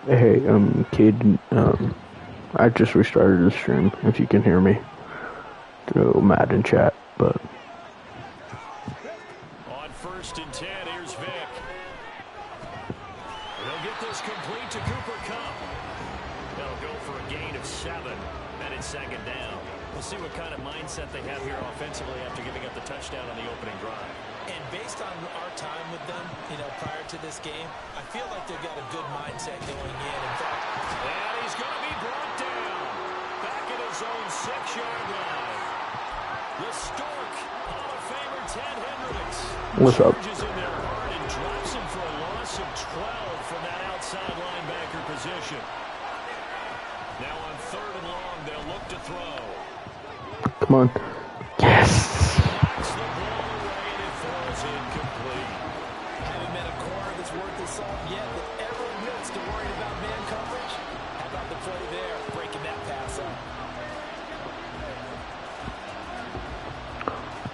Hey, kid, I just restarted the stream, if you can hear me, through Madden chat, but... On 1st and 10, here's Vic. They'll get this complete to Cooper Kupp. They'll go for a gain of 7, and it's 2nd down. We'll see what kind of mindset they have here offensively after giving up the touchdown on the opening drive. And based on our time with them, prior to this game, I feel like they've got a good mindset going in. In fact, and he's going to be brought down back at his own 6-yard line. The Stork, Hall of Famer Ted Hendricks. What's up? Charges in there hard and drops him for a loss of 12 from that outside linebacker position. Now on 3rd and long, they'll look to throw. Come on. Yes! Knocks the ball away and it falls incomplete. haven't met a corner that's worth the salt yet that ever admits to worrying about man coverage. How about the play there, breaking that pass up?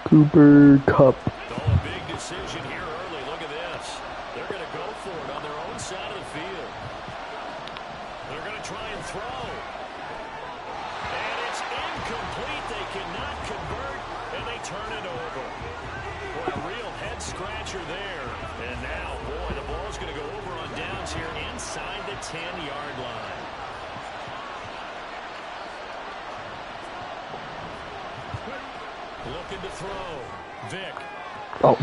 Cooper Kupp. Oh, a big decision here early. Look at this. They're going to go for it on their own side of the field. They're going to try and throw. And it's incomplete. They cannot convert, and they turn it over. Boy, a real head-scratcher there. And now, boy, the ball's going to go over on downs here inside the 10-yard line. Looking to throw. Vic. Oh.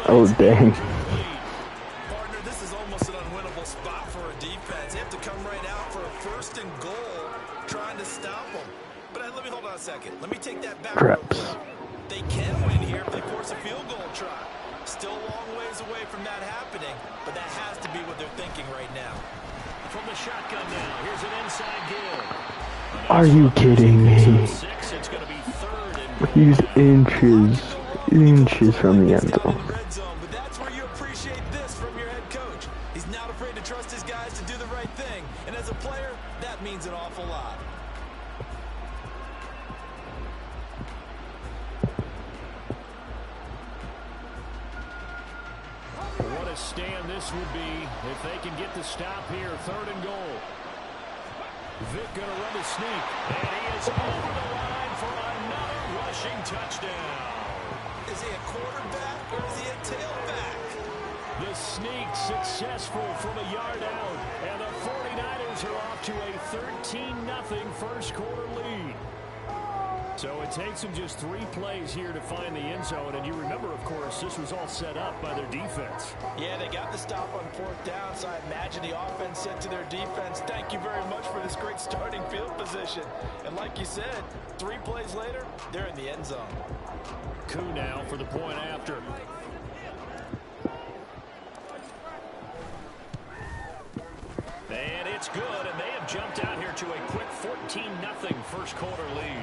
Oh, dang. Partner, this is almost an unwinnable spot for a defense. They have to come right out for a 1st and goal, trying to stop them. But let me hold on a second. Let me take that back. Traps. They can win here if they force a field goal try. Still a long ways away from that happening, but that has to be what they're thinking right now. From the shotgun now, here's an inside give. Are you kidding me? It's going to be 3rd and He's inches from the end zone. But that's where you appreciate this from your head coach. He's not afraid to trust his guys to do the right thing. And as a player, that means an awful lot. what a stand this would be if they can get the stop here. 3rd and goal. Vic going to run the sneak. And he is over the line for another rushing touchdown. Is he a quarterback or is he a tailback? The sneak successful from a yard out. And the 49ers are off to a 13-0 first quarter lead. So it takes them just 3 plays here to find the end zone. And you remember, of course, this was all set up by their defense. Yeah, they got the stop on 4th down, so I imagine the offense said to their defense, thank you very much for this great starting field position. And like you said, 3 plays later, they're in the end zone. Koo now for the point after. And it's good, and they have jumped out here to a quick 14-0 first quarter lead.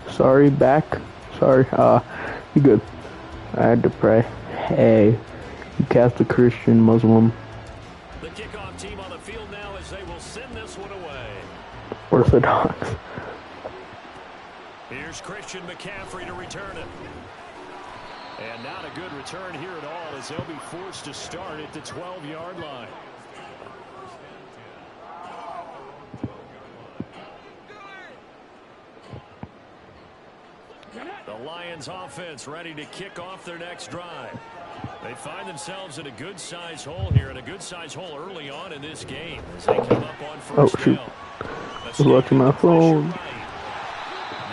Sorry, back. Sorry, you good. I had to pray. Hey, you Catholic, Christian, Muslim. The kickoff team on the field now as they will send this one away. Orthodox. Here's Christian McCaffrey to return it. And not a good return here at all as they'll be forced to start at the 12-yard line. The Lions offense ready to kick off their next drive. They find themselves in a good-sized hole here, and a good-sized hole early on in this game as they come up on first shoot. down. I was watching my phone. The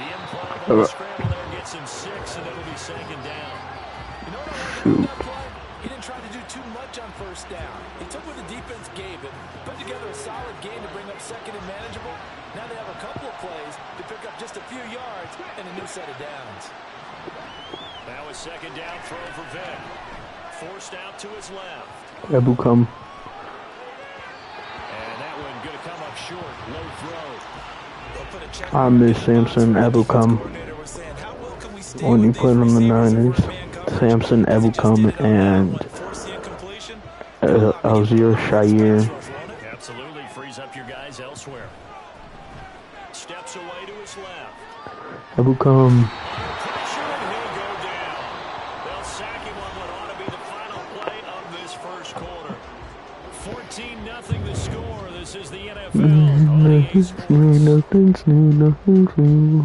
improv on the scramble there gets him 6, and it'll be 2nd down. You know what I like Shoot. about that play? He didn't try to do too much on 1st down. He took what the defense gave him, put together a solid game to bring up 2nd and manageable. Now they have a couple of plays to pick up just a few yards and a new set of downs. Now a 2nd down throw for Vic. Forced out to his left. Ebu come. And that one going to come up short. Low throw. I miss Samson Ebukam. When you put on the Niners, Samson Ebukam and Alzir Shire. Absolutely frees up your guys elsewhere. Steps away to his left. Ebukam. Pressure, and he'll go This is the NFL on EA Sports. Nothing's new, nothing's new.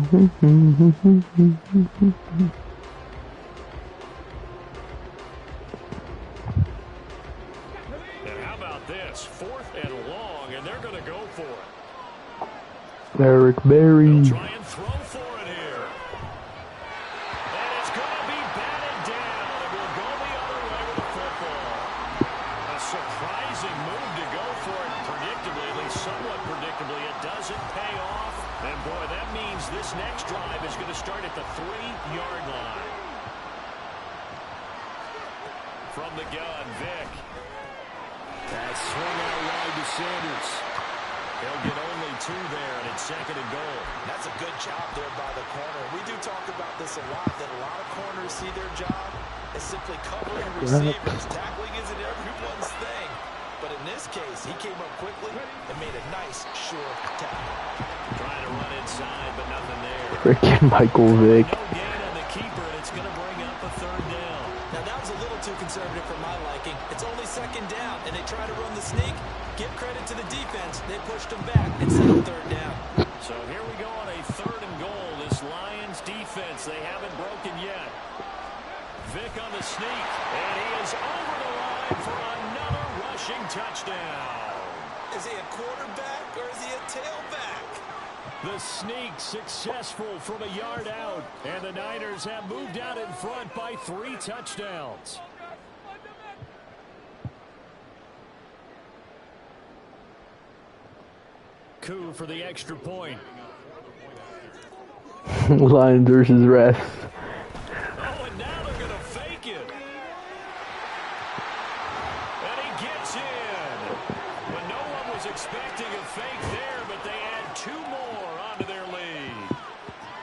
And how about this? 4th and long, and they're going to go for it. Eric Berry. They'll try and throw for it here. And it's going to be batted down. It will go the other way with the football. A surprising move to go for it predictably, at least somewhat predictably. It doesn't pay off. And, boy, that means this next drive is going to start at the 3-yard line. From the gun, Vick. That swing out wide to Sanders. He'll get only 2 there, and it's 2nd and goal. That's a good job there by the corner. We do talk about this a lot, that a lot of corners see their job as simply covering receivers. Tackling isn't everyone's thing. But in this case, he came up quickly and made a nice, short tackle. Trying to run inside, but nothing there. Freaking Michael Vick. No gain on the keeper, and it's going to bring up a 3rd down. Now, that was a little too conservative for my liking. It's only 2nd down, and they try to run the sneak. Give credit to the defense. They pushed him back and set up 3rd down. So here we go on a 3rd and goal. This Lions defense, they haven't broken yet. Vick on the sneak, and he is over the line for another rushing touchdown. Is he a quarterback or is he a tailback? The sneak successful from a yard out, and the Niners have moved out in front by 3 touchdowns. Coup for the extra point. Lions versus refs. Oh, and now they're going to fake it. And he gets in. Well, no one was expecting a fake there, but they add 2 more onto their lead.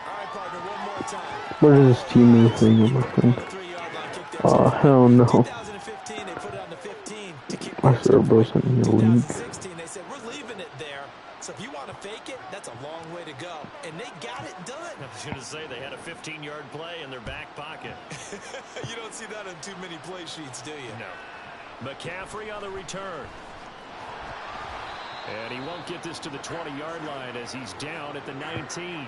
All right, partner, one more time. What is this teaming thing I'm looking? 3-yard line kick there. Oh, hell no. 2015, they put it on the 15 to kick I swear wasn't in the league. 2016, they said, we're leaving it there. So if you want to fake it, that's a long way to go. And they got it done. I was going to say they had a 15-yard play in their back pocket. You don't see that on too many play sheets, do you? No. McCaffrey on the return. And he won't get this to the 20-yard line as he's down at the 19.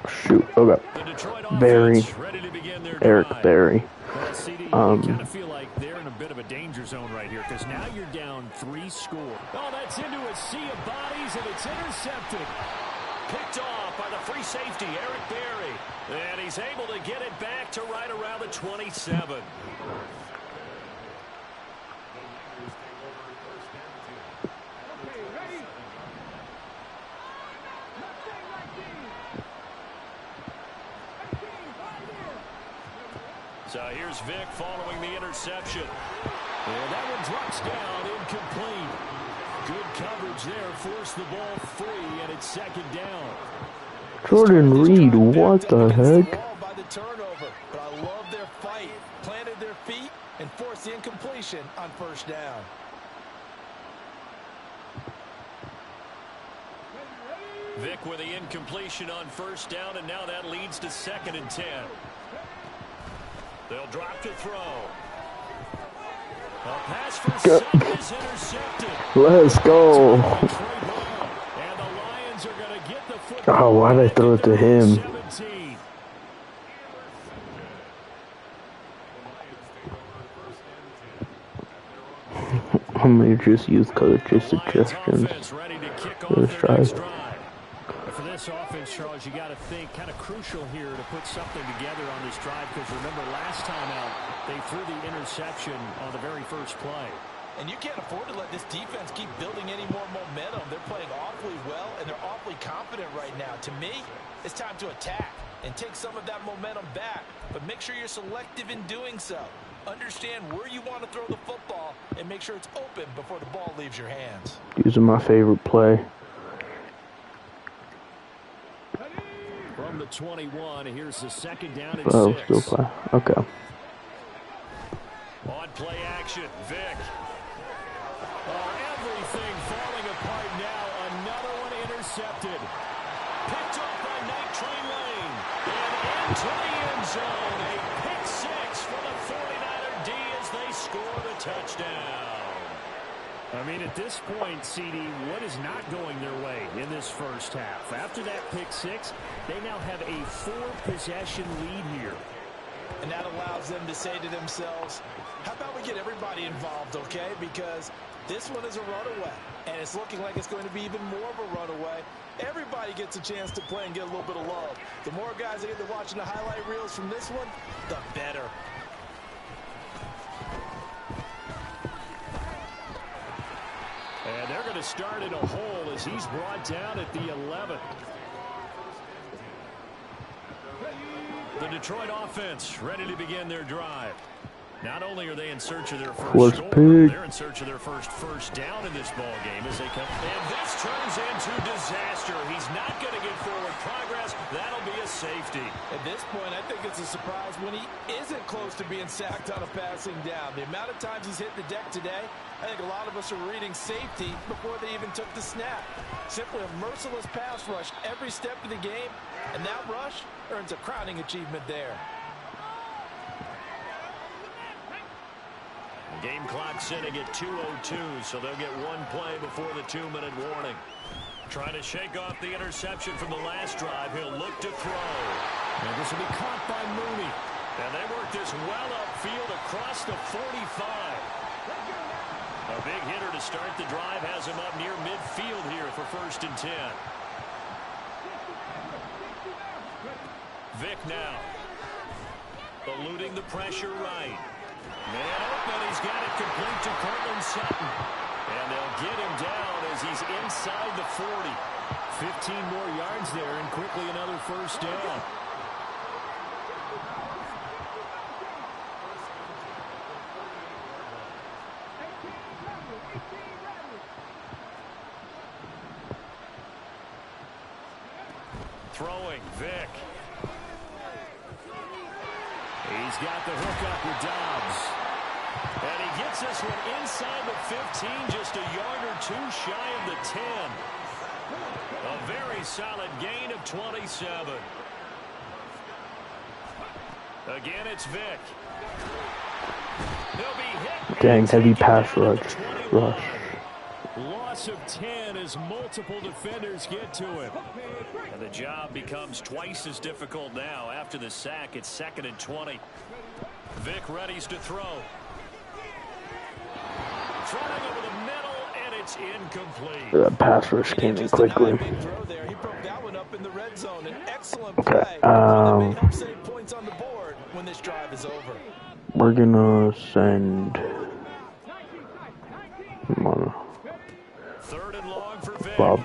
Shoot, okay. Berry. Eric Berry. Well, CD, you kind of feel like they're in a bit of a danger zone right here because now you're down 3 score. Oh, that's into a sea of bodies, and it's intercepted. Picked off by the free safety, Eric Berry. And he's able to get it back to right around the 27. So here's Vick following the interception. And that one drops down, incomplete. Good coverage there, forced the ball free, and it's 2nd down. Jordan Reed, what the heck? By the turnover, but I love their fight. Planted their feet and forced the incompletion on 1st down. Vick with the incompletion on 1st down, and now that leads to 2nd and 10. They'll drop to throw. A pass for 7 is intercepted. Let's go. And the Lions are going to get the football. Oh, why did I throw it to him? 17. I'm going to just use coach's suggestions. Let's try. For this offense, Charles, you got to think kind of crucial here to put something together on this drive because remember last time out they threw the interception on the very first play. And you can't afford to let this defense keep building any more momentum. They're playing awfully well and they're awfully confident right now. To me, it's time to attack and take some of that momentum back, but make sure you're selective in doing so. Understand where you want to throw the football and make sure it's open before the ball leaves your hands. Using my favorite play. From the 21, here's the 2nd down and 6. Still play. Okay. On play action, Vick. Oh, everything falling apart now. touchdown. I mean, at this point, CD, what is not going their way in this first half? After that pick six, they now have a 4-possession lead here. And that allows them to say to themselves, how about we get everybody involved, okay? Because this one is a runaway, and it's looking like it's going to be even more of a runaway. Everybody gets a chance to play and get a little bit of love. The more guys that get to watching the highlight reels from this one, the better. And they're going to start in a hole as he's brought down at the 11. The Detroit offense ready to begin their drive. Not only are they in search of their first score, they're in search of their first down in this ball game as they come. And this turns into disaster. He's not going to get forward progress. That'll be a safety. At this point, I think it's a surprise when he isn't close to being sacked on a passing down. The amount of times he's hit the deck today, I think a lot of us are reading safety before they even took the snap. Simply a merciless pass rush every step of the game, and that rush earns a crowning achievement there. Game clock sitting at 2:02, so they'll get one play before the 2-minute warning. Trying to shake off the interception from the last drive. He'll look to throw. And this will be caught by Mooney. And they work this well upfield across the 45. A big hitter to start the drive has him up near midfield here for 1st and 10. Vick now. Eluding the pressure right. Man open, he's got it complete to Cortland Sutton. And they'll get him down as he's inside the 40. 15 more yards there and quickly another first down. Throwing, Vick. He's got the hook up with Dobbs. And he gets this one inside the 15, just a yard or two shy of the 10. A very solid gain of 27. Again, it's Vick. He'll be hit. Dang, heavy pass rush. Loss of 10 as multiple defenders get to him. And the job becomes twice as difficult now. After the sack, it's 2nd and 20. Vick readies to throw. Throwing over the middle, and it's incomplete. The pass rush came in quickly. He broke that one up in the red zone. An excellent Okay, play. That may help save points on the board when this drive is over. we're gonna send... Come on. 3rd and long for Vick. Bob.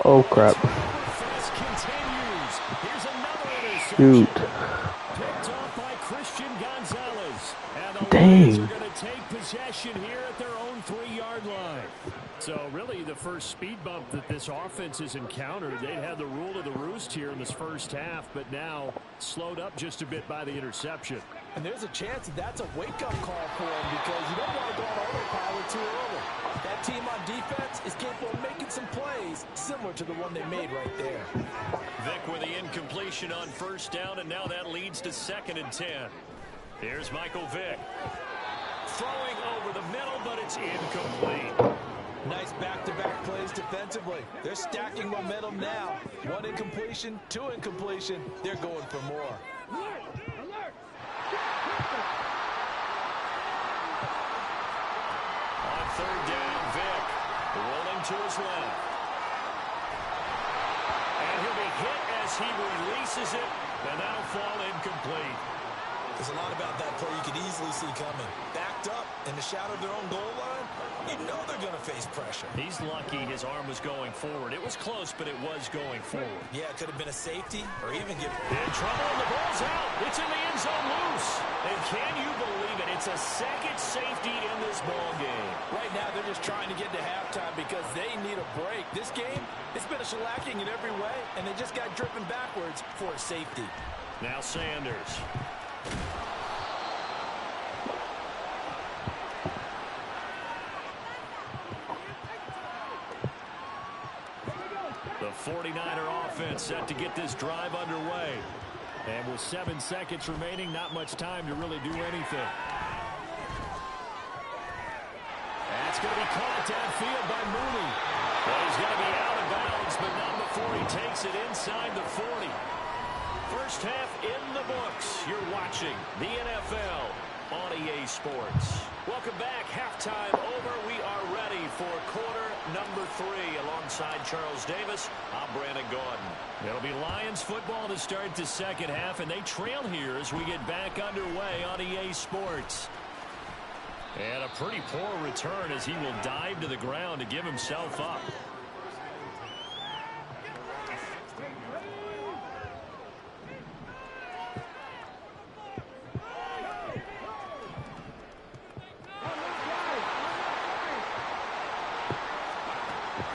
Oh, crap. Shoot. Picked off by Christian Gonzalez. And the Dang. Lions are going to take possession here at their own 3-yard line. So really the first speed bump that this offense has encountered. They'd had the rule of the roost here in this first half, but now slowed up just a bit by the interception. And there's a chance that's a wake-up call for him because you don't want to go on autopilot too early. That team on defense is capable of making some plays similar to the one they made right there. Vick with the incompletion on 1st down, and now that leads to 2nd and 10. Here's Michael Vick. Throwing over the middle, but it's incomplete. Nice back-to-back plays defensively. They're stacking momentum now. 1 incompletion, 2 incompletion. They're going for more. On 3rd down, Vick rolling to his left. And he'll be hit as he releases it, and that'll fall incomplete. There's a lot about that play you could easily see coming. Backed up in the shadow of their own goal line, you know they're going to face pressure. He's lucky his arm was going forward. It was close, but it was going forward. Yeah, it could have been a safety or even get... In trouble, and the ball's out. It's in the end zone loose. And can you believe it? It's a 2nd safety in this ball game. Right now, they're just trying to get to halftime because they need a break. This game, it's been a shellacking in every way, and they just got driven backwards for a safety. Now Sanders. The 49er offense set to get this drive underway. And with 7 seconds remaining, not much time to really do anything. It's going to be caught downfield by Mooney. Well, he's going to be out of bounds, but not before he takes it inside the 40. First half in the books. You're watching the NFL on EA Sports. Welcome back. Halftime over. We are ready for quarter number 3. Alongside Charles Davis, I'm Brandon Gaudin. It'll be Lions football to start the second half, and they trail here as we get back underway on EA Sports. And a pretty poor return as he will dive to the ground to give himself up.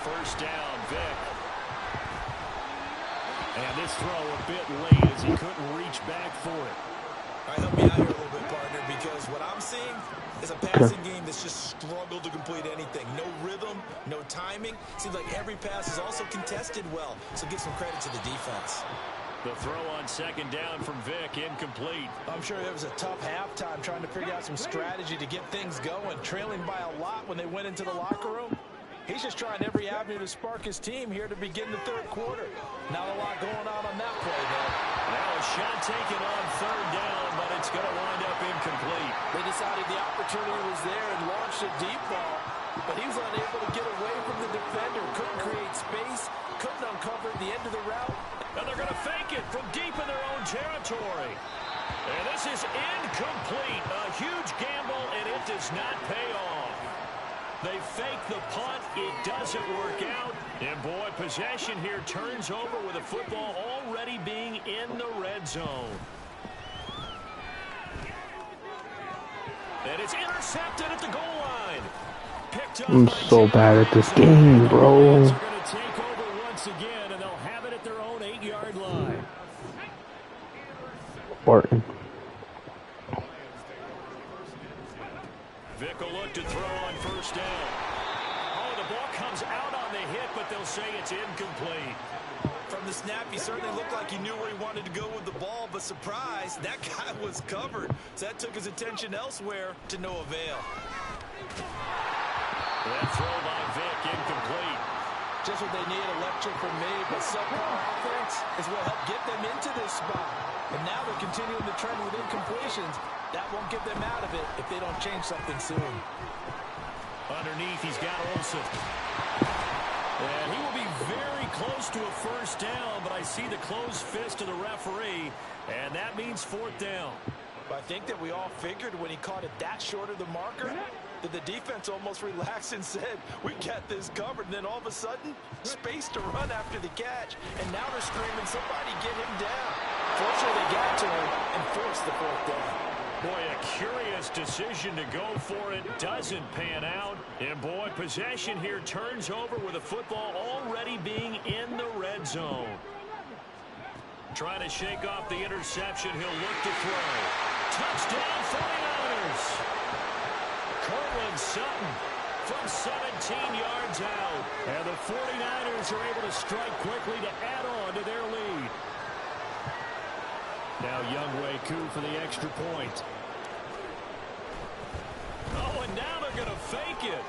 First down, Vic. And this throw a bit late as he couldn't reach back for it. All right, help me out here a little bit, partner, because what I'm seeing is a passing game that's just struggled to complete anything. No rhythm, no timing. Seems like every pass is also contested well, so give some credit to the defense. The throw on second down from Vic, incomplete. I'm sure it was a tough halftime trying to figure out some strategy to get things going, trailing by a lot when they went into the locker room. He's just trying every avenue to spark his team here to begin the third quarter. Not a lot going on that play, though. Now a shot taken on third down, but it's going to wind up incomplete. They decided the opportunity was there and launched a deep ball, but he was unable to get away from the defender. Couldn't create space, couldn't uncover the end of the route. And they're going to fake it from deep in their own territory. And this is incomplete. A huge gamble, and it does not pay off. They fake the punt. It doesn't work out. And, boy, possession here turns over with the football already being in the red zone. And it's intercepted at the goal line. Picked up I'm so bad at this game, bro. They're going to take over once again, and they'll have it at their own 8-yard line. Barton. Vic will look to throw on first down. Oh, the ball comes out on the hit, but they'll say it's incomplete. From the snap, he certainly looked like he knew where he wanted to go with the ball, but surprise, that guy was covered. So that took his attention elsewhere to no avail. That throw by Vic, incomplete. Just what they need, a lecture from me, but subpar offense is what helped get them into this spot. And now they're continuing the trend with incompletions. That won't get them out of it if they don't change something soon. Underneath, he's got Olsen. And he will be very close to a first down, but I see the closed fist of the referee, and that means fourth down. I think that we all figured when he caught it that short of the marker that the defense almost relaxed and said, we got this covered. And then all of a sudden, space to run after the catch. And now they're screaming, somebody get him down. Fortunately, they got to him and forced the fourth down. Boy, a curious decision to go for it. Doesn't pan out. And, boy, possession here turns over with the football already being in the red zone. Trying to shake off the interception. He'll look to throw. Touchdown, 49ers. Cortland Sutton from 17 yards out. And the 49ers are able to strike quickly to add on to their lead. Now Younghoe Koo for the extra point. Oh, and now they're going to fake it.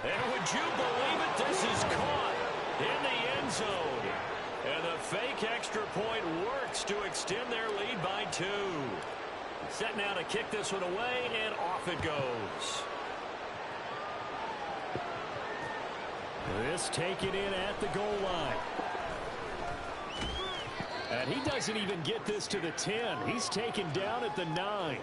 And would you believe it? This is caught in the end zone. And the fake extra point works to extend their lead by 2. Set now to kick this one away, and off it goes. This taken in at the goal line. And he doesn't even get this to the 10. He's taken down at the 9.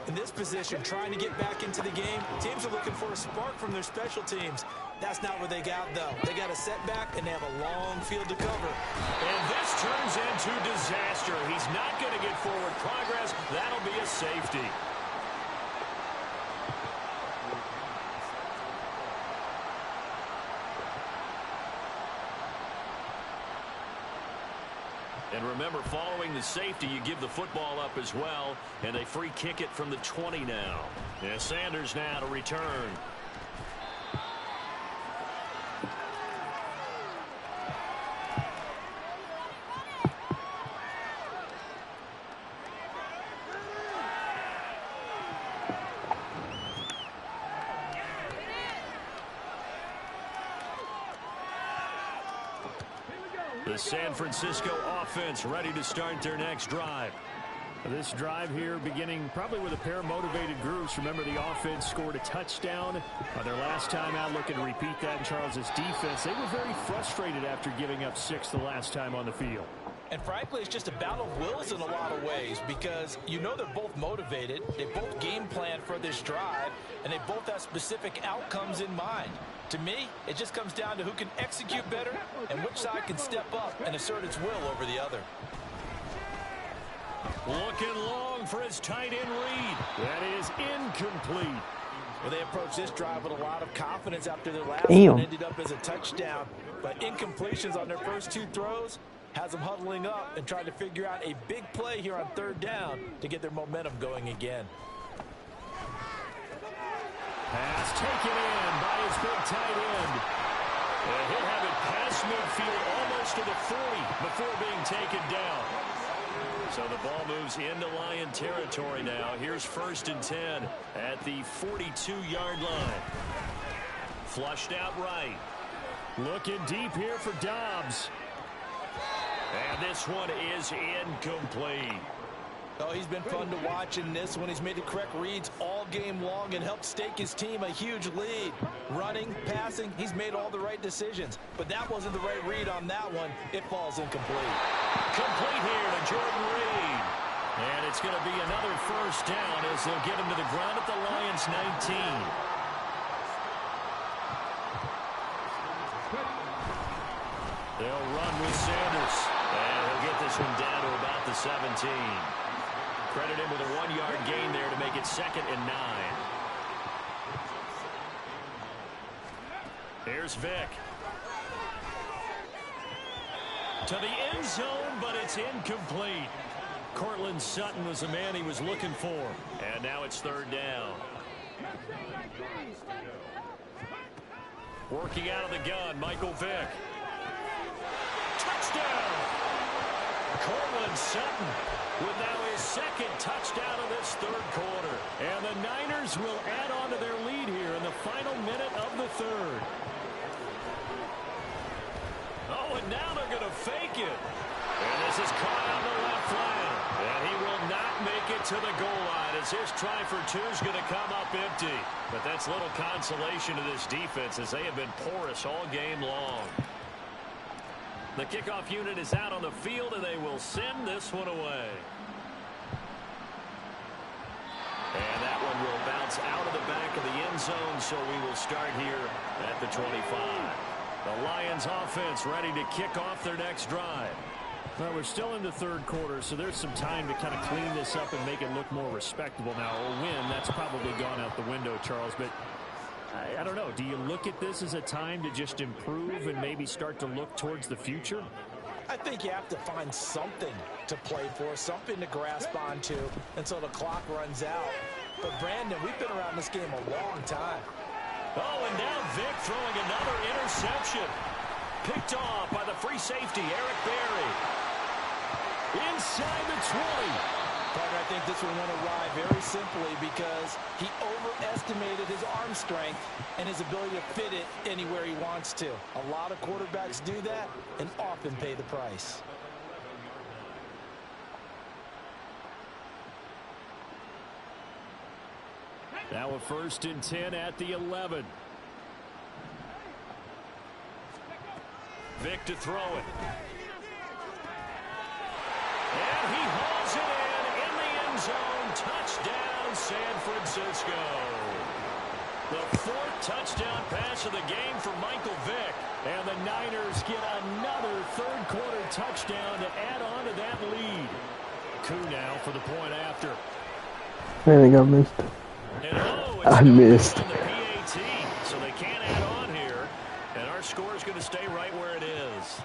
In this position, trying to get back into the game, teams are looking for a spark from their special teams. That's not what they got, though. They got a setback, and they have a long field to cover. And this turns into disaster. He's not going to get forward progress. That'll be a safety. And remember, following the safety, you give the football up as well. And they free kick it from the 20 now. And Sanders now to return. The San Francisco offense ready to start their next drive. This drive here beginning probably with a pair of motivated groups. Remember, the offense scored a touchdown on their last time out, looking to repeat that in Charles' defense. They were very frustrated after giving up 6 the last time on the field. And frankly, it's just a battle of wills in a lot of ways because you know they're both motivated. They both game plan for this drive, and they both have specific outcomes in mind. To me, it just comes down to who can execute better and which side can step up and assert its will over the other. Looking long for his tight end read. That is incomplete. Well, they approached this drive with a lot of confidence after their last one ended up as a touchdown. But incompletions on their first 2 throws has them huddling up and trying to figure out a big play here on 3rd down to get their momentum going again. Pass taken in by his big tight end. And he'll have it past midfield almost to the 40 before being taken down. So the ball moves into Lion territory now. Here's 1st and 10 at the 42-yard line. Flushed out right. Looking deep here for Dobbs. And this one is incomplete. Oh, he's been fun to watch in this one. He's made the correct reads all game long and helped stake his team a huge lead. Running, passing, he's made all the right decisions. But that wasn't the right read on that one. It falls incomplete. Complete here to Jordan Reed. And it's going to be another 1st down as they'll get him to the ground at the Lions' 19. They'll run with Sanders. And he'll get this one down to about the 17. Credit him with a 1-yard gain there to make it 2nd and 9. Here's Vick. To the end zone, but it's incomplete. Cortland Sutton was the man he was looking for. And now it's 3rd down. Working out of the gun, Michael Vick. Touchdown! Cortland Sutton with now his 2nd touchdown of this 3rd quarter. And the Niners will add on to their lead here in the final minute of the 3rd. Oh, and now they're going to fake it. And this is caught on the left flank. And he will not make it to the goal line as his try for 2 is going to come up empty. But that's little consolation to this defense as they have been porous all game long. The kickoff unit is out on the field, and they will send this one away. And that one will bounce out of the back of the end zone, so we will start here at the 25. The Lions offense ready to kick off their next drive. Well, we're still in the 3rd quarter, so there's some time to kind of clean this up and make it look more respectable now. A win, that's probably gone out the window, Charles, but I don't know. Do you look at this as a time to just improve and maybe start to look towards the future? I think you have to find something to play for, something to grasp onto until the clock runs out. But, Brandon, we've been around this game a long time. Oh, and now Vick throwing another interception. Picked off by the free safety, Eric Berry. Inside the 20. Partner, I think this one went awry very simply because he overestimated his arm strength and his ability to fit it anywhere he wants to. A lot of quarterbacks do that and often pay the price. Now a 1st and 10 at the 11. Vick to throw it. And he hauls it in the end zone. Touchdown, San Francisco. The 4th touchdown pass of the game for Michael Vick. And the Niners get another 3rd quarter touchdown to add on to that lead. Koo now for the point after. I think I missed. I missed. On the PAT, so they can't add on here. And our score is going to stay right where it is.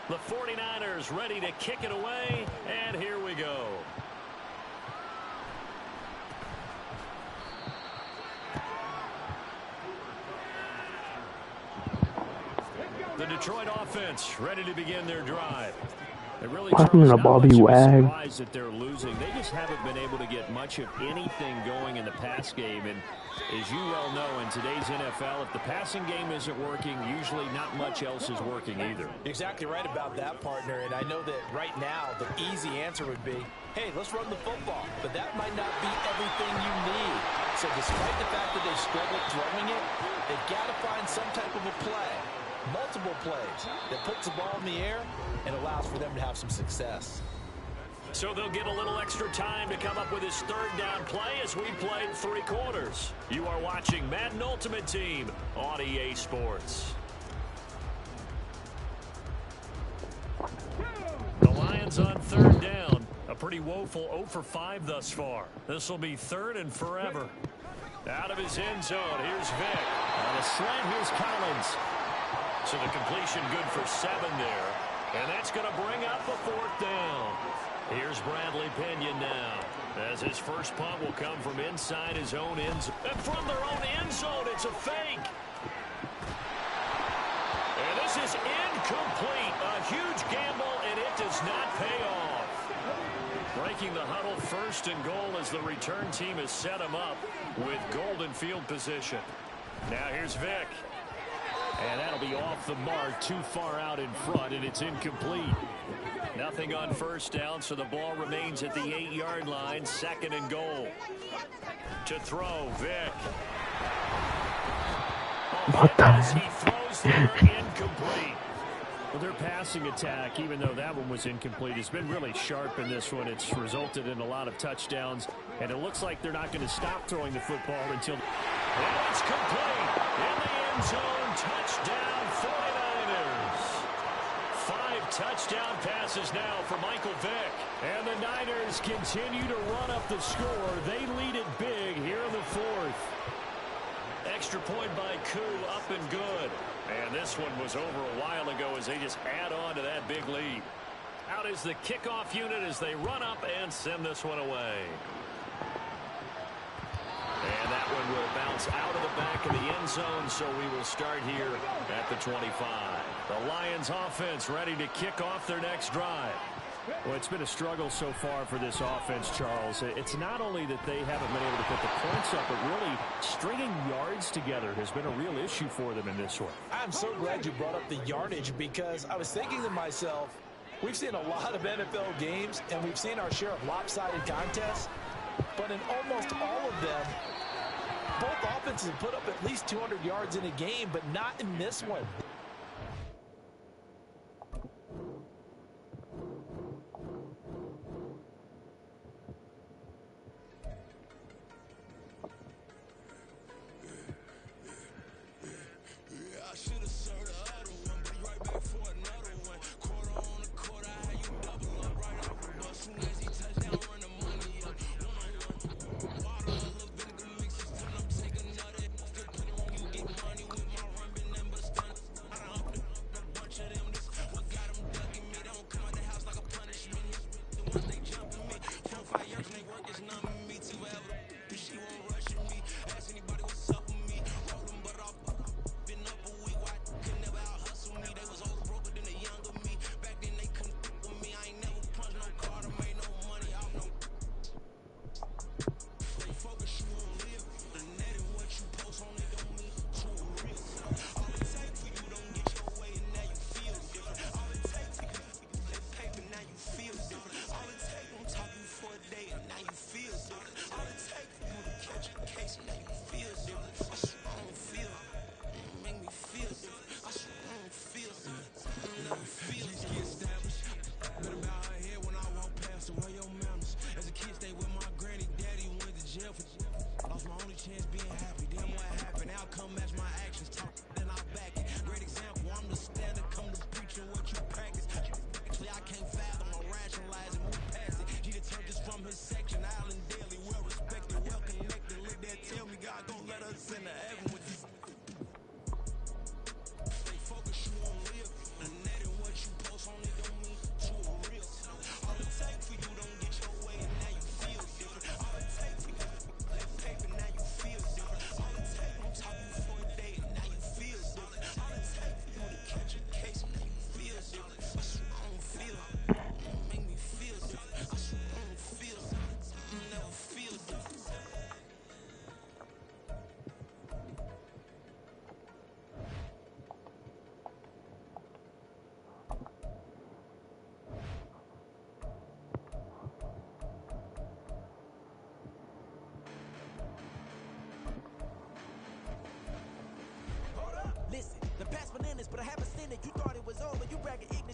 The 49ers ready to kick it away, and here we go. The Detroit offense ready to begin their drive. Really, What happened Charles, to not Bobby much of a Wag? surprise that they're losing. They just haven't been able to get much of anything going in the pass game. And as you well know, in today's NFL, if the passing game isn't working, usually not much else is working either. Exactly right about that, partner. And I know that right now the easy answer would be, hey, let's run the football. But that might not be everything you need. So despite the fact that they struggled throwing it, they've got to find some type of a play, multiple plays, that puts the ball in the air and allows for them to have some success. So they'll get a little extra time to come up with his third down play as we played 3 quarters. You are watching Madden Ultimate Team on EA Sports. The Lions on third down. A pretty woeful 0 for 5 thus far. This will be 3rd and forever. Out of his end zone, here's Vick. On a slant, here's Collins. So the completion good for 7 there. And that's going to bring up a 4th down. Here's Bradley Pinion now, as his first punt will come from inside his own end zone. And from their own end zone, it's a fake. And this is incomplete. A huge gamble, and it does not pay off. Breaking the huddle, 1st and goal as the return team has set him up with golden field position. Now here's Vick. And that'll be off the mark, too far out in front, and it's incomplete. Nothing on 1st down, so the ball remains at the 8-yard line, 2nd and goal. To throw, Vick. What the As he throws there, incomplete. Well, their passing attack, even though that one was incomplete, has been really sharp in this one. It's resulted in a lot of touchdowns, and it looks like they're not going to stop throwing the football until... And it's complete. In the end zone, touchdown 49ers. 5 touchdown passes now for Michael Vick. And the Niners continue to run up the score. They lead it big here in the 4th. Extra point by Koo, up and good. And this one was over a while ago as they just add on to that big lead. Out is the kickoff unit as they run up and send this one away. And that one will bounce out of the back of the end zone, so we will start here at the 25. The Lions offense ready to kick off their next drive. Well, it's been a struggle so far for this offense, Charles. It's not only that they haven't been able to put the points up, but really stringing yards together has been a real issue for them in this one. I'm so glad you brought up the yardage, because I was thinking to myself, we've seen a lot of NFL games, and we've seen our share of lopsided contests, but in almost all of them, both offenses put up at least 200 yards in a game, but not in this one.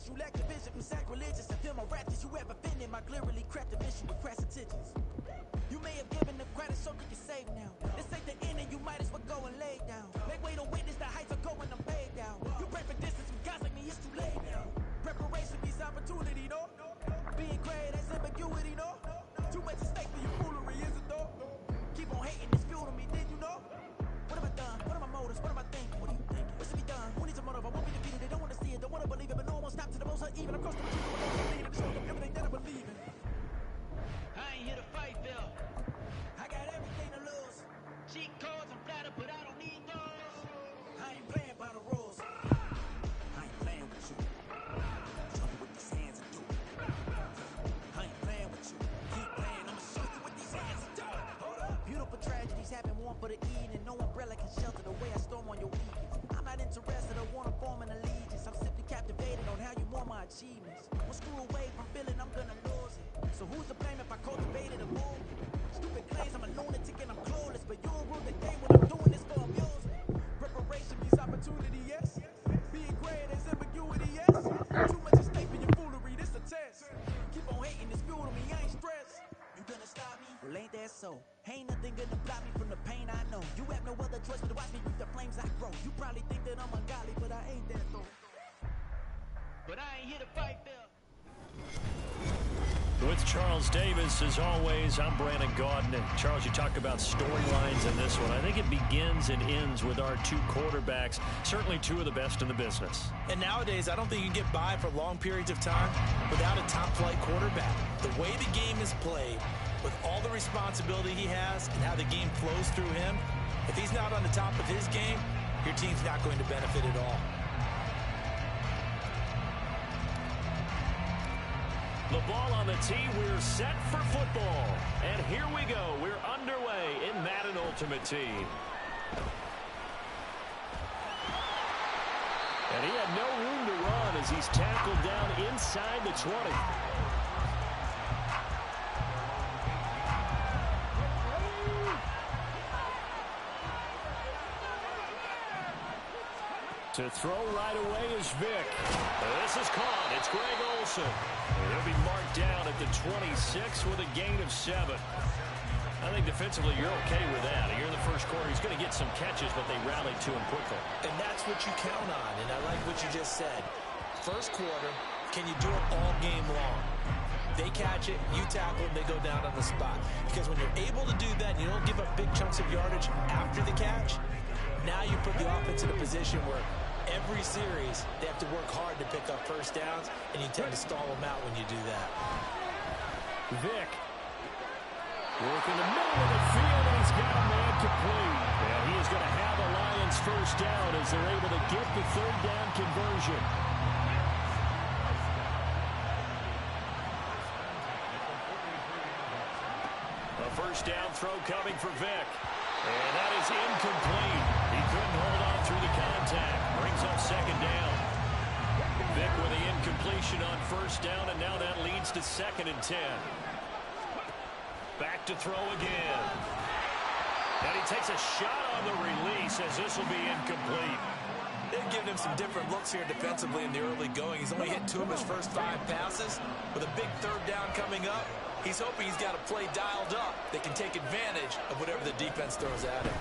vicious. You lack the vision from sacrilegious. I feel my ratchets. You ever offended my clearly crafted mission with crass intentions. You may have given the credit so you can save now. This ain't the end and you might as well go and lay down. Make way to witness the heights are going, I'm paid down. You pray for distance with guys like me, it's too late now. Preparation means opportunity, no? Being great, that's ambiguity, no? Too much at stake for your foolery, is it though? Keep on hating, it's fuel to me, did you know? What have I done? What are my motives? What am I thinking? What do you think? What should be done? Who needs a motive? I won't be defeated. They don't want to see it, don't want to believe it, but no one will stop to the most uneven. Across the truth, I'm going to lead and show them everything that I believe in. I ain't here to fight, Bill. I got everything to lose. Cheat codes, I'm flattered, but I don't need those. I ain't playing by the rules. I ain't playing with you. Show me with these hands and do it. I ain't playing with you. Keep playing, I'ma show you with these hands and do it. Hold up. Beautiful tragedies happen, one for the evening. No umbrella can shelter the way I storm on your weekends. I'm not interested, I wanna form an allegiance. I'm simply captivated on how you want my achievements. Well, screw away from feeling I'm gonna lose it. So who's to blame if I cultivated a movement? Stupid claims I'm a lunatic and I'm clueless, but you'll rule the day when I'm doing this for amusement. Preparation means opportunity, yes. Being great is ambiguity, yes. Too much at stake for your foolery, this a test. Keep on hating, this fuel to me, I ain't stressed. You gonna stop me? Well, ain't that so? Ain't nothing gonna block me from the pain I know. You have no other choice but to watch me reap the flames I grow. You probably think that I'm ungodly, but I ain't that though. But I ain't here to fight, Bill. With Charles Davis, as always, I'm Brandon Gaudin. And Charles, you talk about storylines in this one. I think it begins and ends with our two quarterbacks, certainly two of the best in the business. And nowadays, I don't think you can get by for long periods of time without a top-flight quarterback. The way the game is played, with all the responsibility he has and how the game flows through him, if he's not on the top of his game, your team's not going to benefit at all. The ball on the tee, we're set for football. And here we go, we're underway in Madden Ultimate Team. And he had no room to run as he's tackled down inside the 20. To throw right away is Vic. This is caught. It's Greg Olsen. He'll be marked down at the 26 with a gain of 7. I think defensively you're okay with that. Here in the first quarter, he's going to get some catches, but they rallied to him quickly. And that's what you count on, and I like what you just said. First quarter, can you do it all game long? They catch it, you tackle them, they go down on the spot. Because when you're able to do that and you don't give up big chunks of yardage after the catch, now you put the offense in a position where every series they have to work hard to pick up first downs, and you tend to stall them out when you do that. Vic. Work in the middle of the field, and he's got a man complete. And he is going to have the Lions first down as they're able to get the third down conversion. A first down throw coming for Vic. And that is incomplete. He couldn't hold on through the contact. Brings up second down. Vic with the incompletion on first down, and now that leads to 2nd and 10. Back to throw again. And he takes a shot on the release as this will be incomplete. They've given him some different looks here defensively in the early going. He's only hit 2 of his first 5 passes. With a big third down coming up, he's hoping he's got a play dialed up that can take advantage of whatever the defense throws at him.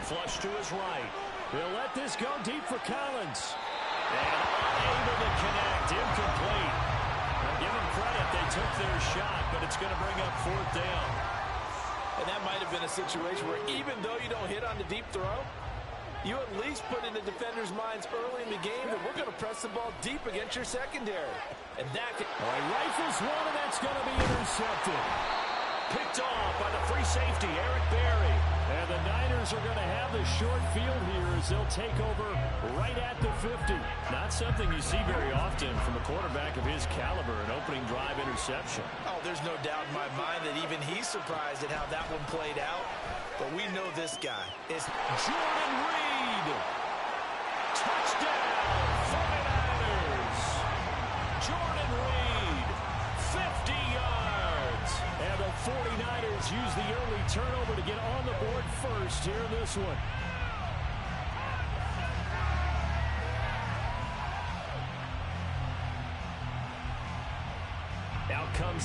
Flush to his right. He'll let this go deep for Collins. And unable to connect. Incomplete. Now give them credit. They took their shot, but it's going to bring up 4th down. And that might have been a situation where even though you don't hit on the deep throw, you at least put in the defender's minds early in the game that we're going to press the ball deep against your secondary. And that can... All right, rifles one, and that's going to be intercepted. Picked off by the free safety, Eric Berry. And the Niners are going to have the short field here as they'll take over right at the 50. Not something you see very often from a quarterback of his caliber, an opening drive interception. Oh, there's no doubt in my mind that even he's surprised at how that one played out. But we know this guy is Jordan Reed. Touchdown, 49ers. Jordan Reed, 50 yards. And the 49ers use the early turnover to get on the board first here in this one.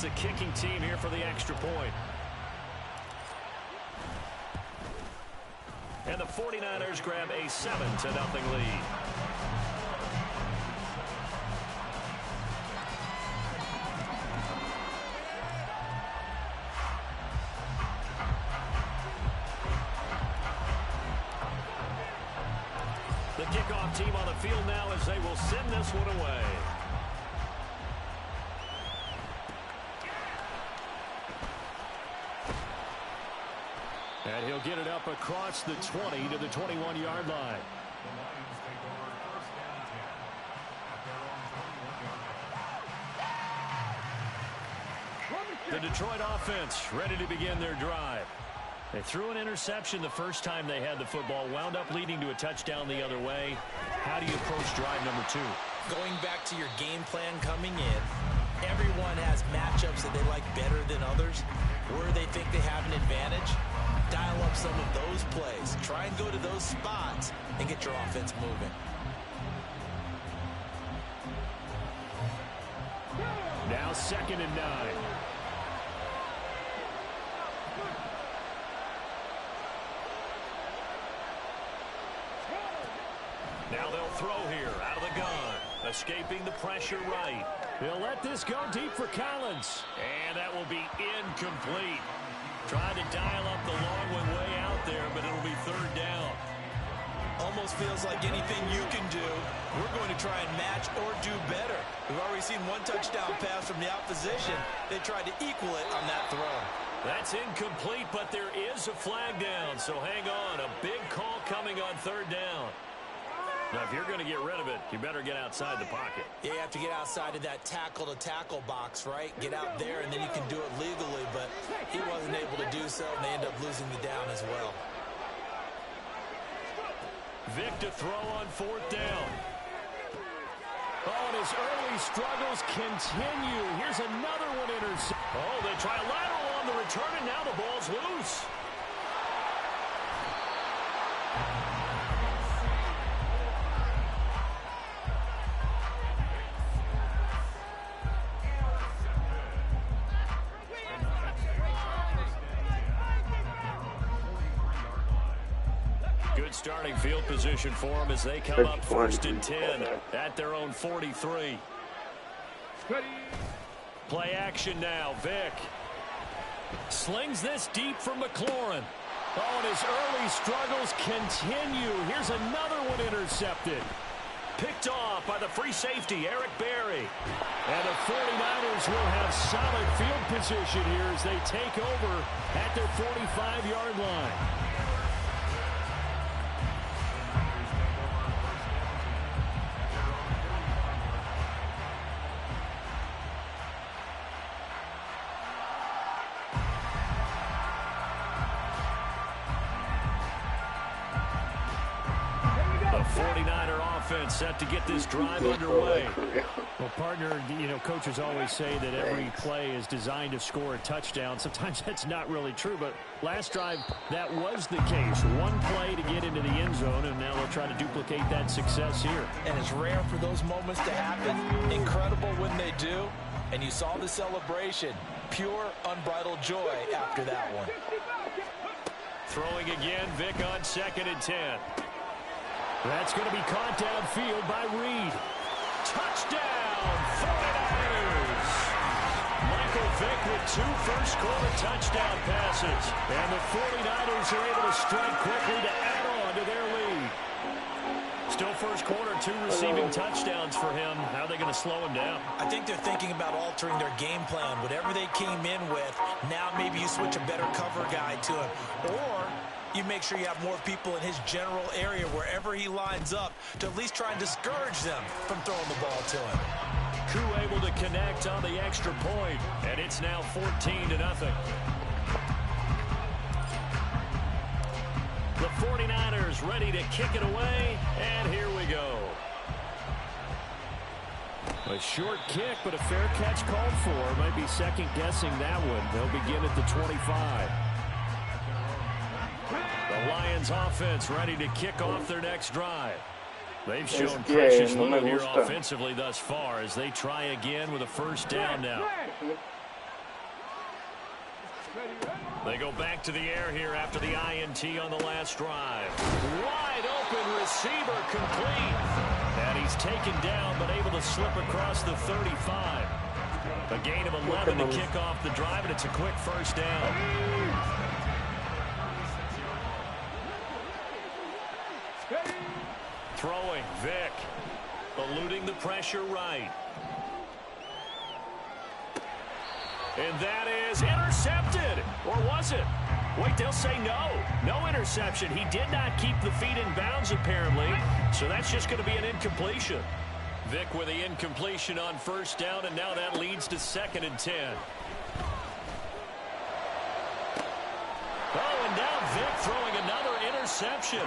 the kicking team here for the extra point. And the 49ers grab a 7-0 lead. The kickoff team on the field now as they will send this one away. And he'll get it up across the 20 to the 21-yard line. The Detroit offense ready to begin their drive. They threw an interception the first time they had the football, wound up leading to a touchdown the other way. How do you approach drive number 2? Going back to your game plan coming in, everyone has matchups that they like better than others. Where they think they have an advantage, dial up some of those plays. Try and go to those spots and get your offense moving. Now 2nd and 9. Now they'll throw here out of the gun. Escaping the pressure right. He'll let this go deep for Collins. And that will be incomplete. Tried to dial up the long one way out there, but it'll be 3rd down. Almost feels like anything you can do, we're going to try and match or do better. We've already seen one touchdown pass from the opposition. They tried to equal it on that throw. That's incomplete, but there is a flag down, so hang on. A big call coming on 3rd down. Now, if you're going to get rid of it, you better get outside the pocket. Yeah, you have to get outside of that tackle-to-tackle box, right? Get out there, and then you can do it legally, but he wasn't able to do so, and they end up losing the down as well. Vic to throw on 4th down. Oh, and his early struggles continue. Here's another one intercepted. Oh, they try a lateral on the return, and now the ball's loose. Good starting field position for them as they come up 1st and 10 at their own 43. Play action now. Vic slings this deep for McLaurin. Oh, and his early struggles continue. Here's another one intercepted. Picked off by the free safety, Eric Berry. And the 49ers will have solid field position here as they take over at their 45-yard line. Set to get this drive underway. Well, partner, you know, coaches always say that every play is designed to score a touchdown. Sometimes that's not really true, but last drive, that was the case. One play to get into the end zone, and now they'll try to duplicate that success here. And it's rare for those moments to happen. Incredible when they do. And you saw the celebration. Pure, unbridled joy after that one. Throwing again, Vic on 2nd and 10. That's going to be caught downfield by Reed. Touchdown, 49ers! Michael Vick with 2 first-quarter touchdown passes. And the 49ers are able to strike quickly to add on to their lead. Still first quarter, 2 receiving touchdowns for him. How are they going to slow him down? I think they're thinking about altering their game plan. Whatever they came in with, now maybe you switch a better cover guy to him. Or you make sure you have more people in his general area wherever he lines up to at least try and discourage them from throwing the ball to him. Koo able to connect on the extra point, and it's now 14-0. The 49ers ready to kick it away, and here we go. A short kick, but a fair catch called for. Might be second-guessing that one. They'll begin at the 25. The Lions offense ready to kick off their next drive. They've shown precious little here offensively thus far as they try again with a first down now. They go back to the air here after the INT on the last drive. Wide open receiver complete. And he's taken down but able to slip across the 35. A gain of 11 to kick off the drive, and it's a quick first down. Throwing, Vick. Eluding the pressure right. And that is intercepted. Or was it? Wait, they'll say no. No interception. He did not keep the feet in bounds, apparently. So that's just going to be an incompletion. Vick with the incompletion on first down, and now that leads to 2nd and 10. Oh, and now Vick throwing another interception.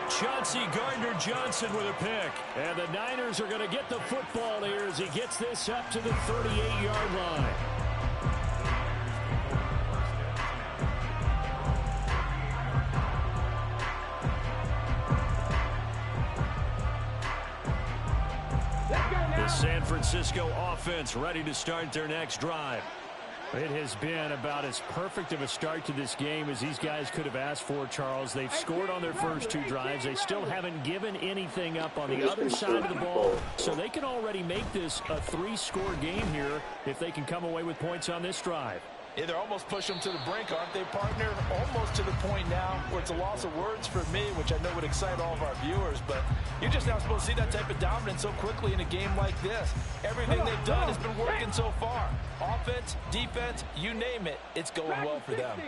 Chauncey Gardner-Johnson with a pick. And the Niners are going to get the football here as he gets this up to the 38-yard line. The San Francisco offense ready to start their next drive. It has been about as perfect of a start to this game as these guys could have asked for, Charles. They've scored on their first 2 drives. They still haven't given anything up on the other side of the ball, so they can already make this a 3-score game here if they can come away with points on this drive. Yeah, they're almost pushing them to the brink, aren't they, partner? Almost to the point now where it's a loss of words for me, which I know would excite all of our viewers, but you're just not supposed to see that type of dominance so quickly in a game like this. Everything they've done has been working so far. Offense, defense, you name it, it's going well for them.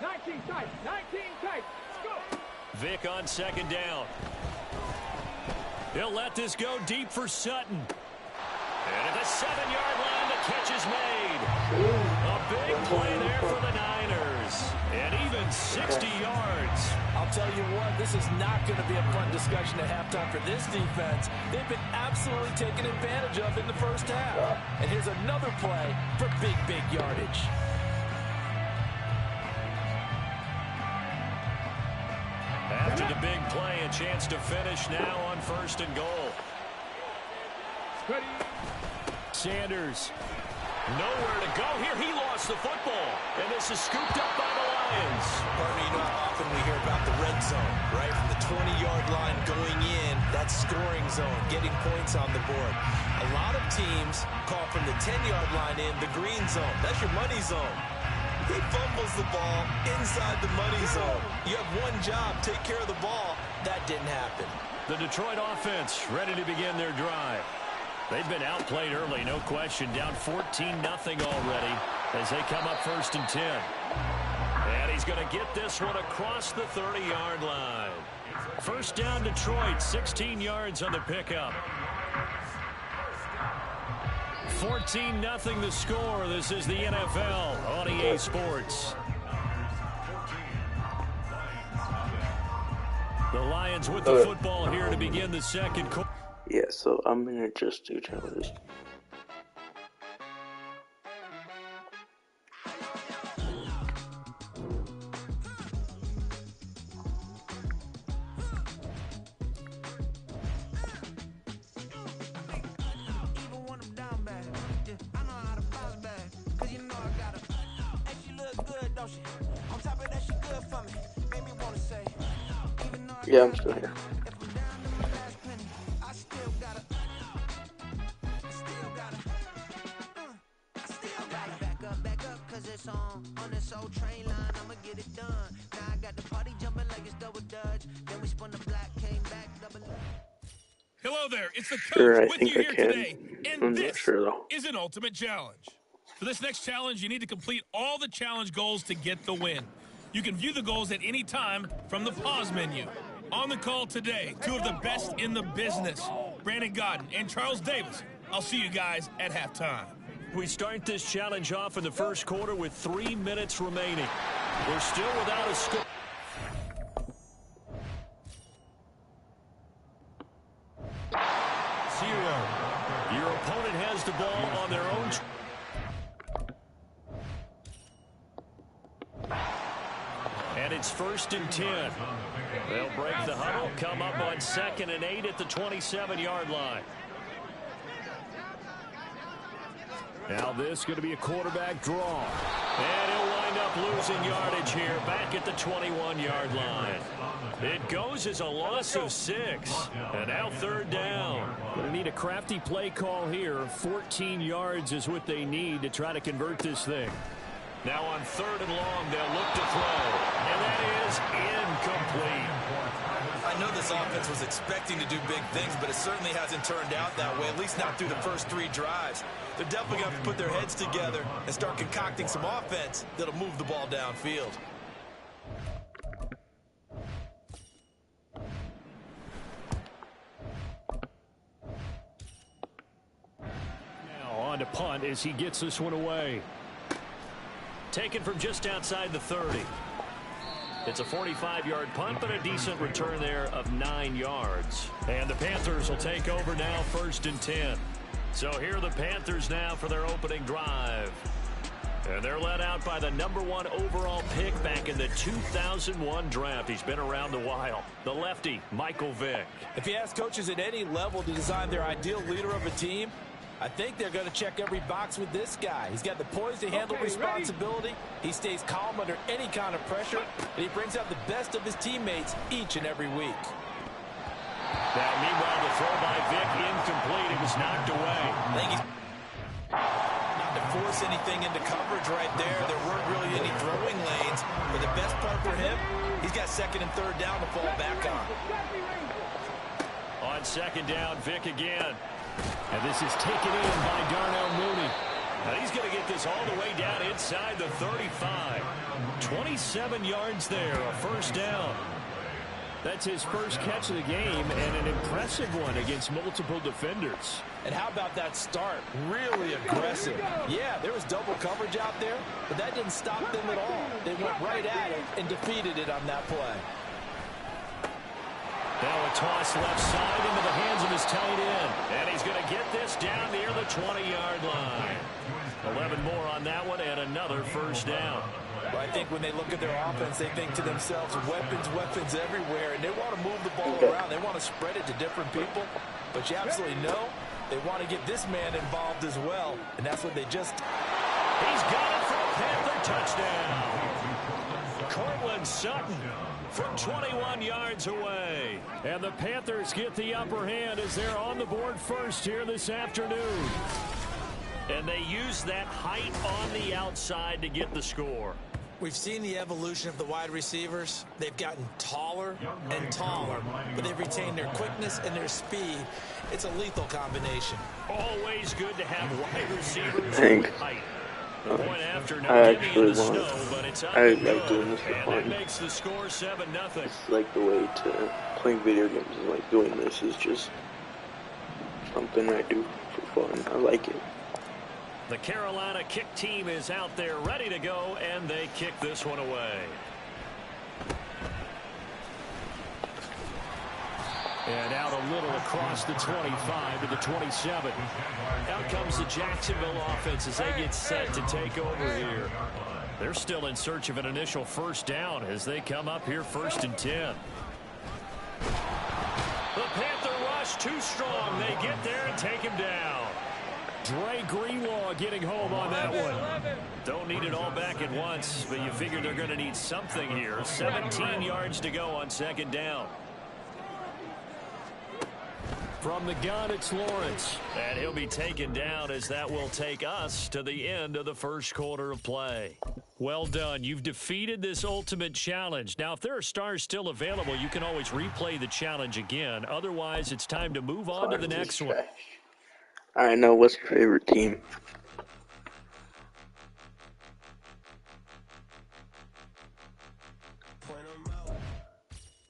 19 tight, 19 tight, go! Vick on 2nd down. He'll let this go deep for Sutton. And at the 7-yard line, the catch is made. A big play there for the Niners. And even 60 yards. I'll tell you what, this is not going to be a fun discussion at halftime for this defense. They've been absolutely taken advantage of in the first half. And here's another play for big yardage. After the big play, a chance to finish now on 1st and goal. Sanders. Nowhere to go here. He lost the football. And this is scooped up by the Lions. Partner, you know how often we hear about the red zone, right? From the 20-yard line going in, that's scoring zone, getting points on the board. A lot of teams call from the 10-yard line in the green zone. That's your money zone. He fumbles the ball inside the money zone. You have one job, take care of the ball. That didn't happen. The Detroit offense ready to begin their drive. They've been outplayed early, no question. Down 14-0 already as they come up 1st and 10. And he's going to get this one across the 30-yard line. First down, Detroit, 16 yards on the pickup. 14-0 the score. This is the NFL on EA Sports. The Lions with the football here to begin the 2nd quarter. Yeah, so I'm gonna just do challenges. Yeah, I'm still here. Hello there, it's the coach Sure, I with think you I here can. today, and I'm this not sure though. is an ultimate challenge. For this next challenge, you need to complete all the challenge goals to get the win. You can view the goals at any time from the pause menu. On the call today, 2 of the best in the business, Brandon Gaudin and Charles Davis. I'll see you guys at halftime. We start this challenge off in the 1st quarter with 3 minutes remaining. We're still without a score. Your opponent has the ball on their own. And it's 1st and 10. They'll break the huddle, come up on 2nd and 8 at the 27-yard line. Now this going to be a quarterback draw. And he'll wind up losing yardage here back at the 21-yard line. It goes as a loss of 6. And now 3rd down. Going to need a crafty play call here. 14 yards is what they need to try to convert this thing. Now on 3rd and long, they'll look to throw. And that is incomplete. I know this offense was expecting to do big things, but it certainly hasn't turned out that way, at least not through the first 3 drives. They're definitely going to have to put their heads together and start concocting some offense that'll move the ball downfield. Now on to punt as he gets this one away. Taken from just outside the 30. It's a 45-yard punt, but a decent return there of 9 yards. And the Panthers will take over now, 1st and 10. So here are the Panthers now for their opening drive. And they're led out by the #1 overall pick back in the 2001 draft. He's been around a while. The lefty, Michael Vick. If you ask coaches at any level to design their ideal leader of a team, I think they're going to check every box with this guy. He's got the poise to handle responsibility. He stays calm under any kind of pressure, and he brings out the best of his teammates each and every week. Now, meanwhile, the throw by Vick incomplete. It was knocked away. I think he's not to force anything into coverage right there. There weren't really any throwing lanes, but the best part for him, he's got 2nd and 3rd down to fall back on. On 2nd down, Vick again. And this is taken in by Darnell Mooney. Now he's going to get this all the way down inside the 35. 27 yards there, a 1st down. That's his first catch of the game, and an impressive one against multiple defenders. And how about that start? Really aggressive. Yeah, there was double coverage out there, but that didn't stop them at all. They went right at it and defeated it on that play. Now a toss left side into the hands of his tight end. And he's going to get this down near the 20-yard line. 11 more on that one and another 1st down. Well, I think when they look at their offense, they think to themselves, weapons, weapons everywhere. And they want to move the ball around. They want to spread it to different people. But you absolutely know they want to get this man involved as well. And that's what they just... He's got it for a Panther touchdown. Cortland Sutton from 21 yards away. And the Panthers get the upper hand as they're on the board first here this afternoon. And they use that height on the outside to get the score. We've seen the evolution of the wide receivers. They've gotten taller and taller, but they've retained their quickness and their speed. It's a lethal combination. Always good to have wide receivers Thanks. with height. The point after, no I giving actually the want. snow, but it's up I and like good. doing this for And fun. that makes the score 7-0. It's like the way to playing video games is like doing this is just something I do for fun. I like it. The Carolina kick team is out there ready to go, and they kick this one away. And out a little across the 25 to the 27. Out comes the Jacksonville offense as they get set to take over here. They're still in search of an initial 1st down as they come up here 1st and 10. The Panther rush too strong. They get there and take him down. Dre Greenlaw getting home on that one. Don't need it all back at once, but you figure they're going to need something here. 17 yards to go on 2nd down. From the gun, it's Lawrence. And he'll be taken down as that will take us to the end of the 1st quarter of play. Well done. You've defeated this ultimate challenge. Now, if there are stars still available, you can always replay the challenge again. Otherwise, it's time to move on to the next one. I know. What's your favorite team?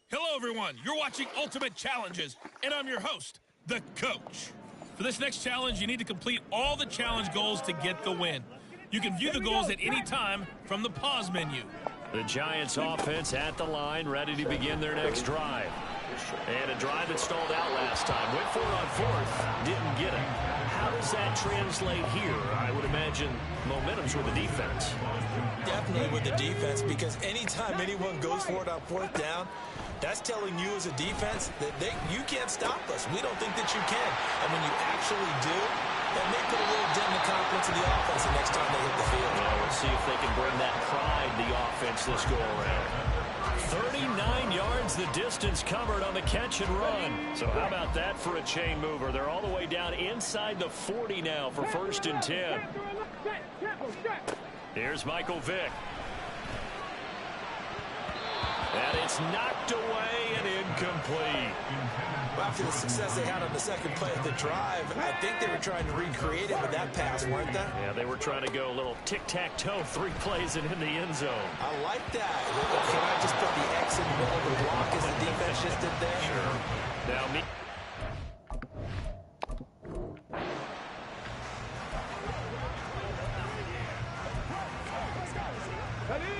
Hello, everyone. You're watching Ultimate Challenges, and I'm your host, The Coach. For this next challenge, you need to complete all the challenge goals to get the win. You can view the goals at any time from the pause menu. The Giants offense at the line, ready to begin their next drive. And a drive that stalled out last time. Went for it on 4th, didn't get it. How does that translate here? I would imagine momentum's with the defense. Definitely with the defense, because anytime anyone goes for it on 4th down, that's telling you as a defense that you can't stop us. We don't think that you can. And when you actually do, And may put a little dent in the confidence of the offense the next time they hit the field. Yeah, we'll see if they can bring that pride to the offense this go-around. 39 yards the distance covered on the catch and run. So how about that for a chain mover? They're all the way down inside the 40 now for 1st and 10. Here's Michael Vick. And it's knocked away and incomplete. After the success they had on the second play of the drive, I think they were trying to recreate it with that pass, weren't they? Yeah, they were trying to go a little tic-tac-toe, 3 plays and in the end zone. I like that. Can I just put the X in the middle of the block as the defense just did there? Sure. Now,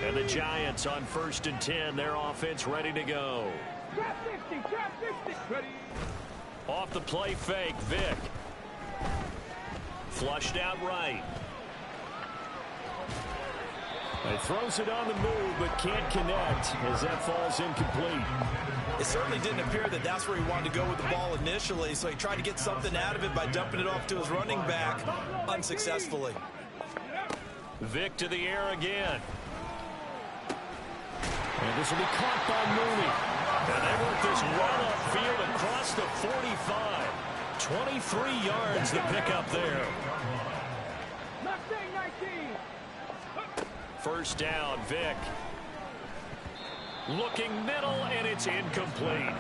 and the Giants on 1st and 10, their offense ready to go. Trap 50, trap 50. Ready. Off the play fake, Vick. Flushed out right. He throws it on the move, but can't connect as that falls incomplete. It certainly didn't appear that that's where he wanted to go with the ball initially, so he tried to get something out of it by dumping it off to his running back unsuccessfully. Vick to the air again. And this will be caught by Mooney. And they work this well upfield across the 45. 23 yards the pickup there. 19. 1st down, Vick. Looking middle, and it's incomplete.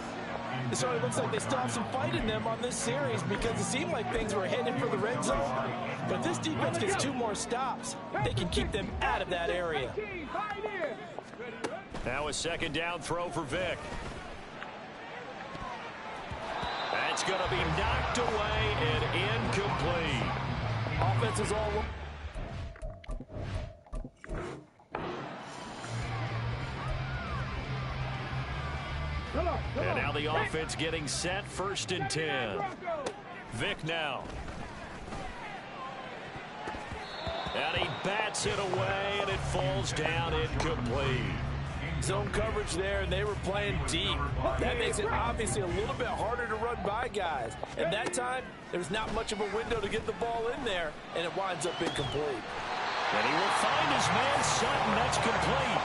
It certainly looks like they still have some fight in them on this series because it seemed like things were headed for the red zone. But if this defense gets 2 more stops, they can keep them out of that area. Now a 2nd down throw for Vick. That's going to be knocked away and incomplete. Offense is all... And now the offense getting set, 1st and 10. Vick now. And he bats it away, and it falls down incomplete. Zone coverage there, and they were playing deep. That makes it obviously a little bit harder to run by guys. And that time, there's not much of a window to get the ball in there, and it winds up incomplete. And he will find his man Sutton. That's complete.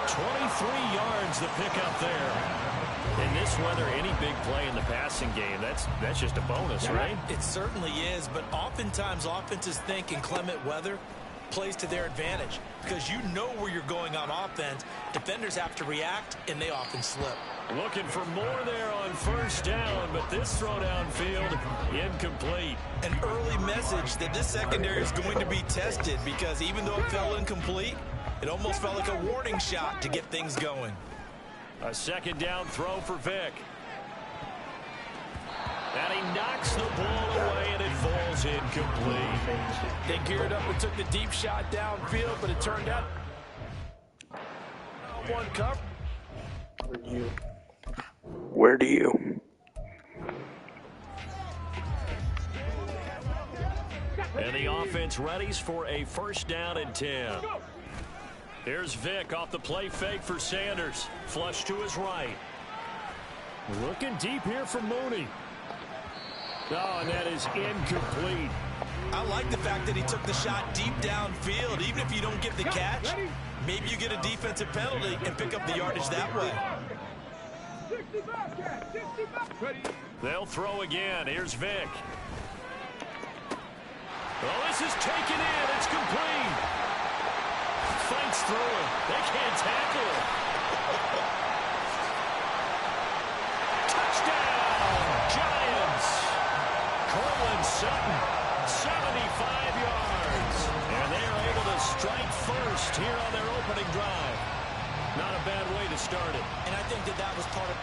23 yards the pickup there. In this weather, any big play in the passing game, that's just a bonus, right? It certainly is, but oftentimes offenses think in clement weather plays to their advantage because you know where you're going on offense. Defenders have to react, and they often slip. Looking for more there on 1st down, but this throw downfield incomplete. An early message that this secondary is going to be tested because even though it fell incomplete, it almost felt like a warning shot to get things going. A 2nd down throw for Vick. And he knocks the ball away, and it falls incomplete. They geared up and took the deep shot downfield, but it turned out one cover. Where do you? And the offense readies for a 1st down and 10. Here's Vick off the play fake for Sanders. Flush to his right. Looking deep here for Mooney. Oh, and that is incomplete. I like the fact that he took the shot deep downfield. Even if you don't get the catch, maybe you get a defensive penalty and pick up the yardage that way. They'll throw again. Here's Vick. Oh, this is taken in. It's complete. Fights through it. They can't tackle it. Touchdown, Giants. Cortland Sutton, 75 yards. And they are able to strike first here on their opening drive. Not a bad way to start it. And I think that was part of...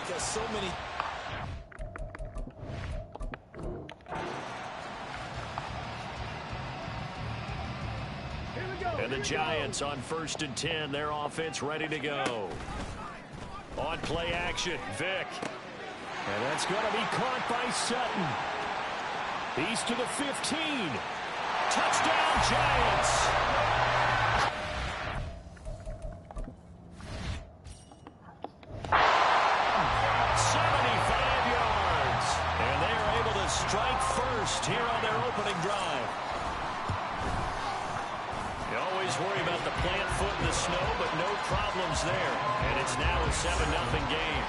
because so many... And the Giants on 1st and 10, their offense ready to go. On play action, Vick. And that's going to be caught by Sutton. He's to the 15. Touchdown, Giants. strike first here on their opening drive. You always worry about the plant foot in the snow, but no problems there. And it's now a 7-0 game.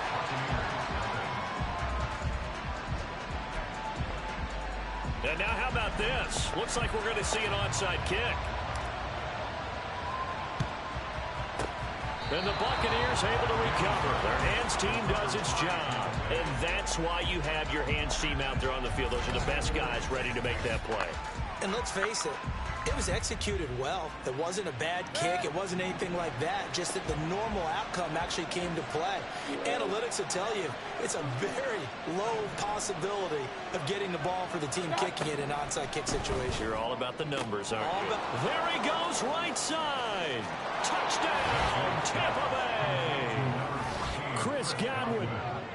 And now how about this? Looks like we're going to see an onside kick. And the Buccaneers able to recover. Their hands team does its job. And that's why you have your hands team out there on the field. Those are the best guys ready to make that play. And let's face it, it was executed well. It wasn't a bad kick. It wasn't anything like that. Just that the normal outcome actually came to play. Analytics will tell you it's a very low possibility of getting the ball for the team kicking it in an onside kick situation. You're all about the numbers, aren't you? There he goes, right side. Touchdown, Tampa Bay. Chris Godwin,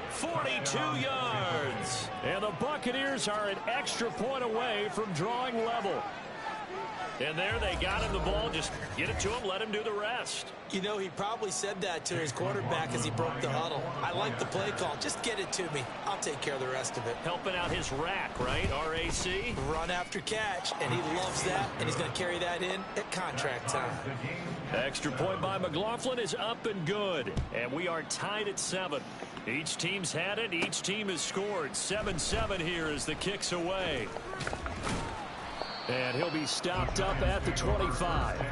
42 yards. And the Buccaneers are an extra point away from drawing level. And there they got him the ball. Just get it to him, let him do the rest. You know, he probably said that to his quarterback as he broke the huddle. I like the play call. Just get it to me. I'll take care of the rest of it. Helping out his rack, right? RAC? Run after catch, and he loves that, and he's going to carry that in at contract time. Extra point by McLaughlin is up and good. And we are tied at 7. Each team's had it. Each team has scored. 7-7 here as the kick's away. And he'll be stopped up at the 25.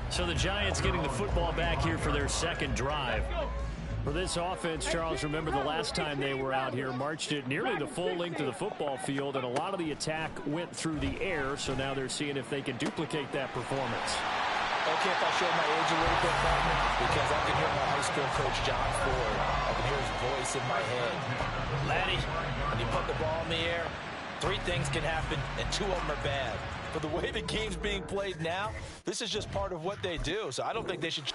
So the Giants getting the football back here for their second drive. For this offense, Charles, remember the last time they were out here, marched it nearly the full length of the football field, and a lot of the attack went through the air, so now they're seeing if they can duplicate that performance. Okay, if I show my age a little bit, partner, because I can hear my high school coach, John Ford. I can hear his voice in my head. Laddie, when you put the ball in the air, 3 things can happen, and 2 of them are bad. But the way the game's being played now, this is just part of what they do, so I don't think they should...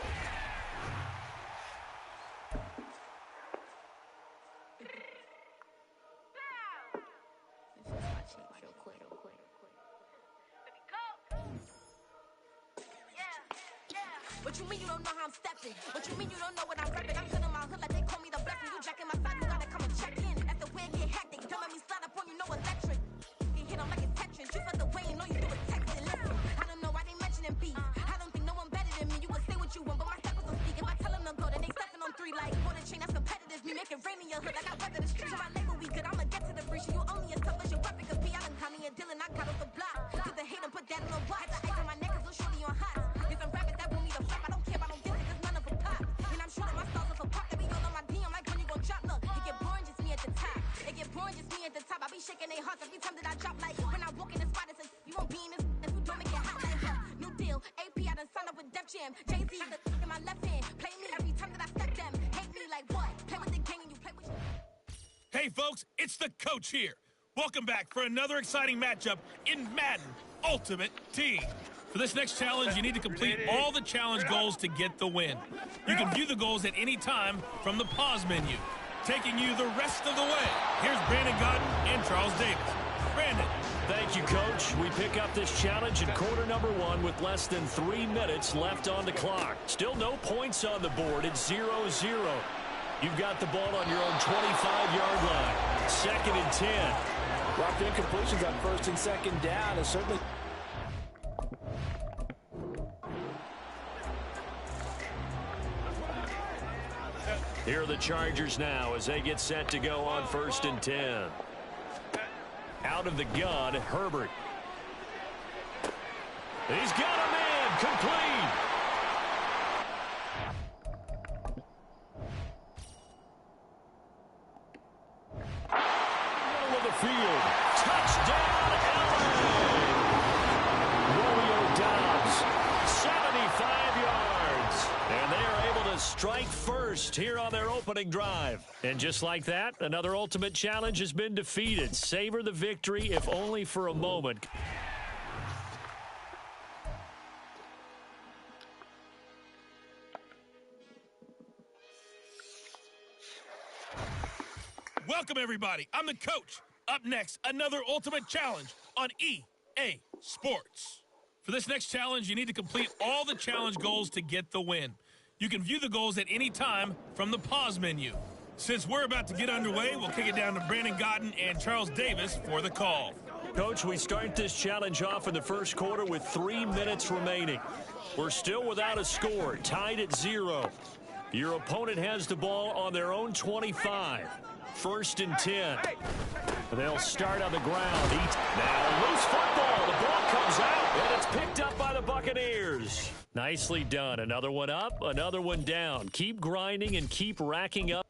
What you mean you don't know how I'm stepping? What you mean you don't know what I'm repping? I'm feeling my hood like they call me the blessing. You jacking my side, you gotta come and check in. As the wind get hectic, don't let me slide up on you, no electric. You hit on like it's Tetris. You felt the way, you know you do it texting. Listen, I don't know why they mentioning beef. I don't think no one better than me. You can say what you want, but my step was on speak. If I tell them to go, then they stepping on 3 like for the chain. That's competitive. Me making rain in your hood like I weather the streets. So my label we good. I'ma get to the breach. You only as tough as your weapon could be. I done Tommy and Dylan. I got off the block. To the hate and put that on the watch. The ice on my neck is little shorty on hot. Get some rabbits that want me to flop. I don't care about no business, cause none of them pop. And I'm shooting my stars off a pop. That be all on my DM like when you gon' drop. Look, it get boring, just me at the top. It get boring, just me at the top. I be shaking their hearts every time that I drop. Like when I walk in the spot, it says, you won't be in this. If you don't make it hot, like new deal. AP, I done signed up with Def Jam. Jay-Z, the in my left hand. Play me every time that I step them. Hate me like what? Play with the gang and you play with... Hey, folks, it's the coach here. Welcome back for another exciting matchup in Madden Ultimate Team. For this next challenge, you need to complete all the challenge goals to get the win. You can view the goals at any time from the pause menu. Taking you the rest of the way, here's Brandon Godden and Charles Davis. Brandon. Thank you, Coach. We pick up this challenge in quarter number 1 with less than 3 minutes left on the clock. Still no points on the board. It's 0-0. You've got the ball on your own 25-yard line. 2nd and 10. Rocked incompletions on 1st and 2nd down is certainly... Here are the Chargers now as they get set to go on 1st and 10. Out of the gun, Herbert. He's got a man, complete. Middle of the field. Touchdown, LA. Romeo Doubs, 75 yards. And they are able to strike first here on their opening drive. And just like that, another ultimate challenge has been defeated. Savor the victory, if only for a moment. Welcome, everybody. I'm the coach. Up next, another ultimate challenge on EA Sports. For this next challenge, you need to complete all the challenge goals to get the win. You can view the goals at any time from the pause menu. Since we're about to get underway, we'll kick it down to Brandon Gaudin and Charles Davis for the call. Coach, we start this challenge off in the first quarter with 3 minutes remaining. We're still without a score, tied at 0. Your opponent has the ball on their own 25. 1st and 10. They'll start on the ground. Now loose football. The ball comes out, and it's picked up by the Buccaneers. Nicely done. Another one up, another one down. Keep grinding and keep racking up.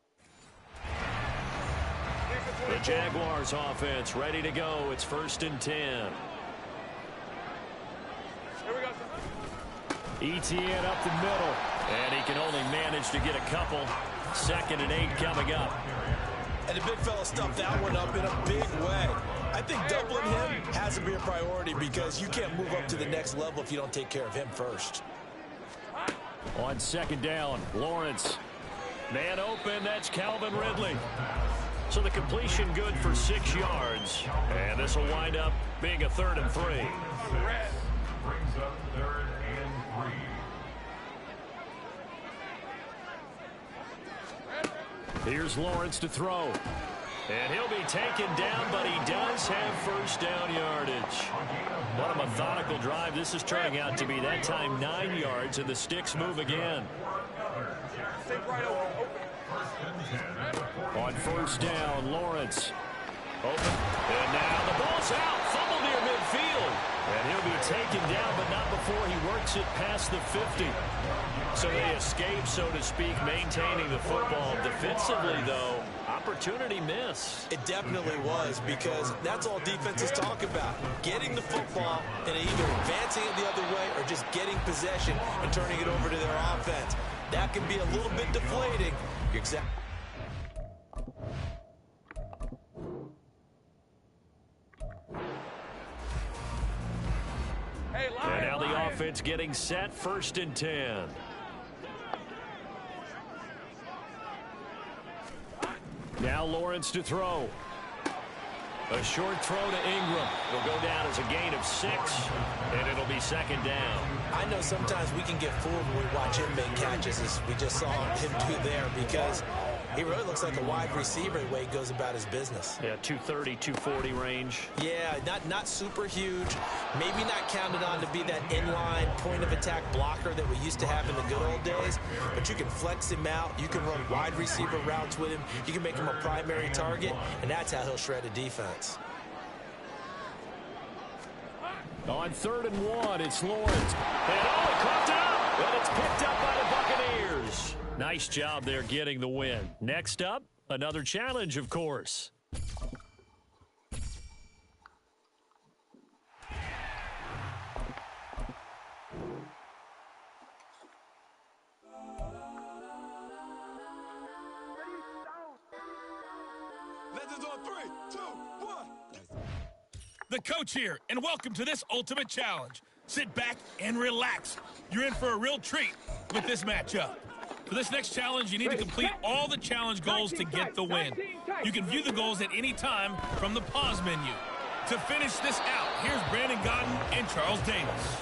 The Jaguars offense ready to go. It's 1st and 10. Here we go. Etienne up the middle, and he can only manage to get a couple. 2nd and 8 coming up. And the big fella stuffed that one up in a big way. I think doubling him has to be a priority because you can't move up to the next level if you don't take care of him first. On 2nd down, Lawrence. Man open, that's Calvin Ridley. So the completion good for 6 yards. And this will wind up being a 3rd and 3. Red brings up 3rd and 3. Here's Lawrence to throw. And he'll be taken down, but he does have 1st down yardage. What a methodical drive. This is turning out to be that time 9 yards, and the sticks move again. On 1st down, Lawrence. Open. And now the ball's out. Fumble near midfield. And he'll be taken down, but not before he works it past the 50. So they escape, so to speak, maintaining the football. Defensively, though, opportunity miss. It definitely was because that's all defenses talk about. Getting the football and either advancing it the other way or just getting possession and turning it over to their offense. That can be a little bit deflating. Exactly. And now the offense getting set, 1st and 10. Now Lawrence to throw. A short throw to Ingram. It'll go down as a gain of 6, and it'll be 2nd down. I know sometimes we can get fooled when we watch him make catches, as we just saw him do there, because he really looks like a wide receiver the way he goes about his business. Yeah, 230, 240 range. Yeah, not super huge. Maybe not counted on to be that inline point-of-attack blocker that we used to have in the good old days. But you can flex him out. You can run wide receiver routes with him. You can make him a primary target, and that's how he'll shred a defense. On 3rd and 1, it's Lawrence. And he caught up, and it's picked up by the Buccaneers. Nice job there getting the win. Next up, another challenge, of course. Legends on 3, 2, 1. The coach here, and welcome to this ultimate challenge. Sit back and relax. You're in for a real treat with this matchup. For this next challenge, you need to complete all the challenge goals to get the win. You can view the goals at any time from the pause menu. To finish this out, here's Brandon Gaudin and Charles Davis.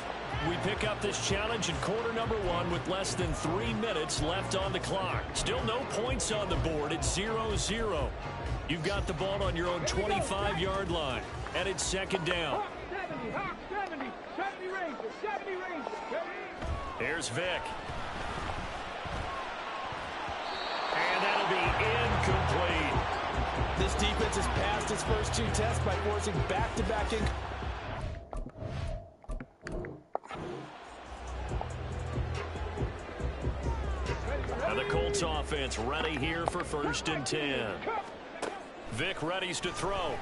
We pick up this challenge in quarter number 1 with less than 3 minutes left on the clock. Still no points on the board. It's 0-0. You've got the ball on your own 25-yard line, and it's 2nd down. Hawk 70, 70 Rangers. Here's Vic. And that'll be incomplete. This defense has passed its first 2 tests by forcing back-to-back And the Colts offense ready here for 1st and 10. Vic readies to throw.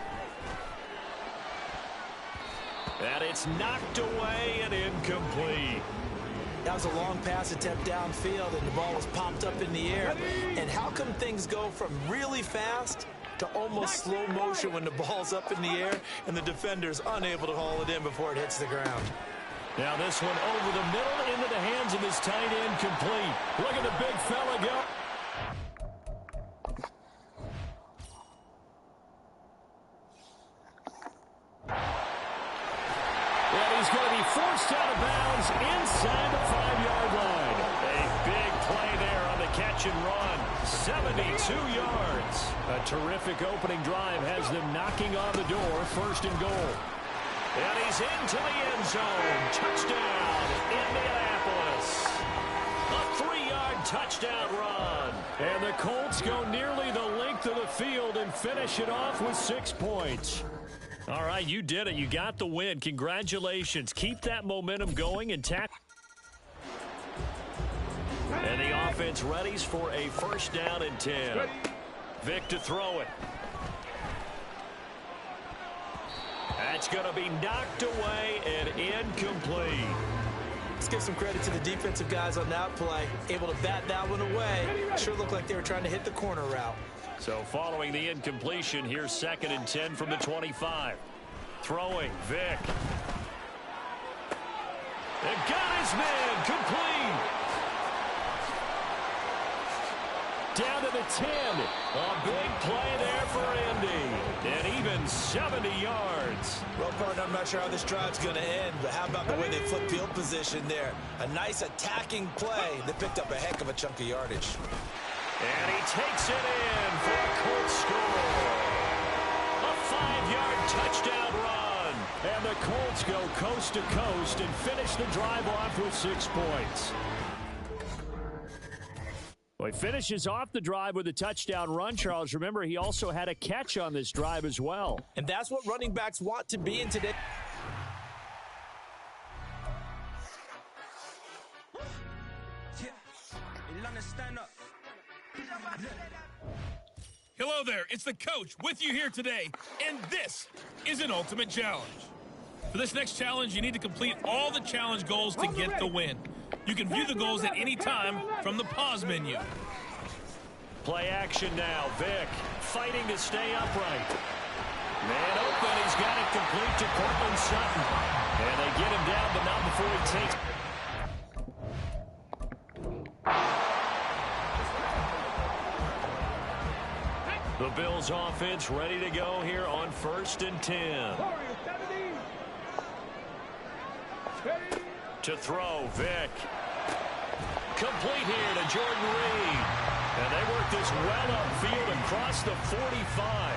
And it's knocked away and incomplete. That was a long pass attempt downfield, and the ball was popped up in the air. And how come things go from really fast to almost slow motion when the ball's up in the air and the defender's unable to haul it in before it hits the ground? Now this one over the middle into the hands of his tight end, complete. Look at the big fella go. And he's going to be forced out of bounds inside the 5-yard line. A big play there on the catch catch and run. 72 yards. A terrific opening drive has them knocking on the door. 1st and goal. And he's into the end zone. Touchdown, Indianapolis. A 3-yard touchdown run. And the Colts go nearly the length of the field and finish it off with 6 points. All right, you did it. You got the win. Congratulations. Keep that momentum going and tackle. And the offense readies for a 1st down and 10. Vick to throw it. That's going to be knocked away and incomplete. Let's give some credit to the defensive guys on that play. Able to bat that one away. Sure looked like they were trying to hit the corner route. So following the incompletion, here's 2nd and 10 from the 25. Throwing, Vick. And got his man, complete. Down to the 10. A big play there for Indy. And even 70 yards. Well, partner, I'm not sure how this drive's going to end, but how about the way they flip field position there? A nice attacking play that picked up a heck of a chunk of yardage. And he takes it in for a Colts score. A 5-yard touchdown run. And the Colts go coast to coast and finish the drive off with 6 points. Well, he finishes off the drive with a touchdown run, Charles. Remember, he also had a catch on this drive as well. And that's what running backs want to be in today. Hello there, it's the coach with you here today, and this is an ultimate challenge. For this next challenge, you need to complete all the challenge goals to get the win. You can view the goals at any time from the pause menu. Play action now. Vick fighting to stay upright. Man open. He's got it complete to Cortland Sutton. And they get him down, but not before he takes. The Bills offense ready to go here on 1st and 10. To throw, Vick. Complete here to Jordan Reed. And they work this well upfield across the 45.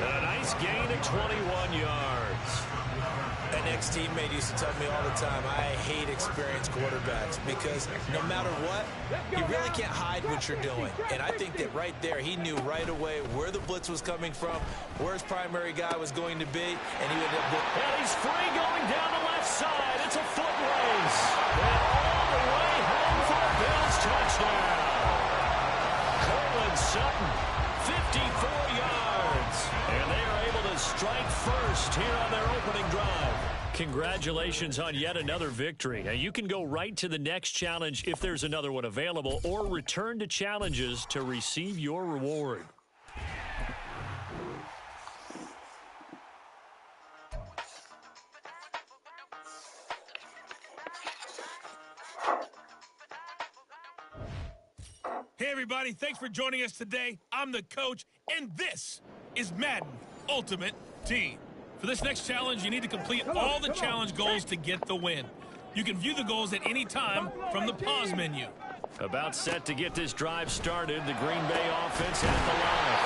And a nice gain of 21 yards. An ex-teammate used to tell me all the time, I hate experienced quarterbacks because no matter what, you really can't hide what you're doing. And I think that right there, he knew right away where the blitz was coming from, where his primary guy was going to be, and he ended up... And he's free going down the left side. It's a foot race. And all the way home for a Bills touchdown. Cortland Sutton, 54 yards. And they are able to strike first here on their opening drive. Congratulations on yet another victory. Now you can go right to the next challenge if there's another one available, or return to challenges to receive your reward. Hey everybody, thanks for joining us today. I'm the coach, and this is Madden Ultimate Team. For this next challenge, you need to complete all the challenge goals to get the win. You can view the goals at any time from the pause menu. About set to get this drive started, the Green Bay offense at the line.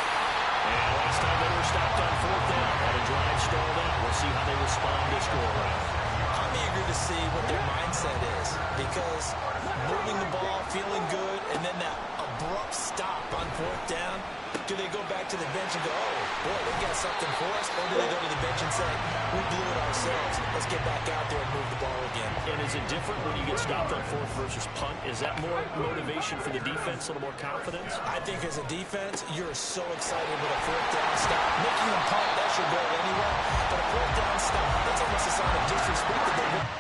And last time they were stopped on 4th down, had a drive stalled out. We'll see how they respond this go-around. I'm eager to see what their mindset is because moving the ball, feeling good, and then that abrupt stop on 4th down. Do they go back to the bench and go, oh, boy, they got something for us? Or do they go to the bench and say, we blew it ourselves. Let's get back out there and move the ball again. And is it different when you get stopped on 4th versus punt? Is that more motivation for the defense, a little more confidence? I think as a defense, you're so excited with a 4th down stop. Making them punt, that's your goal anyway. But a 4th down stop, that's almost a sign of disrespect that they win.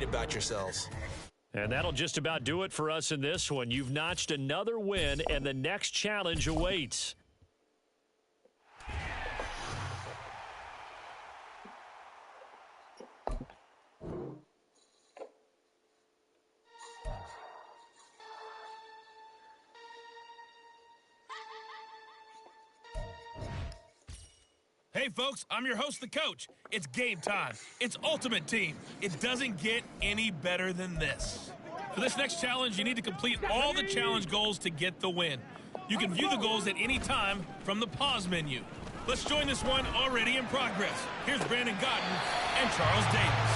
About yourselves. And that'll just about do it for us in this one. You've notched another win, and the next challenge awaits. Hey, folks, I'm your host, the coach. It's game time. It's Ultimate Team. It doesn't get any better than this. For this next challenge, you need to complete all the challenge goals to get the win. You can view the goals at any time from the pause menu. Let's join this one already in progress. Here's Brandon Gaudin and Charles Davis.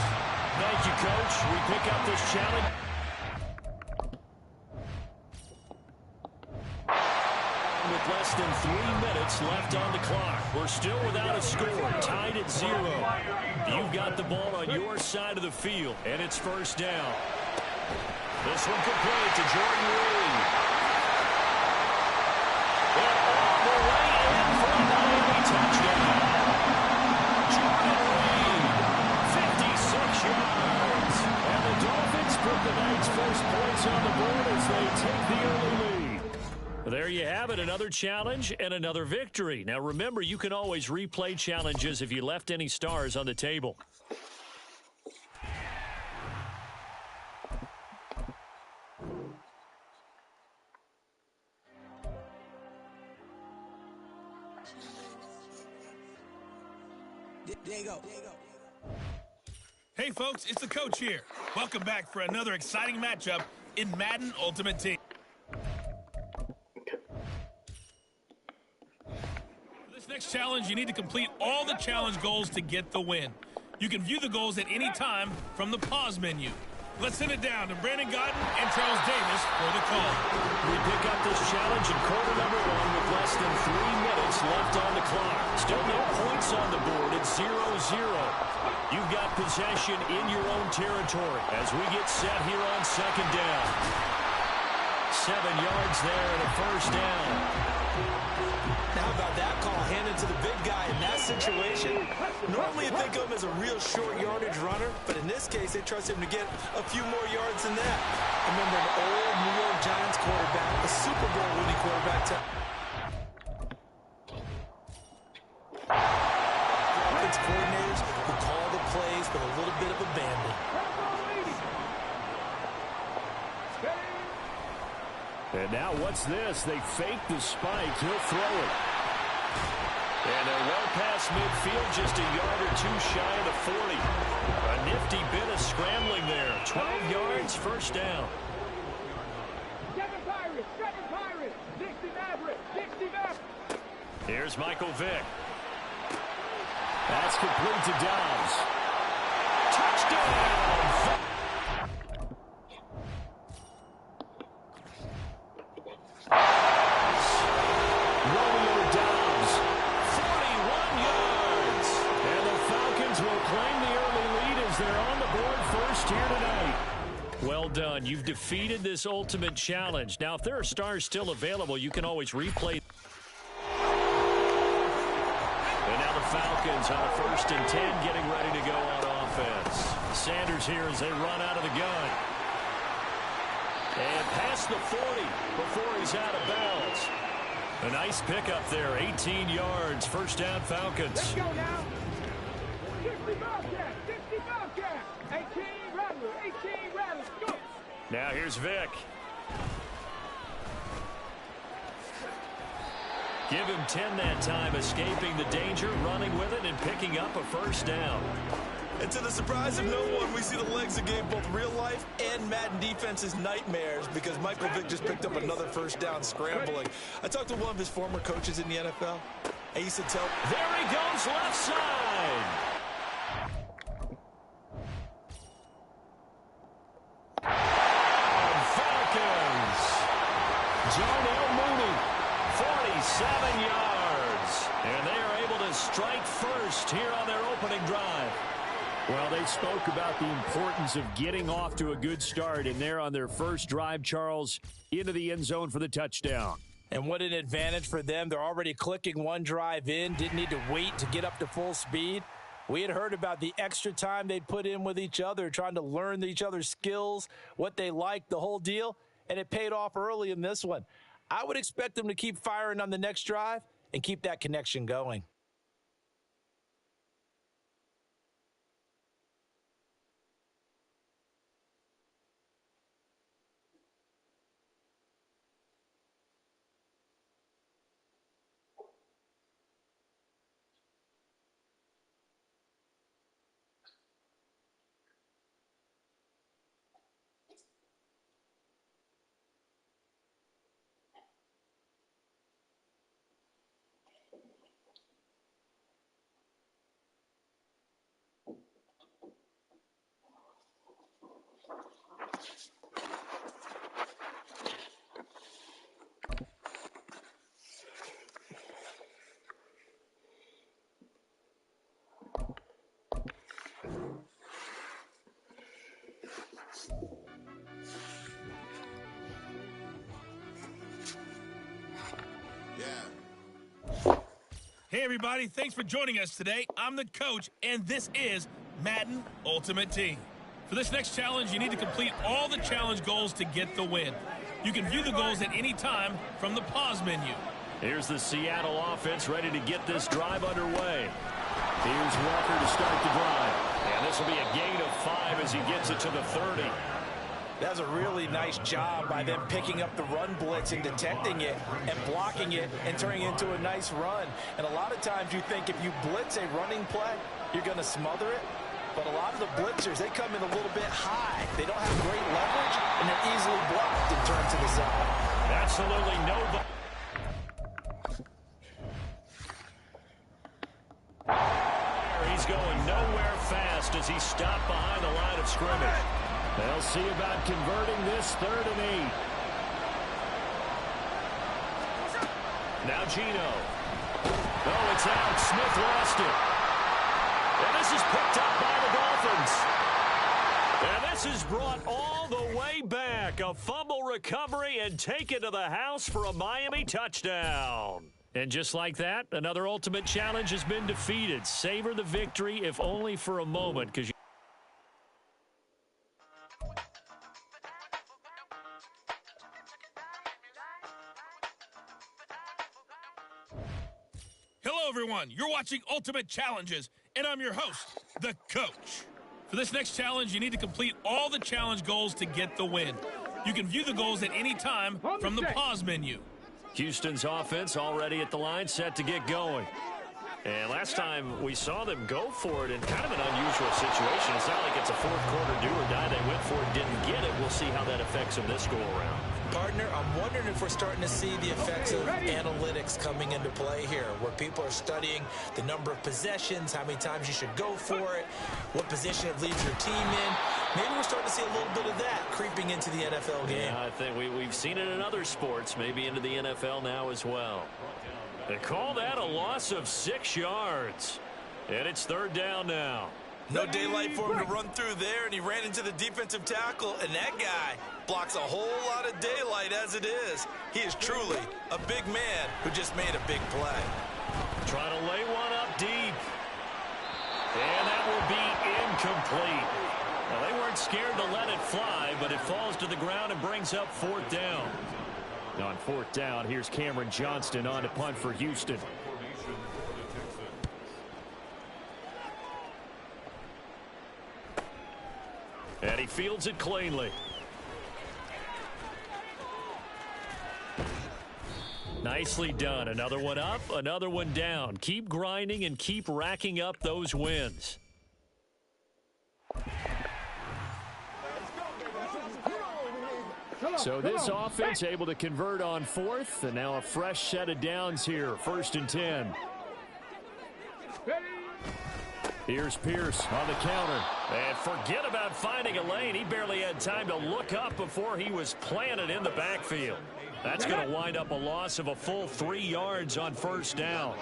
Thank you, Coach. We pick up this challenge. With less than 3 minutes left on the clock. We're still without a score, tied at 0. You've got the ball on your side of the field, and it's first down. This one complete to Jordan Reed. And all the way in for a Miami touchdown. Jordan Reed, 56 yards. And the Dolphins put the night's first points on the board as they take the early lead. There you have it, another challenge and another victory. Now remember, you can always replay challenges if you left any stars on the table. There you go. Hey, folks, it's the coach here. Welcome back for another exciting matchup in Madden Ultimate Team. Next challenge, you need to complete all the challenge goals to get the win. You can view the goals at any time from the pause menu. Let's send it down to Brandon Gaudin and Charles Davis for the call. We pick up this challenge in quarter number 1 with less than 3 minutes left on the clock. Still no points on the board. It's 0-0. You've got possession in your own territory as we get set here on second down. 7 yards there and a first down. Now, how about that call handed to the big guy in that situation? Normally you think of him as a real short yardage runner, but in this case, they trust him to get a few more yards than that. I remember an old New York Giants quarterback, a Super Bowl winning quarterback. Offense coordinators who call the plays with a little bit of abandon. And now what's this? They fake the spike. He'll throw it. And they're well past midfield, just a yard or two shy of the 40. A nifty bit of scrambling there. 12 yards, first down. Here's Michael Vick. That's complete to Dobbs. Touchdown! Romeo Dobbs, 41 yards. And the Falcons will claim the early lead as they're on the board first here tonight. Well done. You've defeated this ultimate challenge. Now, if there are stars still available, you can always replay. And now the Falcons on a 1st and 10 getting ready to go on offense. Sanders here as they run out of the gun. And past the 40 before he's out of bounds. A nice pickup there, 18 yards, first down Falcons. Let's go now. 60 Bobcats, 60 Bobcats. 18 Rattlers, 18 Rattlers, go. Now here's Vick. Give him 10 that time, escaping the danger, running with it, and picking up a first down. And to the surprise of no one, we see the legs that gave both real life and Madden defenses nightmares because Michael Vick just picked up another first down scrambling. I talked to one of his former coaches in the NFL. I used to tell... There he goes, left side. Falcons. Darnell Mooney, 47 yards. And they are able to strike first here on their opening drive. Well, they spoke about the importance of getting off to a good start, and they're on their first drive, Charles, into the end zone for the touchdown. And what an advantage for them. They're already clicking one drive in, didn't need to wait to get up to full speed. We had heard about the extra time they'd put in with each other, trying to learn each other's skills, what they liked, the whole deal, and it paid off early in this one. I would expect them to keep firing on the next drive and keep that connection going. Hey, everybody. Thanks for joining us today. I'm the coach, and this is Madden Ultimate Team. For this next challenge, you need to complete all the challenge goals to get the win. You can view the goals at any time from the pause menu. Here's the Seattle offense ready to get this drive underway. Here's Walker to start the drive. And this will be a gain of 5 as he gets it to the 30. That's a really nice job by them picking up the run blitz and detecting it and blocking it and turning it into a nice run. And a lot of times you think if you blitz a running play, you're going to smother it. But a lot of the blitzers, they come in a little bit high. They don't have great leverage, and they're easily blocked and turned to the side. Absolutely nobody. He's going nowhere fast as he's stopped behind the line of scrimmage. They'll see about converting this 3rd and 8. Now Gino. Oh, it's out. Smith lost it. And this is picked up by the Dolphins. And this is brought all the way back. A fumble recovery and taken to the house for a Miami touchdown. And just like that, another ultimate challenge has been defeated. Savor the victory, if only for a moment, because Hello, everyone. You're watching Ultimate Challenges, and I'm your host, the coach. For this next challenge, you need to complete all the challenge goals to get the win. You can view the goals at any time from the pause menu. Houston's offense already at the line, set to get going. And last time we saw them go for it in kind of an unusual situation. It's not like it's a fourth quarter do or die. They went for it, didn't get it. We'll see how that affects them this go around. Partner, I'm wondering if we're starting to see the effects of analytics coming into play here, where people are studying the number of possessions, how many times you should go for it, what position it leaves your team in. Maybe we're starting to see a little bit of that creeping into the NFL game. Yeah, I think we've seen it in other sports, maybe into the NFL now as well. They call that a loss of 6 yards. And it's 3rd down now. No daylight for him to run through there, and he ran into the defensive tackle, and that guy blocks a whole lot of daylight as it is. He is truly a big man who just made a big play. Trying to lay one up deep. And that will be incomplete. Now, they weren't scared to let it fly, but it falls to the ground and brings up 4th down. On 4th down, here's Cameron Johnston on to punt for Houston. And he fields it cleanly. Nicely done. Another one up, another one down. Keep grinding and keep racking up those wins. So this offense able to convert on 4th, and now a fresh set of downs here. 1st and 10. Here's Pierce on the counter. And forget about finding a lane. He barely had time to look up before he was planted in the backfield. That's going to wind up a loss of a full 3 yards on 1st down.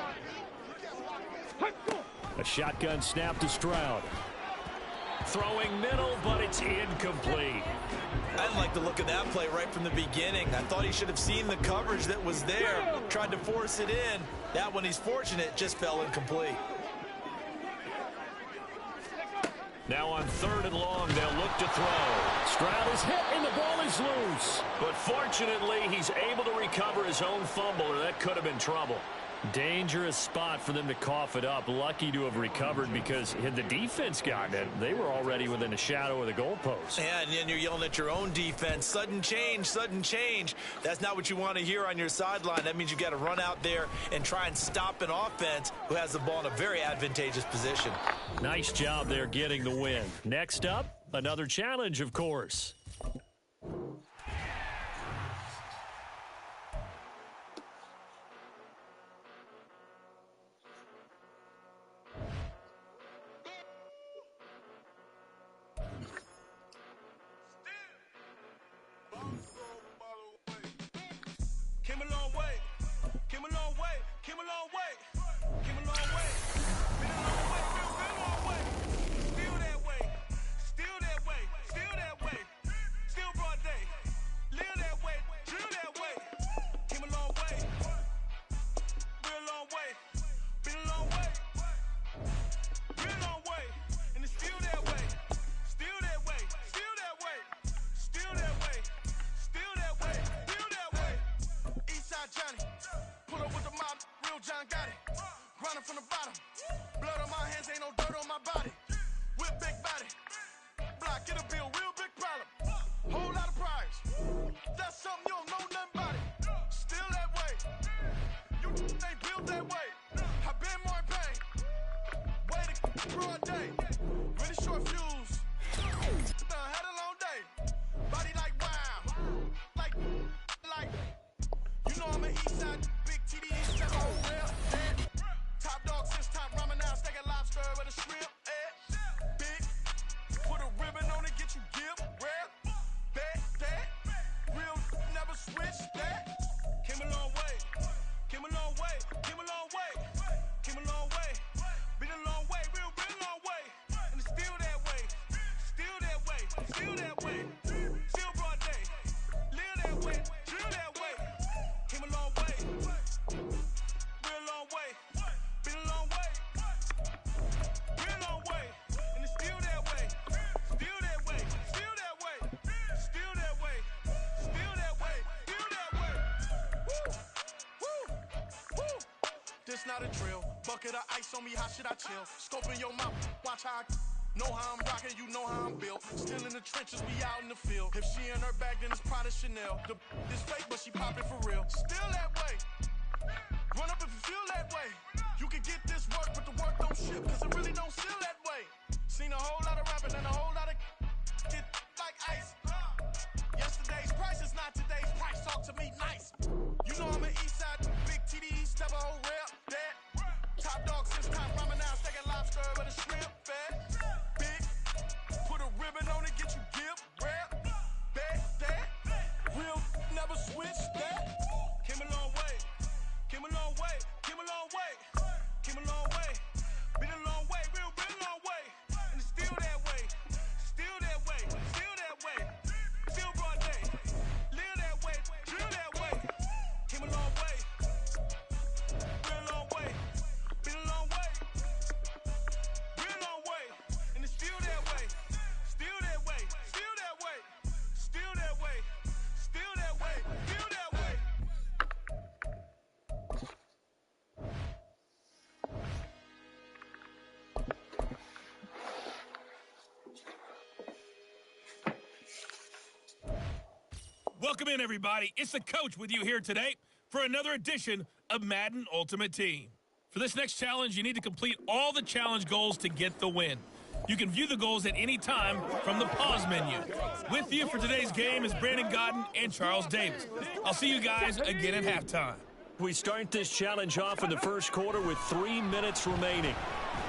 A shotgun snap to Stroud. Throwing middle, but it's incomplete. I didn't like the look of that play right from the beginning. I thought he should have seen the coverage that was there, tried to force it in. That one, he's fortunate, just fell incomplete. Now on 3rd and long, they'll look to throw. Stroud is hit, and the ball is loose. But fortunately, he's able to recover his own fumble, or that could have been trouble. Dangerous spot for them to cough it up. Lucky to have recovered, because had the defense gotten it, they were already within a shadow of the goalpost. Yeah, and then you're yelling at your own defense. Sudden change, sudden change. That's not what you want to hear on your sideline. That means you've got to run out there and try and stop an offense who has the ball in a very advantageous position. Nice job there getting the win. Next up, another challenge, of course. Came a long way, came a long way, came a long way, came a long way. Been a long way, been a long way. Still that way, still that way, still that way. Still broad day, live that way, drill that way. Came a long way. started from the bottom. Blood on my hands, ain't no dirt on my body. With big body. Block, it'll be a real big problem. Whole lot of prize. That's something you don't know nothing about it. Still that way. You ain't built that way. I been more in pain. Way to broad day. Really short fuse. Had a long day. Body like wow. Like. You know I'm an east side. Big TD East step on real. Top dog since top ramen now. Steak and lobster with a shrimp. Big. Put a ribbon on it, get you give. Rare. That. Real never switch that. Came a long way. Came a long way. Came a long way. Came a long way. Been a long way. Real long way. And it's still that way. Still that way. Still that way. Still broad day. Live that way. Drill that way. Came a long way. Real long way. Been a long way. Real long way. And it's still that way. Still that way. Still that way. Still that way. Still that way. Still that way. Woo. Woo. Woo. This not a drill. Bucket of ice on me, how should I chill? Scope in your mouth, watch how I know how I'm rocking, you know how I'm built. Still in the trenches, we out in the field. If she in her bag, then it's Prada Chanel. The is fake, but she poppin' for real. Still that way. Run up if you feel that way. You can get this work, but the work don't ship, cause it really don't feel that way. Seen a whole lot of rapping and a whole lot of get like ice. Yesterday's price is not today's price. Talk to me nice. You know I'm an east side, big TD, step a whole rep, that. Top dog since top ramen now, steak and lobster with a shrimp, fat. Big, put a ribbon on it, get you give, rap, that. Real never switch that. Came a long way, came a long way, came a long way, came a long way. Been a long way, real long way. And it's still that way, still that way, still that way. Still broad day, live that way, drill that way. Came a long way, real long way. Been a long way, real long way. And it's still that way, still that way, still that way, still that way, still that way, still that way. Welcome in, everybody. It's the coach with you here today for another edition of Madden Ultimate Team. For this next challenge, you need to complete all the challenge goals to get the win. You can view the goals at any time from the pause menu. With you for today's game is Brandon Godden and Charles Davis. I'll see you guys again at halftime. We start this challenge off in the first quarter with 3 minutes remaining.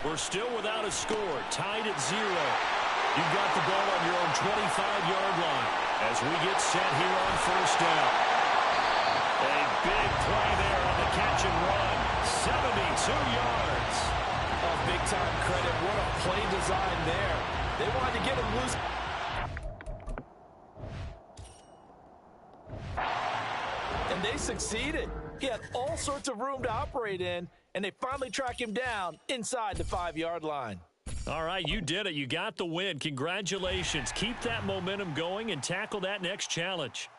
We're still without a score, tied at 0. You've got the ball on your own 25-yard line as we get set here on first down. A big play there on the catch and run. 72 yards. Oh, big-time credit. What a play design there. They wanted to get him loose. And they succeeded. He had all sorts of room to operate in, and they finally track him down inside the 5-yard line. All right, you did it. You got the win. Congratulations. Keep that momentum going and tackle that next challenge.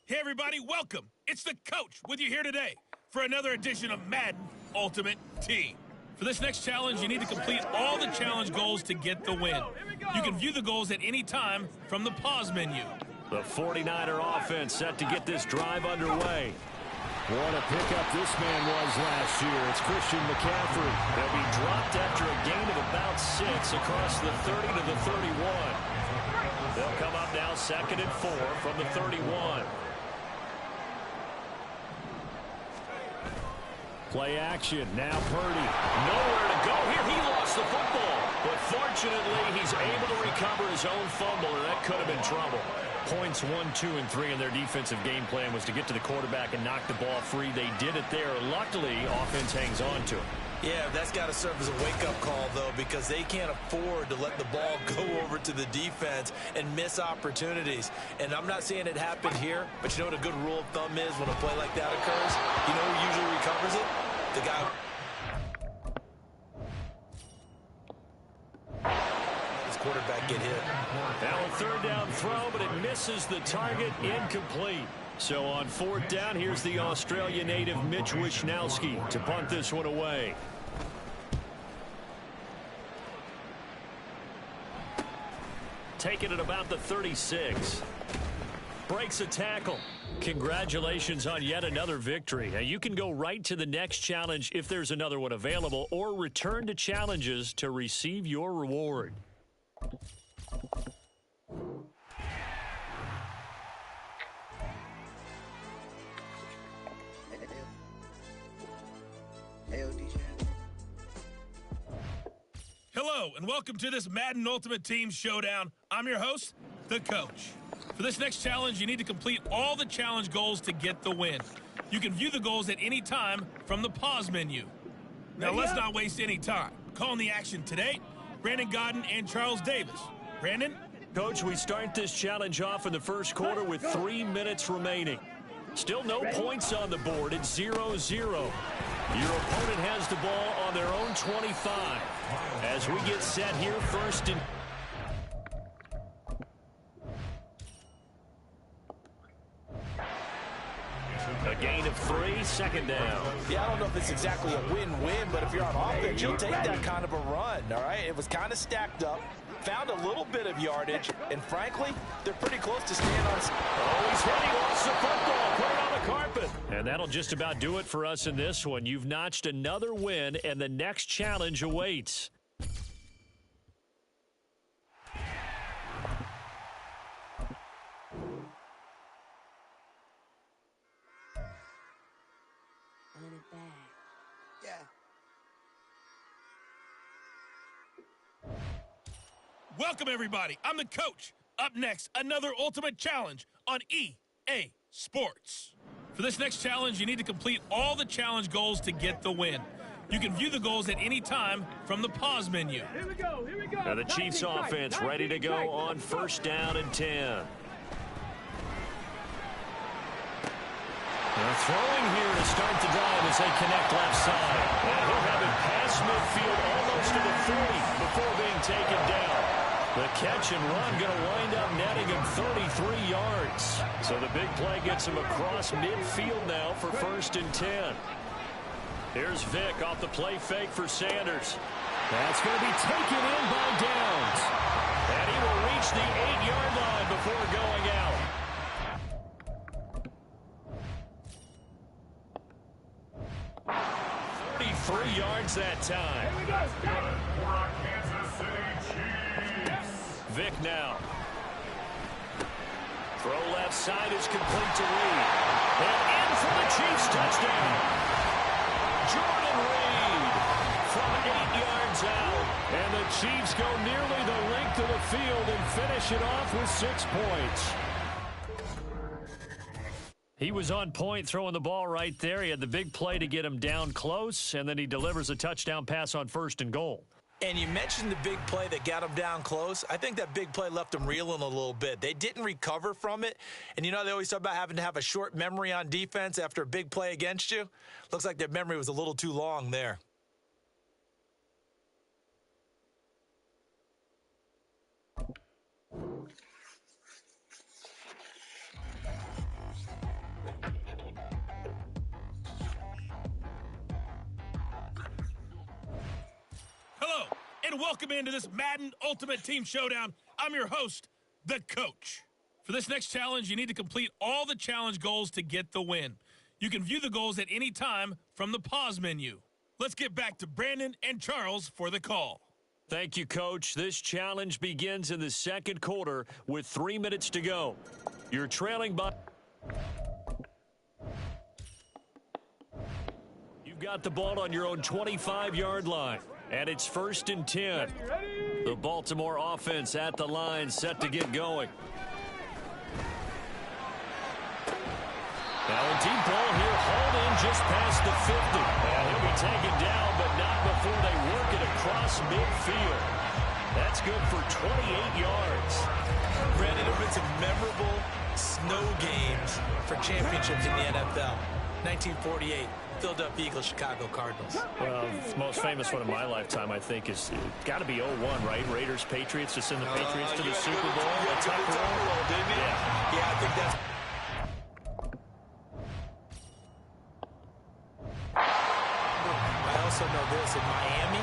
Hey, everybody, welcome. It's the coach with you here today for another edition of Madden Ultimate Team. For this next challenge, you need to complete all the challenge goals to get the win. You can view the goals at any time from the pause menu. The 49er offense set to get this drive underway. What a pickup this man was last year. It's Christian McCaffrey. They'll be dropped after a gain of about 6 across the 30 to the 31. They'll come up now 2nd and 4 from the 31. Play action. Now Purdy. Nowhere to go here. He lost the football. But fortunately, he's able to recover his own fumble, and that could have been trouble. Points 1, 2, and 3 in their defensive game plan was to get to the quarterback and knock the ball free. They did it there. Luckily, offense hangs on to it. Yeah, that's got to serve as a wake-up call, though, because they can't afford to let the ball go over to the defense and miss opportunities. And I'm not saying it happened here, but you know what a good rule of thumb is when a play like that occurs? You know who usually recovers it? The guy. His quarterback get hit. Now a third down throw, but it misses the target. Incomplete. So on fourth down, here's the Australia native Mitch Wishnowsky to punt this one away. Taking it about the 36. Breaks a tackle. Congratulations on yet another victory. Now you can go right to the next challenge if there's another one available, or return to challenges to receive your reward. Hello, and welcome to this Madden Ultimate Team Showdown. I'm your host, The Coach. For this next challenge, you need to complete all the challenge goals to get the win. You can view the goals at any time from the pause menu. Now, let's not waste any time. Calling the action today, Brandon Godden and Charles Davis. Brandon? Coach, we start this challenge off in the first quarter with 3 minutes remaining. Still no points on the board. It's 0-0. Your opponent has the ball on their own 25. As we get set here, first and... A gain of 3, second down. Yeah, I don't know if it's exactly a win-win, but if you're on offense, you'll take that kind of a run, all right? It was kind of stacked up, found a little bit of yardage, and frankly, they're pretty close to staying on... Oh, he's hitting off the football, put it on the carpet. And that'll just about do it for us in this one. You've notched another win, and the next challenge awaits. Welcome, everybody. I'm the Coach. Up next, another Ultimate Challenge on EA Sports. For this next challenge, you need to complete all the challenge goals to get the win. You can view the goals at any time from the pause menu. Here we go. Now the Chiefs offense ready to go on first down and 10. They're throwing here to start the drive as they connect left side. And he'll have it past midfield almost to the 40 before being taken down. The catch and run going to wind up netting him 33 yards. So the big play gets him across midfield now for first and 10. Here's Vick off the play fake for Sanders. That's going to be taken in by Downs. And he will reach the 8-yard line before going out. Three yards that time. Vick now. Throw left side is complete to Reed. And in for the Chiefs touchdown. Jordan Reed from 8 yards out. And the Chiefs go nearly the length of the field and finish it off with 6 points. He was on point throwing the ball right there. He had the big play to get him down close, and then he delivers a touchdown pass on first and goal. And you mentioned the big play that got him down close. I think that big play left him reeling a little bit. They didn't recover from it. And you know, they always talk about having to have a short memory on defense after a big play against you. Looks like their memory was a little too long there. Hello, and welcome into this Madden Ultimate Team Showdown. I'm your host, The Coach. For this next challenge, you need to complete all the challenge goals to get the win. You can view the goals at any time from the pause menu. Let's get back to Brandon and Charles for the call. Thank you, Coach. This challenge begins in the second quarter with 3 minutes to go. You're trailing by... You've got the ball on your own 25-yard line. And it's first and 10. The Baltimore offense at the line, set to get going. Now a deep ball here, hauled in just past the 50. And he'll be taken down, but not before they work it across midfield. That's good for 28 yards. Brandon, there have been some memorable snow games for championships in the NFL. 1948, Philadelphia Eagles, Chicago Cardinals. Well, the most famous one in my lifetime, I think, is got to be 01, right? Raiders, Patriots, to send the Patriots to the Super Bowl. Yeah, Tucker roll, didn't you? Yeah, I think that's... I also know this, in Miami,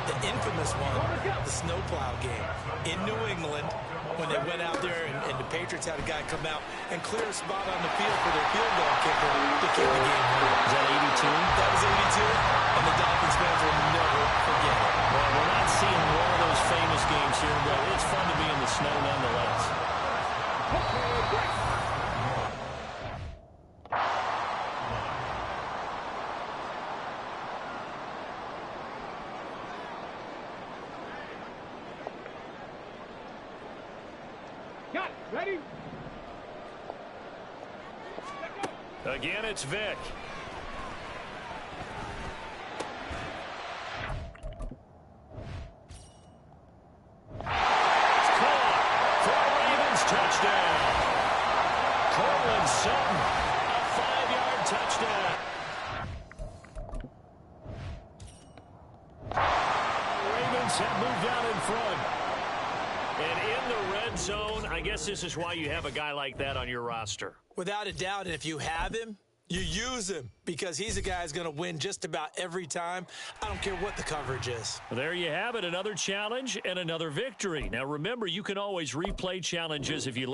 the infamous one, the snowplow game. In New England, when they went out there and the Patriots had a guy come out and clear a spot on the field for their field goal kicker to keep the game moving. Is that 82? That was 82, and the Dolphins fans will never forget it. Well, we're not seeing one of those famous games here, but it's fun to be in the snow nonetheless. Got it. Ready? Again, it's Vick. Touchdown. Cortland Sutton, a 5-yard touchdown. Ravens have moved out in front. And in the red zone, I guess this is why you have a guy like that on your roster. Without a doubt, and if you have him, you use him because he's a guy who's going to win just about every time. I don't care what the coverage is. Well, there you have it, another challenge and another victory. Now, remember, you can always replay challenges if you...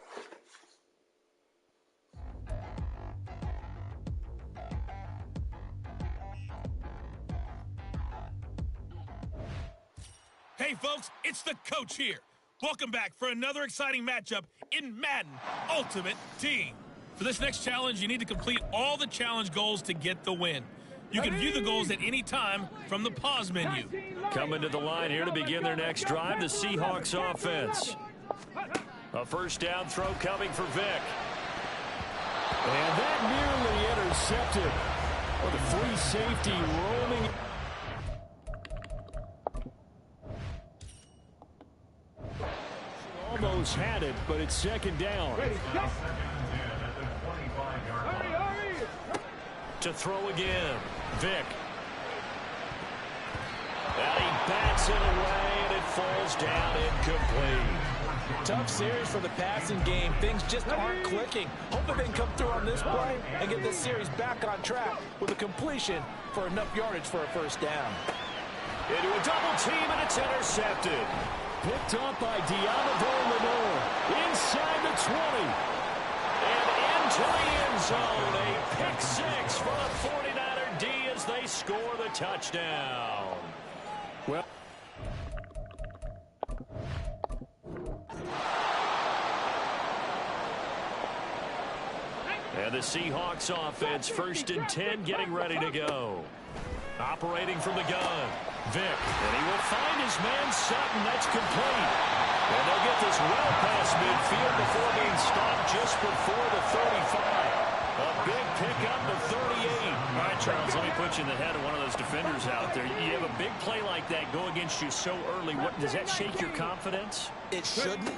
Hey, folks, it's the coach here. Welcome back for another exciting matchup in Madden Ultimate Team. For this next challenge, you need to complete all the challenge goals to get the win. You can view the goals at any time from the pause menu. Coming to the line here to begin their next drive, the Seahawks offense. A first down throw coming for Vick. And that nearly intercepted. Oh, the free safety roaming. Almost had it, but it's second down. To throw again, Vick. And he bats it away, and it falls down incomplete. Tough series for the passing game. Things just aren't clicking. Hoping they can come through on this play and get this series back on track with a completion for enough yardage for a first down. Into a double team, and it's intercepted. Picked up by Deommodore Lenoir. Inside the 20. And into the end zone. A pick six for the 49er D as they score the touchdown. Well... And the Seahawks offense, 1st and 10, getting ready to go. Operating from the gun, Vick. And he will find his man Sutton. That's complete. And they'll get this well past midfield before being stopped just before the 35. A big pickup of 38. All right, Charles, let me put you in the head of one of those defenders out there. You have a big play like that go against you so early. What, does that shake your confidence? It shouldn't,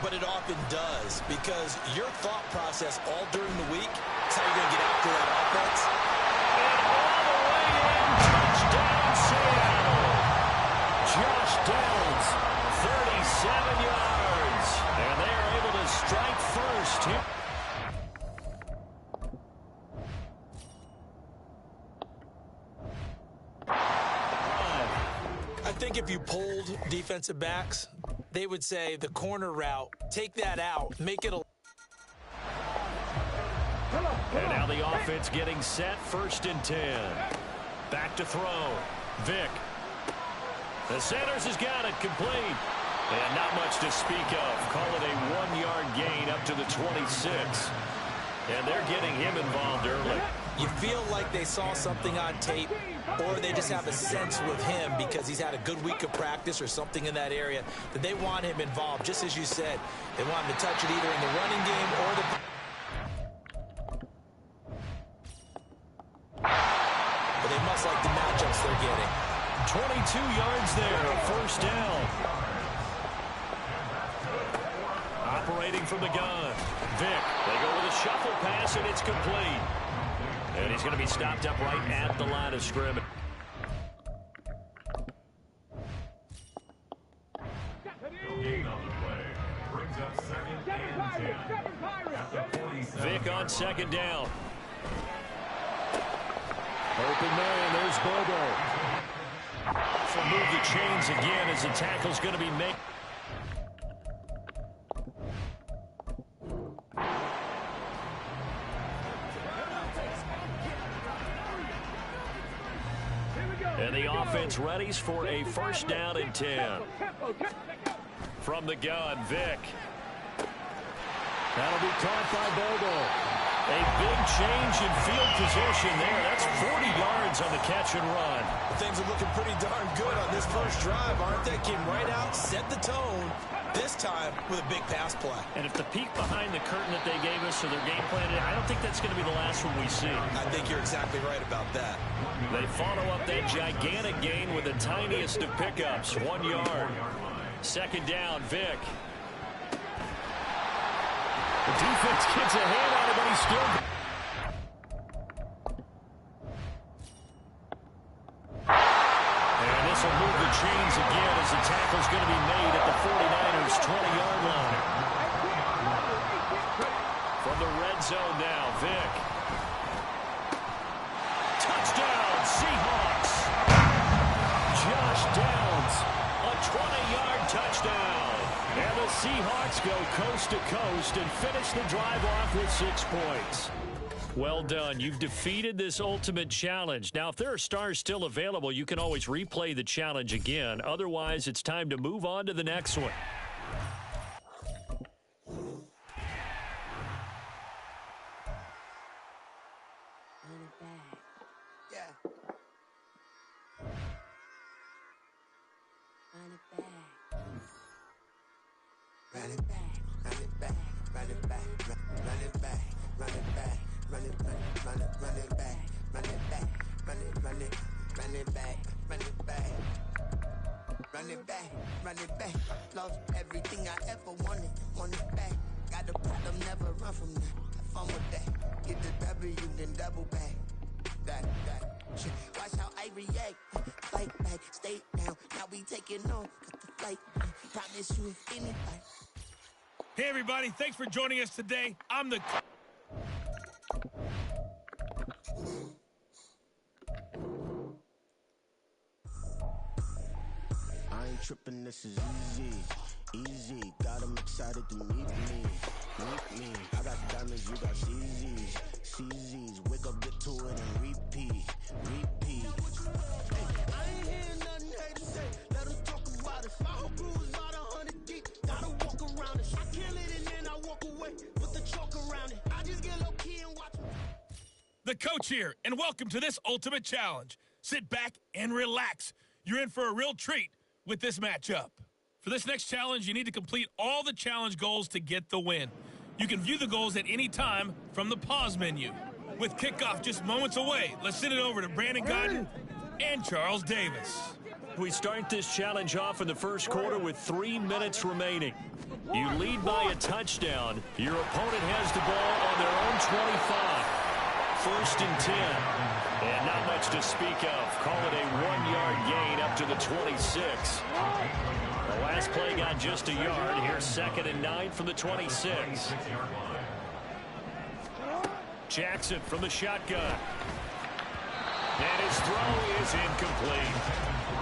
but it often does because your thought process all during the week is how you're going to get after that offense. And all the way in, touchdown Seattle. Josh Downs, 37 yards. And they are able to strike first here. I think if you polled defensive backs, they would say the corner route, take that out, make it a... And now the offense getting set, 1st and 10. Back to throw. Vick. The Sanders has got it complete. And not much to speak of. Call it a 1-yard gain up to the 26. And they're getting him involved early. You feel like they saw something on tape, or they just have a sense with him because he's had a good week of practice or something in that area that they want him involved. Just as you said, they want him to touch it either in the running game or the... 2 yards there, a first down. Operating from the gun, Vick. They go with a shuffle pass, and it's complete. And he's going to be stopped up right at the line of scrimmage. Vick on second down. Open man, there's Bobo. So move the chains again as the tackle's going to be made. And the offense readies for a first down and 10. From the gun, Vick. That'll be caught by Bobo. A big change in field position there. That's 40 yards on the catch and run. Things are looking pretty darn good on this first drive, aren't they? Came right out, set the tone, this time with a big pass play. And if the peek behind the curtain that they gave us or their game plan, I don't think that's going to be the last one we see. I think you're exactly right about that. They follow up that gigantic gain with the tiniest of pickups, 1 yard. Second down, Vick. The defense gets a hand on it, but he's still... And this will move the chains again as the tackle's going to be made at the 49ers' 20-yard line. From the red zone now, Vick. Touchdown, Seahawks. Josh Downs, a 20-yard touchdown. And the Seahawks go coast to coast and finish the drive off with 6 points. Well done. You've defeated this ultimate challenge. Now, if there are stars still available, you can always replay the challenge again. Otherwise, it's time to move on to the next one. Run it back, lost everything I ever wanted, want it back. Got a problem, never run from that. Have fun with that. Get the W, then double back. That shit. Watch how I react. Fight back, stay down. Now we taking on, got the flight. Promise you if anything. Hey everybody, thanks for joining us today. I'm the... I ain't tripping, this is easy, easy. Got 'em excited to meet me. I got diamonds, you got CZs, CZs. Wake up, get to it, and repeat. Hey, I ain't hearing nothing hate to say. Let us talk about it. My whole crew is about 100 deep. Gotta walk around it. I kill it and then I walk away with the chalk around it. I just get low key and watch. The coach here, and welcome to this ultimate challenge. Sit back and relax. You're in for a real treat with this matchup. For this next challenge, you need to complete all the challenge goals to get the win. You can view the goals at any time from the pause menu. With kickoff just moments away, let's send it over to Brandon Godden and Charles Davis. We start this challenge off in the first quarter with 3 minutes remaining. You lead by a touchdown. Your opponent has the ball on their own 25. First and 10. And not much to speak of. Call it a 1-yard gain up to the 26. The last play got just a yard. Here's 2nd and 9 from the 26. Jackson from the shotgun. And his throw is incomplete.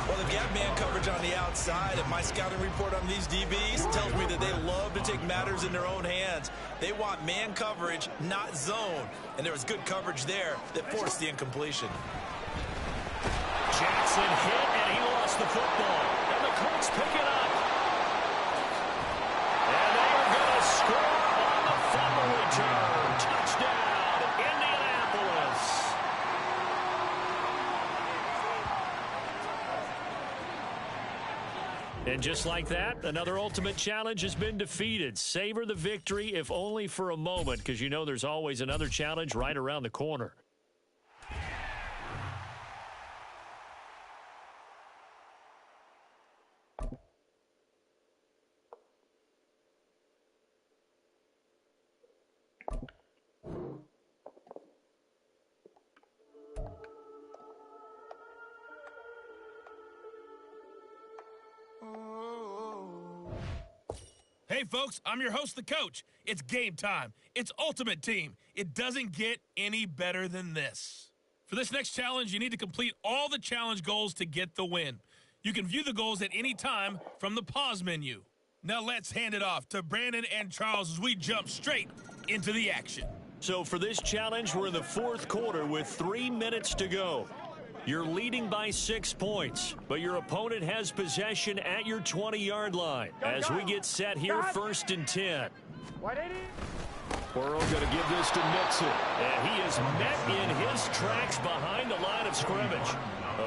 Well, they've got man coverage on the outside, and my scouting report on these DBs tells me that they love to take matters in their own hands. They want man coverage, not zone. And there was good coverage there that forced the incompletion. Jackson hit, and he lost the football. And the Colts pick it up. And they are going to score on the fumble return. Touchdown, Indianapolis. And just like that, another ultimate challenge has been defeated. Savor the victory, if only for a moment, because you know there's always another challenge right around the corner. Hey, folks, I'm your host, the coach. It's game time. It's Ultimate Team. It doesn't get any better than this. For this next challenge, you need to complete all the challenge goals to get the win. You can view the goals at any time from the pause menu. Now let's hand it off to Brandon and Charles as we jump straight into the action. So for this challenge, we're in the fourth quarter with 3 minutes to go. You're leading by 6 points, but your opponent has possession at your 20-yard line. As we get set here, 1st and 10. Burrow going to give this to Mixon, and he is met in his tracks behind the line of scrimmage.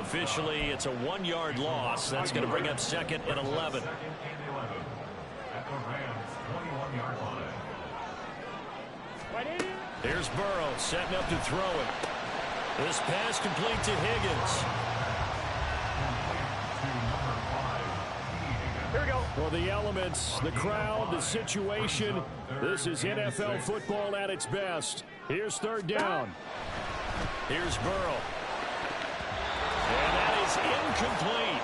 Officially, it's a 1-yard loss. That's going to bring up 2nd and 11. Here's Burrow setting up to throw it. This pass complete to Higgins. Here we go. Well, the elements, the crowd, the situation, this is NFL football at its best. Here's 3rd down. Here's Burrow. And that is incomplete.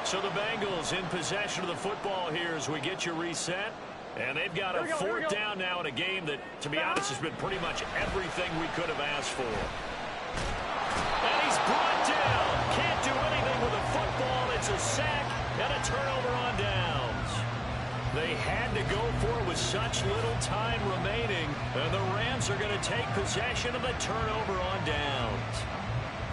So the Bengals in possession of the football here as we get you reset. And they've got a 4th down now in a game that, to be honest, has been pretty much everything we could have asked for. And he's brought down. Can't do anything with a football. It's a sack and a turnover on downs. They had to go for it with such little time remaining. And the Rams are going to take possession of the turnover on downs.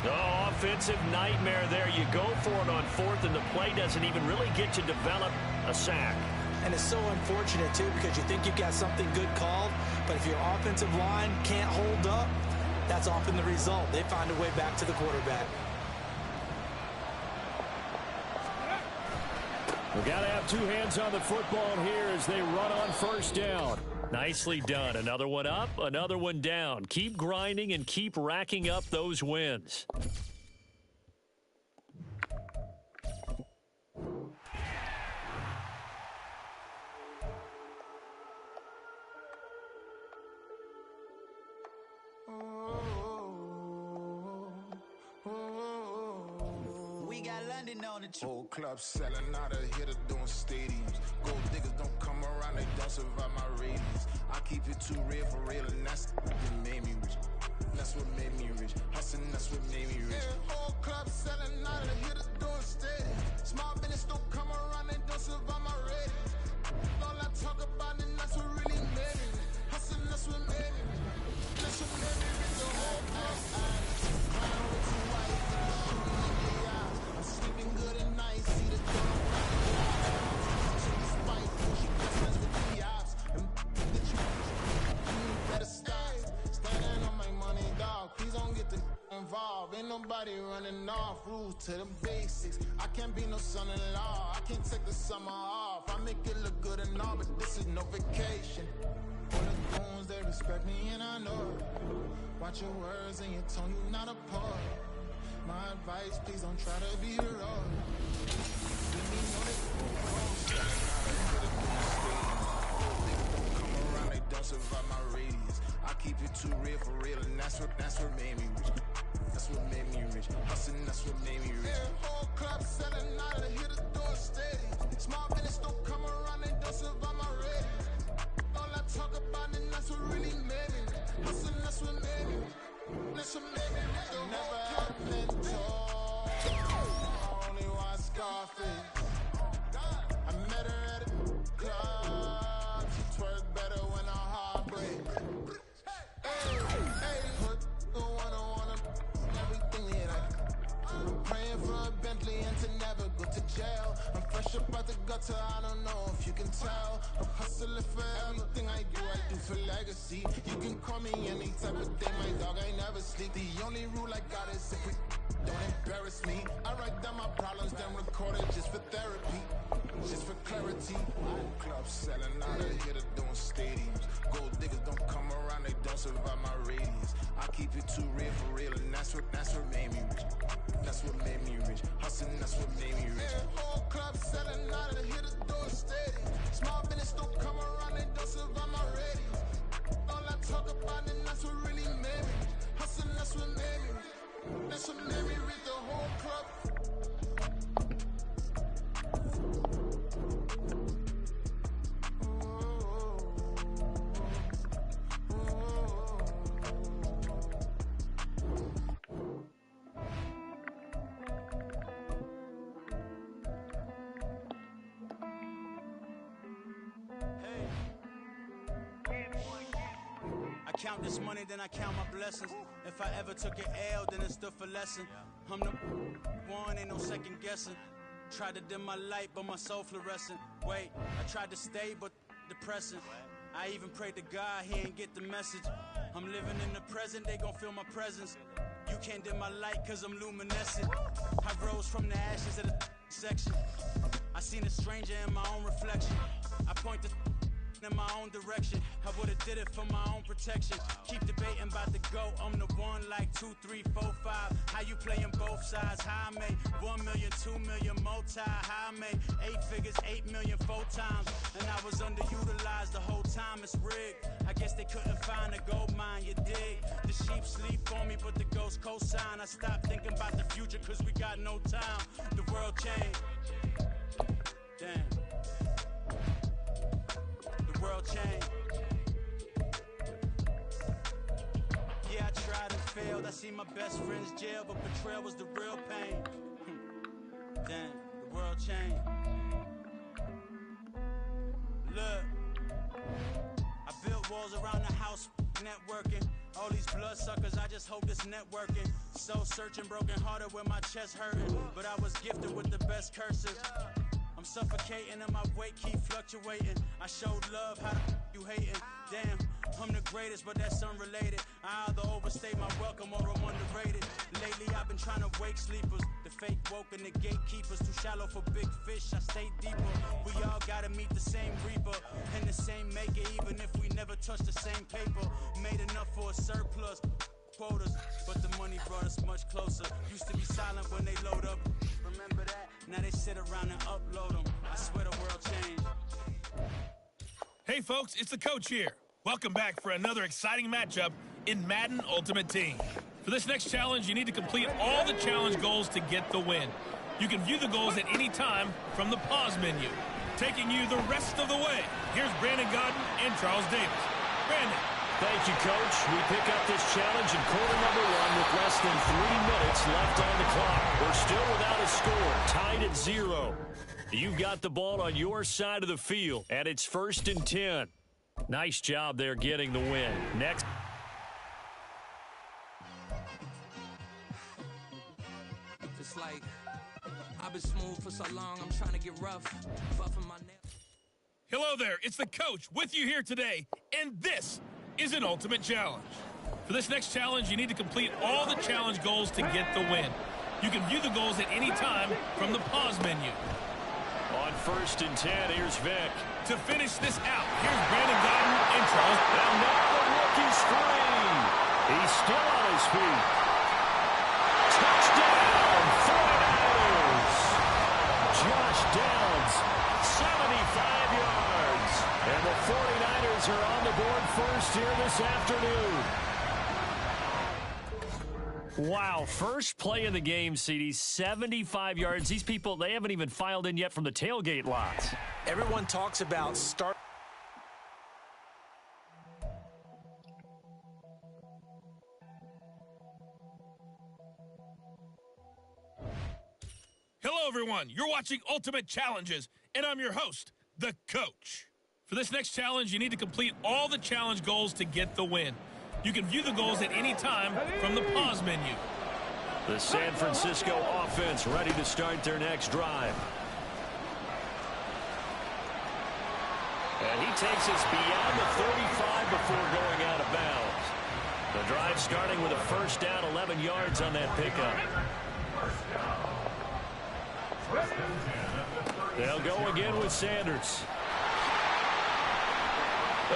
Oh, offensive nightmare there. You go for it on 4th, and the play doesn't even really get to develop a sack. And it's so unfortunate, too, because you think you've got something good called, but if your offensive line can't hold up, that's often the result. They find a way back to the quarterback. We've got to have 2 hands on the football here as they run on 1st down. Nicely done. Another one up, another one down. Keep grinding and keep racking up those wins. Whole club selling out of hitter doing stadiums. Gold diggers don't come around, they don't survive my radius. I keep it too real for real, and that's what made me rich. That's what made me rich. Hustling, that's what made me rich. Yeah, whole club selling out of hitters doing stadiums. Small business don't come around, they don't survive my radius. All I talk about, and that's what really made me rich. Hustling, that's what made me rich. That's what made me rich. The whole club crying over 2 white girls shooting in the eye. I'm sleeping good at night, see the door around the eye. She despite she best friends with the ops. And that you better stop. Standing on my money, dog. Please don't get the involved. Ain't nobody running off. Rules to the basics. I can't be no son-in-law. I can't take the summer off. I make it look good and all, but this is no vacation. For the goons, they respect me and I know it. Watch your words and your tone, you not a poet. My advice, please don't try to be heroic. Come around, they don't survive my radius. I keep it too real for real, and that's what made me rich. That's what made me rich. Hustling, that's what made me rich. Yeah, whole club selling out of the hitters doing steady. Small business don't come around, they don't survive my radius. All I talk about, and that's what really made me rich. Hustling, that's what made me rich. That's what made me rich. Never had a mentor. Only watch Scarface. I met her at a club. She twerk better when her heart breaks. Hey, put the one on everything that I'm praying for a Bentley and to never go to jail. I'm fresh up out the gutter, I don't know if you can tell. I'm hustling for everything I do for legacy. You can call me any type of day, my dog, I never sleep. The only rule I got is if we don't embarrass me. I write down my problems, then record it just for therapy, just for clarity. Old clubs selling out of here, doing stadiums. Gold diggers don't come around, they don't survive my radius. I keep it too real for real, and that's what made me rich. That's what made me rich. Hustling, that's what made me rich. Yeah, whole club selling out of here, doing stadiums. Small business don't come around, they don't survive my radius. All I talk about, and that's what really made me rich. Hustling, that's what made me rich. That's what made me read the whole club. count this money, then I count my blessings. If I ever took an L, then it stood for lesson. I'm the one, ain't no second guessing. Tried to dim my light, but my soul fluorescent. Wait, I tried to stay, but depressing. I even prayed to God, he ain't get the message. I'm living in the present, they gon' feel my presence. You can't dim my light, cause I'm luminescent. I rose from the ashes of the section. I seen a stranger in my own reflection. I point the in my own direction. I would've did it for my own protection. Keep debating about the GOAT. I'm the one like 2, 3, 4, 5. How you playing both sides? How I made 1 million, 2 million, multi. How I made 8 figures, 8 million, 4 times. And I was underutilized the whole time. It's rigged. I guess they couldn't find a gold mine, you dig? The sheep sleep on me, but the ghost cosign. I stopped thinking about the future cause we got no time. The world changed. Damn. The world changed. Yeah, I tried and failed. I seen my best friends jail, but betrayal was the real pain. Damn, the world changed. Look, I built walls around the house, networking. All these bloodsuckers, I just hope this networking. Soul searching, broken hearted with my chest hurting. But I was gifted with the best curses. I'm suffocating and my weight keep fluctuating. I showed love, how the you hating? Damn, I'm the greatest, but that's unrelated. I either overstay my welcome or I'm underrated. Lately I've been trying to wake sleepers. The fake woke and the gatekeepers. Too shallow for big fish, I stay deeper. We all gotta meet the same reaper and the same maker, even if we never touch the same paper. Made enough for a surplus quotas, but the money brought us much closer. Used to be silent when they load up. Remember that? Now they sit around and upload them. I swear the world changed. Hey folks, it's the coach here. Welcome back for another exciting matchup in Madden Ultimate Team. For this next challenge, you need to complete all the challenge goals to get the win. You can view the goals at any time from the pause menu. Taking you the rest of the way, here's Brandon Godden and Charles Davis. Brandon. Thank you, Coach. We pick up this challenge in quarter number 1 with less than 3 minutes left on the clock. We're still without a score, tied at 0. You've got the ball on your side of the field, and it's 1st and 10. Nice job there getting the win. Next. It's like I've been smooth for so long, I'm trying to get rough. Buffing my nails. Hello there, it's the coach with you here today, and this is an ultimate challenge. For this next challenge, you need to complete all the challenge goals to get the win. You can view the goals at any time from the pause menu. On 1st and 10, here's Vic. To finish this out, here's Brandon Godden and Charles. And now the rookie's free. He's still on his feet. Touchdown, 49ers. Josh Downs, 75 yards. And the 49ers are on the board first here this afternoon. Wow, first play of the game, CD, 75 yards. These people, they haven't even filed in yet from the tailgate lots. Everyone talks about start. Hello, everyone. You're watching Ultimate Challenges, and I'm your host, the coach. For this next challenge, you need to complete all the challenge goals to get the win. You can view the goals at any time from the pause menu. The San Francisco offense ready to start their next drive. And he takes us beyond the 35 before going out of bounds. The drive starting with a 1st down, 11 yards on that pickup. They'll go again with Sanders.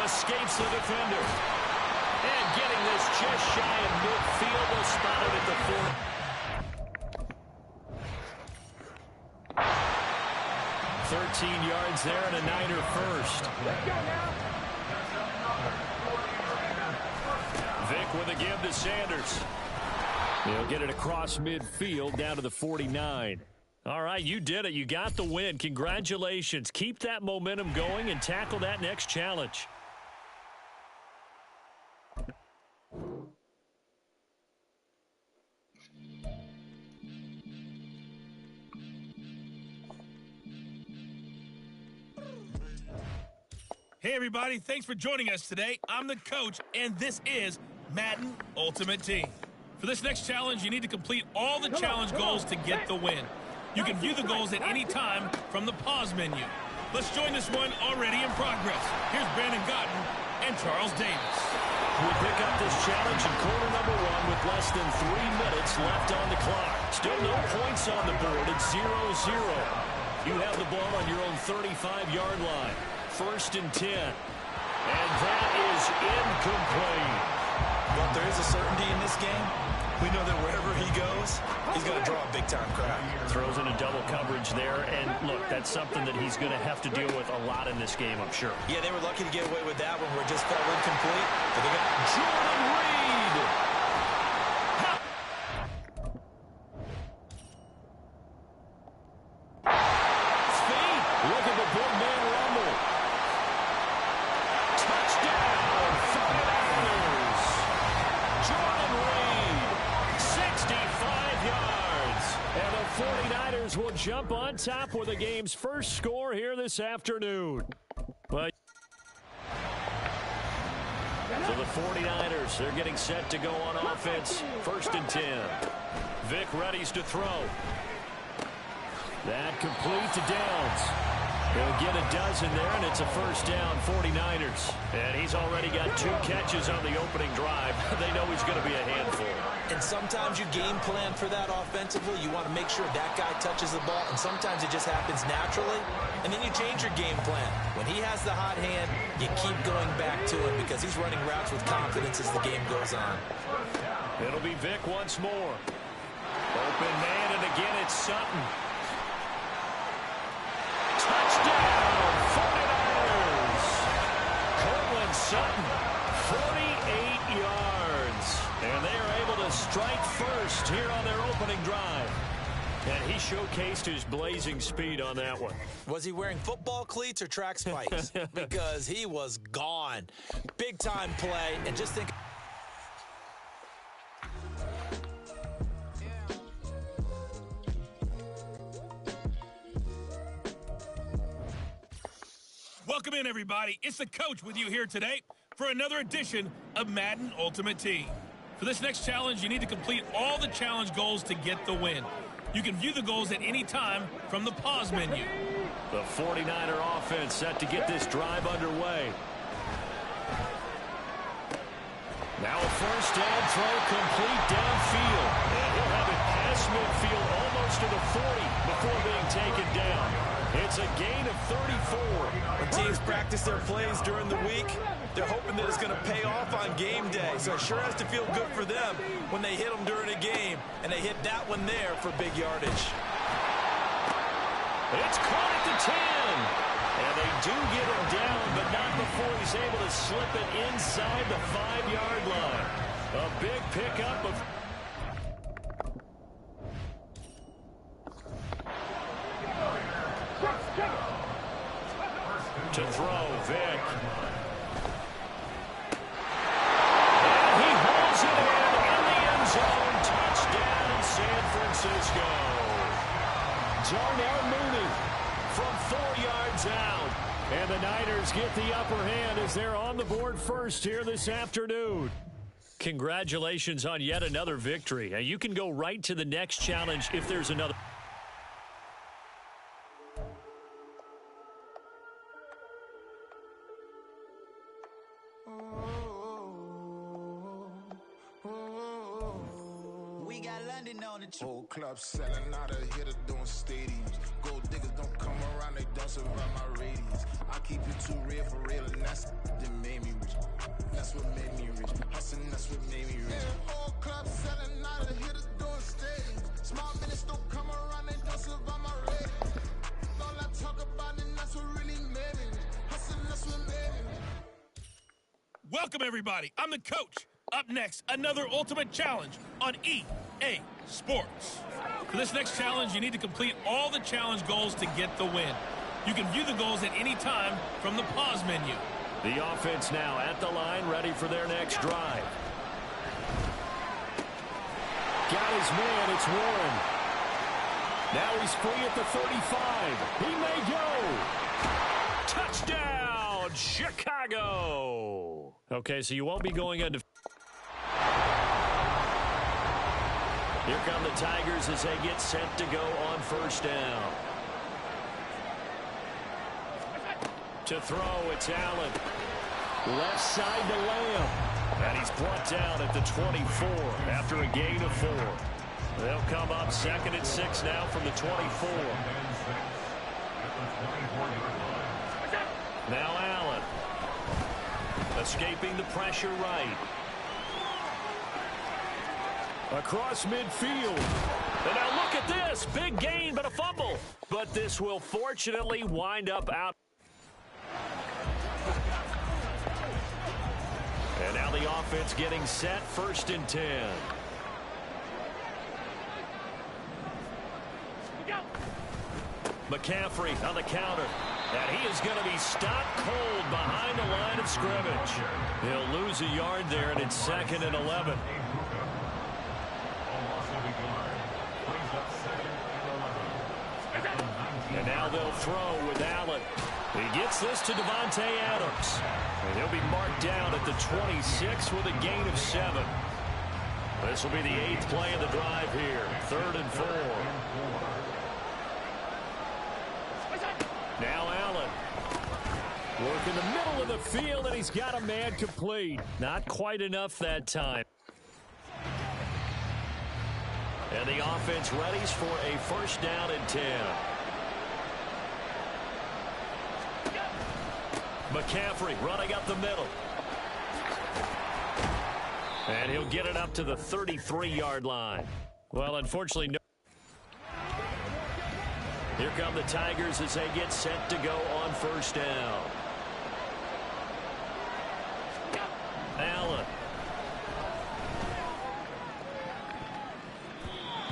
Escapes the defender. And getting this just shy of midfield, they'll spot it at the 40. 13 yards there and a Niner first. Vic with a give to Sanders. He'll get it across midfield down to the 49. All right, you did it. You got the win. Congratulations. Keep that momentum going and tackle that next challenge. Hey, everybody. Thanks for joining us today. I'm the coach, and this is Madden Ultimate Team. For this next challenge, you need to complete all the challenge goals to get the win. You can view the goals at any time from the pause menu. Let's join this one already in progress. Here's Brandon Gotten and Charles Davis. We pick up this challenge in quarter number 1 with less than 3 minutes left on the clock. Still no points on the board. It's 0-0. You have the ball on your own 35-yard line. 1st and 10. And that is incomplete. But there is a certainty in this game. We know that wherever he goes, he's going to draw a big-time crowd. Throws in a double coverage there. And, look, that's something that he's going to have to deal with a lot in this game, I'm sure. Yeah, they were lucky to get away with that one where it just felt incomplete. But they got Jordan Reed. Feet. Look at the big man rumble. Touchdown, 49ers. Jordan Reed, 65 yards. And the 49ers will jump on top with the game's first score here this afternoon. But so the 49ers, they're getting set to go on offense. 1st and 10. Vic readies to throw. That complete to Downs. He'll get a dozen there, and it's a 1st down, 49ers. And he's already got 2 catches on the opening drive. They know he's going to be a handful. And sometimes you game plan for that offensively. You want to make sure that guy touches the ball, and sometimes it just happens naturally. And then you change your game plan. When he has the hot hand, you keep going back to him because he's running routes with confidence as the game goes on. It'll be Vic once more. Open man, and again it's Sutton. Touchdown, 49ers. Cortland Sutton, 48 yards. And they are able to strike first here on their opening drive. And he showcased his blazing speed on that one. Was he wearing football cleats or track spikes? Because he was gone. Big-time play, and just think... Welcome in, everybody. It's the coach with you here today for another edition of Madden Ultimate Team. For this next challenge, you need to complete all the challenge goals to get the win. You can view the goals at any time from the pause menu. The 49er offense set to get this drive underway. Now a 1st down throw complete downfield. And he'll have it past midfield almost to the 40 before being taken down. It's a gain of 34. When teams practice their plays during the week, they're hoping that it's going to pay off on game day. So it sure has to feel good for them when they hit them during a game. And they hit that one there for big yardage. It's caught at the 10. And they do get him down, but not before he's able to slip it inside the 5-yard line. A big pickup of... To throw, Vic. And he holds it in the end zone. Touchdown, San Francisco. Darnell Mooney from 4 yards out. And the Niners get the upper hand as they're on the board first here this afternoon. Congratulations on yet another victory. Now, you can go right to the next challenge if there's another. Whole club selling out of hitter doing stadiums. Gold diggers don't come around, they don't survive my radius. I keep it too real for real, and that's that made me rich. That's what made me rich. Hustling, that's what made me rich. Yeah, whole club selling out of hitters doing stadiums. Small minutes don't come around, they don't survive my radius. All I talk about, and that's what really made me rich. Hustling, that's what made me rich. Welcome, everybody. I'm the coach. Up next, another Ultimate Challenge on EA Sports. For this next challenge, you need to complete all the challenge goals to get the win. You can view the goals at any time from the pause menu. The offense now at the line, ready for their next drive. Got his man, it's Warren. Now he's free at the 35. He may go. Touchdown, touchdown, Chicago. Okay, so you won't be going into... Here come the Tigers as they get set to go on first down. To throw, it's Allen. Left side to Lamb. And he's brought down at the 24 after a gain of 4. They'll come up 2nd and 6 now from the 24. Now Allen. Escaping the pressure right. Across midfield. And now look at this. Big gain, but a fumble. But this will fortunately wind up out. And now the offense getting set, 1st and 10. McCaffrey on the counter. And he is going to be stopped cold behind the line of scrimmage. He'll lose a yard there, and it's 2nd and 11. And now they'll throw with Allen. He gets this to Davante Adams. And he'll be marked down at the 26 with a gain of 7. This will be the 8th play of the drive here. 3rd and 4. Now Allen. Work in the middle of the field, and he's got a man complete. Not quite enough that time. And the offense readies for a 1st down and 10. McCaffrey running up the middle. And he'll get it up to the 33-yard line. Well, unfortunately, no. Here come the Tigers as they get set to go on 1st down. Allen.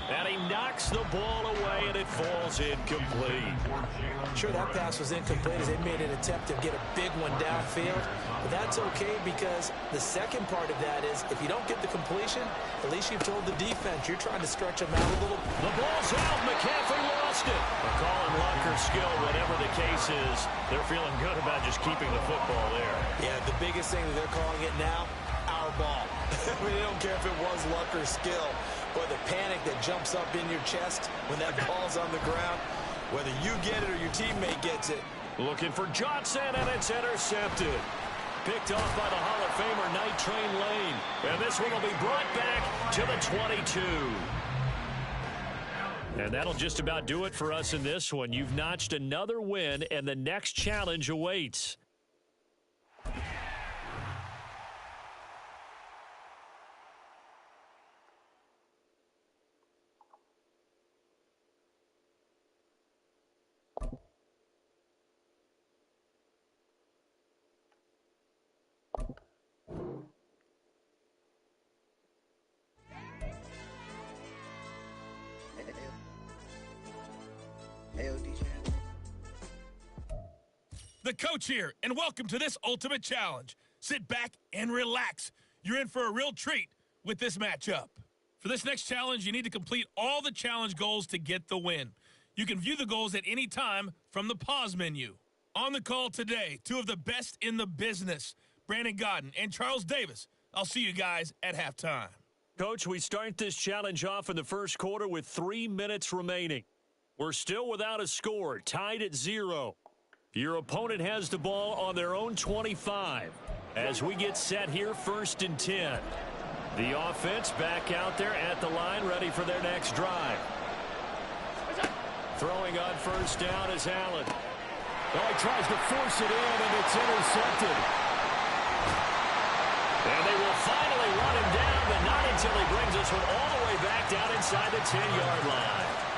And he knocks the ball away, and it falls incomplete. Sure, that pass was incomplete as they made an attempt to get a big one downfield. But that's okay because the second part of that is if you don't get the completion, at least you've told the defense you're trying to stretch them out a little. The ball's out. McCaffrey lost it. A call and luck or skill, whatever the case is, they're feeling good about just keeping the football there. Yeah, the biggest thing that they're calling it now, our ball. I mean, they don't care if it was luck or skill. Or the panic that jumps up in your chest when that ball's on the ground. Whether you get it or your teammate gets it. Looking for Johnson, and it's intercepted. Picked off by the Hall of Famer Night Train Lane. And this one will be brought back to the 22. And that'll just about do it for us in this one. You've notched another win, and the next challenge awaits. The coach here, and welcome to this ultimate challenge. Sit back and relax. You're in for a real treat with this matchup. For this next challenge, you need to complete all the challenge goals to get the win. You can view the goals at any time from the pause menu. On the call today, 2 of the best in the business, Brandon Gaudin and Charles Davis. I'll see you guys at halftime. Coach, we start this challenge off in the 1st quarter with 3 minutes remaining. We're still without a score, tied at 0. Your opponent has the ball on their own 25. As we get set here, 1st and 10. The offense back out there at the line, ready for their next drive. Throwing on 1st down is Allen. Oh, he tries to force it in, and it's intercepted. And they will finally run him down, but not until he brings this one all the way back down inside the 10-yard line.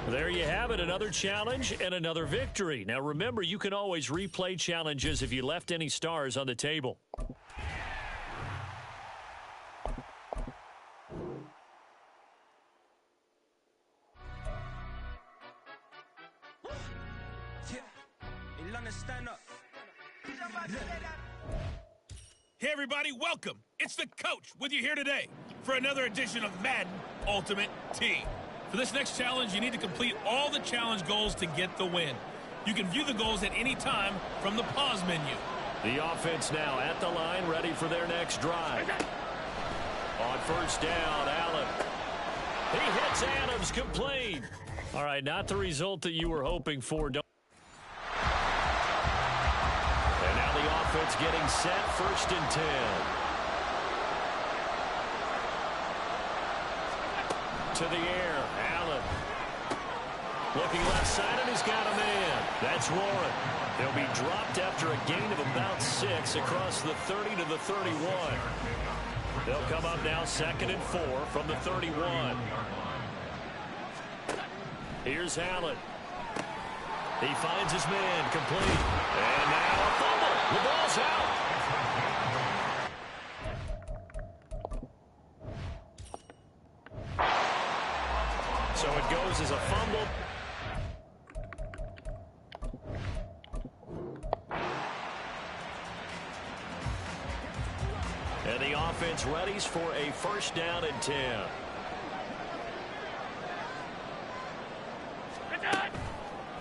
There you have it, another challenge and another victory. Now remember, you can always replay challenges if you left any stars on the table. Hey everybody, welcome. It's the coach with you here today for another edition of Madden Ultimate Team. For this next challenge, you need to complete all the challenge goals to get the win. You can view the goals at any time from the pause menu. The offense now at the line, ready for their next drive. On first down, Allen. He hits Adams, complete. All right, not the result that you were hoping for. And now the offense getting set, 1st and 10. To the air, Allen. Looking left side, and he's got a man. That's Warren. They'll be dropped after a gain of about 6 across the 30 to the 31. They'll come up now 2nd and 4 from the 31. Here's Allen. He finds his man, complete. And now a fumble. The ball's out. So it goes as a fumble. And the offense readies for a 1st down and 10.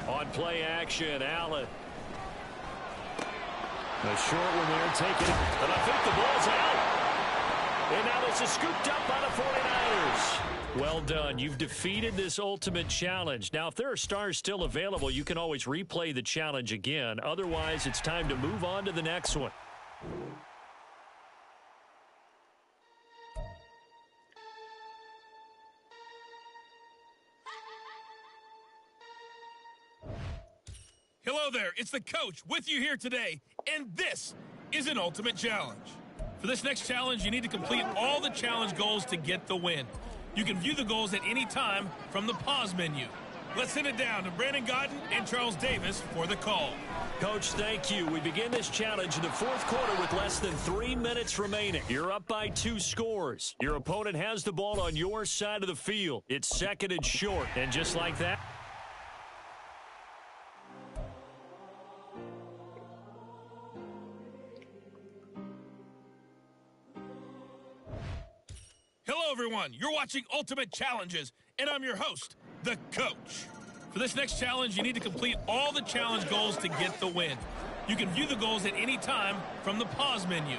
On play action, Allen. A short one there, taking it. And I think the ball's out. And now this is scooped up by the 49ers. Well done. You've defeated this ultimate challenge. Now, if there are stars still available, you can always replay the challenge again. Otherwise, it's time to move on to the next one. Hello there, it's the coach with you here today, and this is an ultimate challenge. For this next challenge, you need to complete all the challenge goals to get the win. You can view the goals at any time from the pause menu. Let's send it down to Brandon Godden and Charles Davis for the call. Coach, thank you. We begin this challenge in the 4th quarter with less than 3 minutes remaining. You're up by 2 scores. Your opponent has the ball on your side of the field. It's 2nd and short, and just like that, hello, everyone. You're watching Ultimate Challenges, and I'm your host, the coach. For this next challenge, you need to complete all the challenge goals to get the win. You can view the goals at any time from the pause menu.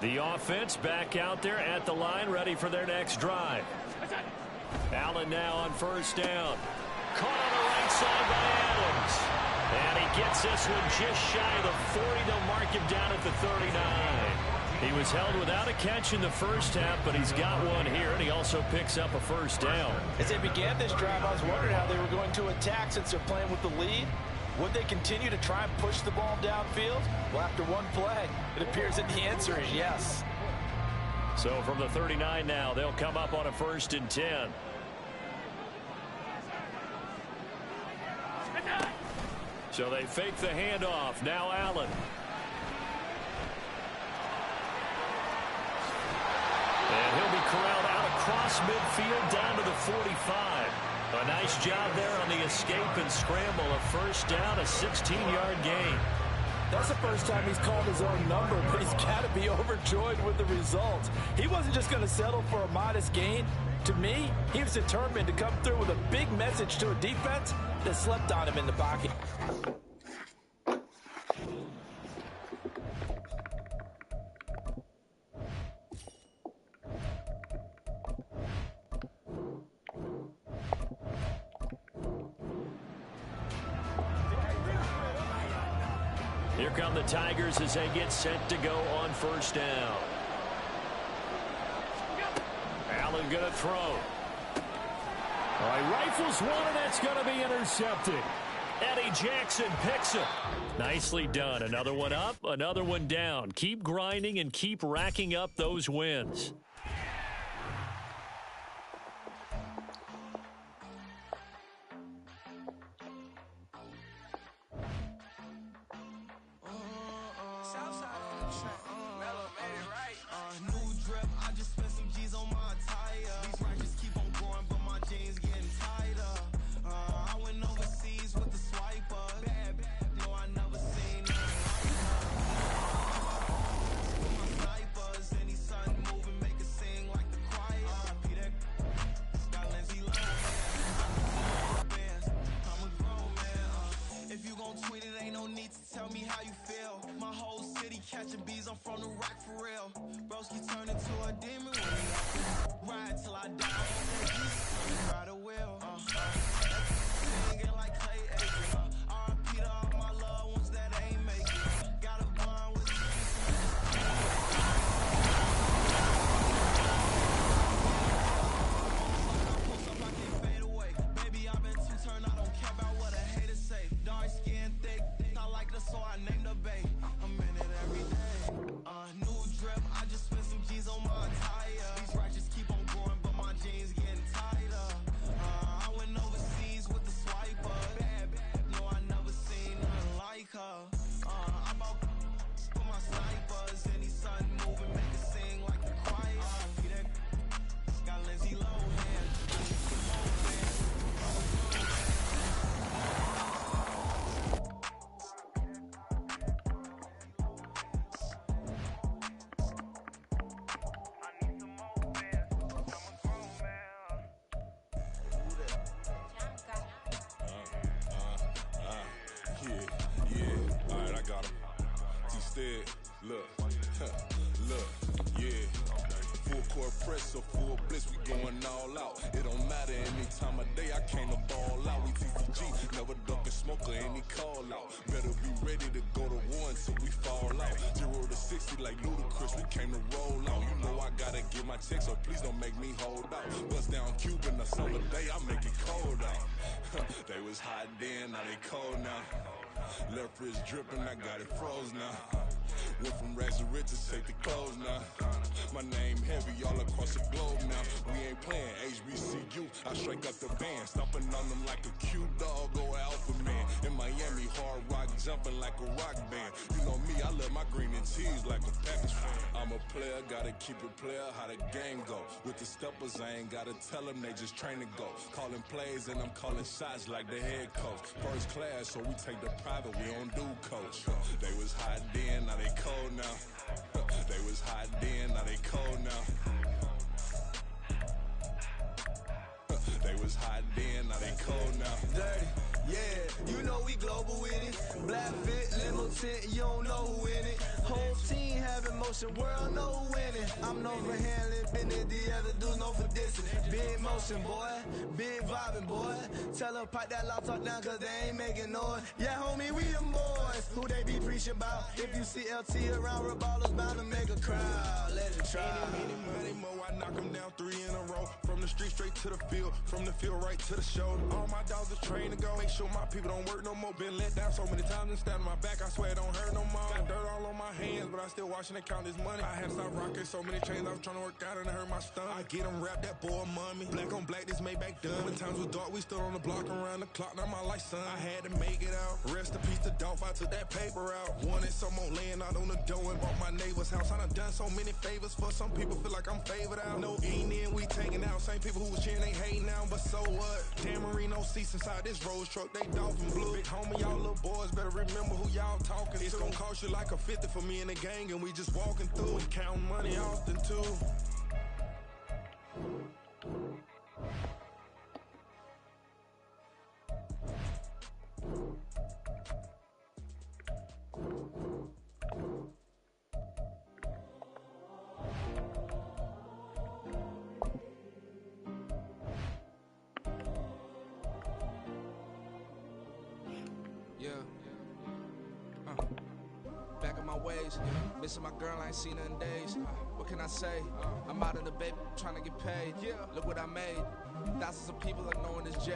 the offense back out there at the line, ready for their next drive. Allen now on 1st down. Caught on the right side by Adams. And he gets this one just shy of the 40. They'll mark him down at the 39. He was held without a catch in the first half, but he's got one here, and he also picks up a 1st down. As they began this drive, I was wondering how they were going to attack since they're playing with the lead. Would they continue to try and push the ball downfield? Well, after one play, it appears that the answer is yes. So from the 39 now, they'll come up on a 1st and 10. So they fake the handoff. Now Allen. And he'll be corralled out across midfield down to the 45. A nice job there on the escape and scramble. A 1st down, a 16-yard gain. That's the first time he's called his own number, but he's got to be overjoyed with the results. He wasn't just going to settle for a modest gain. To me, he was determined to come through with a big message to a defense that slept on him in the pocket. Here come the Tigers as they get set to go on 1st down. Allen going to throw. All right, rifles one, and that's going to be intercepted. Eddie Jackson picks it. Nicely done. Another one up, another one down. Keep grinding and keep racking up those wins. you gon' tweet it, ain't no need to tell me how you feel. My whole city catching bees, I'm from the rock for real. Broski turn into a demon when ride till I die. Ride a wheel. Singing like Clay Aiken. R.I.P. to all my loved ones that ain't make it. Got a bond with so I named the bay. I'm in it every day. New drip, I just spent some G's on my attire. These righteous keep on growing, but my jeans getting tighter. I went overseas with the swiper. Bad, no, I never seen nothing like her. I bought for my snipers, and these sudden moving make it sing like the choir. Got Lindsay Lohan. Look, yeah. Full court press or full blitz, we going all out. It don't matter any time of day, I came to ball out. We TCG, never duckin' smoker, any call out. Better be ready to go to war until we fall out. 0 to 60 like Ludacris, we came to roll out. You know I gotta get my check, so please don't make me hold out. Bust down Cuban a summer day, I make it cold out. They was hot then, now they cold now. Left wrist dripping, I got it froze now. Went from rags to riches, take the clothes now. My name heavy all across the globe now. We ain't playing HBCU, I strike up the band. Stomping on them like a cute dog or alpha man. In Miami, hard rock jumping like a rock band. You know me, I love my green and cheese like a Packers fan. I'm a player, gotta keep it player, how the game go. With the steppers, I ain't gotta tell them, they just train to go. Calling plays and I'm calling shots like the head coach. First class, so we take the private, we don't do coach. They was hot then, now they cold now. They was hot then, now they cold now. They was hot then, now they cold now. Dirty, yeah, you know we global with it. Black fit, limo tint, you don't know who in it. Whole team having motion, world know who winning. I'm known for handling business, the other dudes known for dissing. Big motion, boy, big vibing, boy. Tell her pipe that loud talk down, cause they ain't making noise. Yeah, homie, we them boys, who they be preaching about. If you see LT around, Reballers bound to make a crowd. Let it try. Money, mo, I knock them down 3 in a row. From the street straight to the field, from the field right to the shoulder. All my dogs are trained to go. Make sure my people don't work no more. Been let down so many times and stabbed my back. I swear it don't hurt no more. Got dirt all on my hands, but I still watching and count this money. I had to stop rocking so many chains. I was trying to work out and it hurt my stomach. I get them wrapped, that boy mommy. Black on black, this Maybach done. When times was dark, we stood on the block around the clock. Now my life, son. I had to make it out. Rest in peace to Dolph. I took that paper out. Wanted some more laying out on the dough and bought my neighbor's house. I done so many favors for some people. Feel like I'm favored out. No eating in, we taking out. Same people who was cheering, they hating now, but so what? Dan Marino seats inside this Rolls truck, they dolphin blue. Big homie, y'all little boys better remember who y'all talking to. It's gonna cost you like a 50 for me and the gang, and we just walking through. We counting money often too. Back in my ways, missing my girl, I ain't seen her in days. What can I say? I'm out in the baby, trying to get paid. Look what I made. Thousands of people are knowing this J.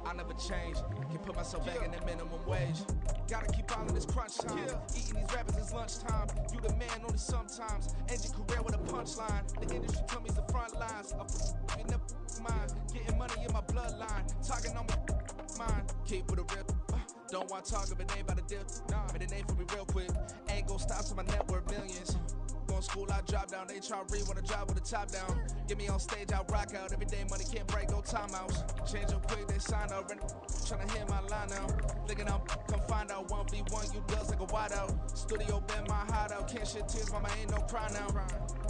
I never change. Can put myself back in the minimum wage. Gotta keep on in this crunch time. Eating these rappers is lunchtime. You the man only sometimes. End your career with a punchline. The industry tell me the front lines. You never mind. Getting money in my bloodline. Talking on my mind. Keep with a real. Don't want to talk if it ain't about a deal. Nah, but it ain't for me real quick. Ain't gon' stop so my net worth millions. Going school, I drop down. They try to read, wanna drive with the top down. Get me on stage, I rock out. Every day money can't break, no timeouts. Change up quick, they sign up. Tryna hear my line now. Thinking I'm come find out 1v1, you does like a wideout. Studio been my hideout. Can't shed tears, mama ain't no cry now.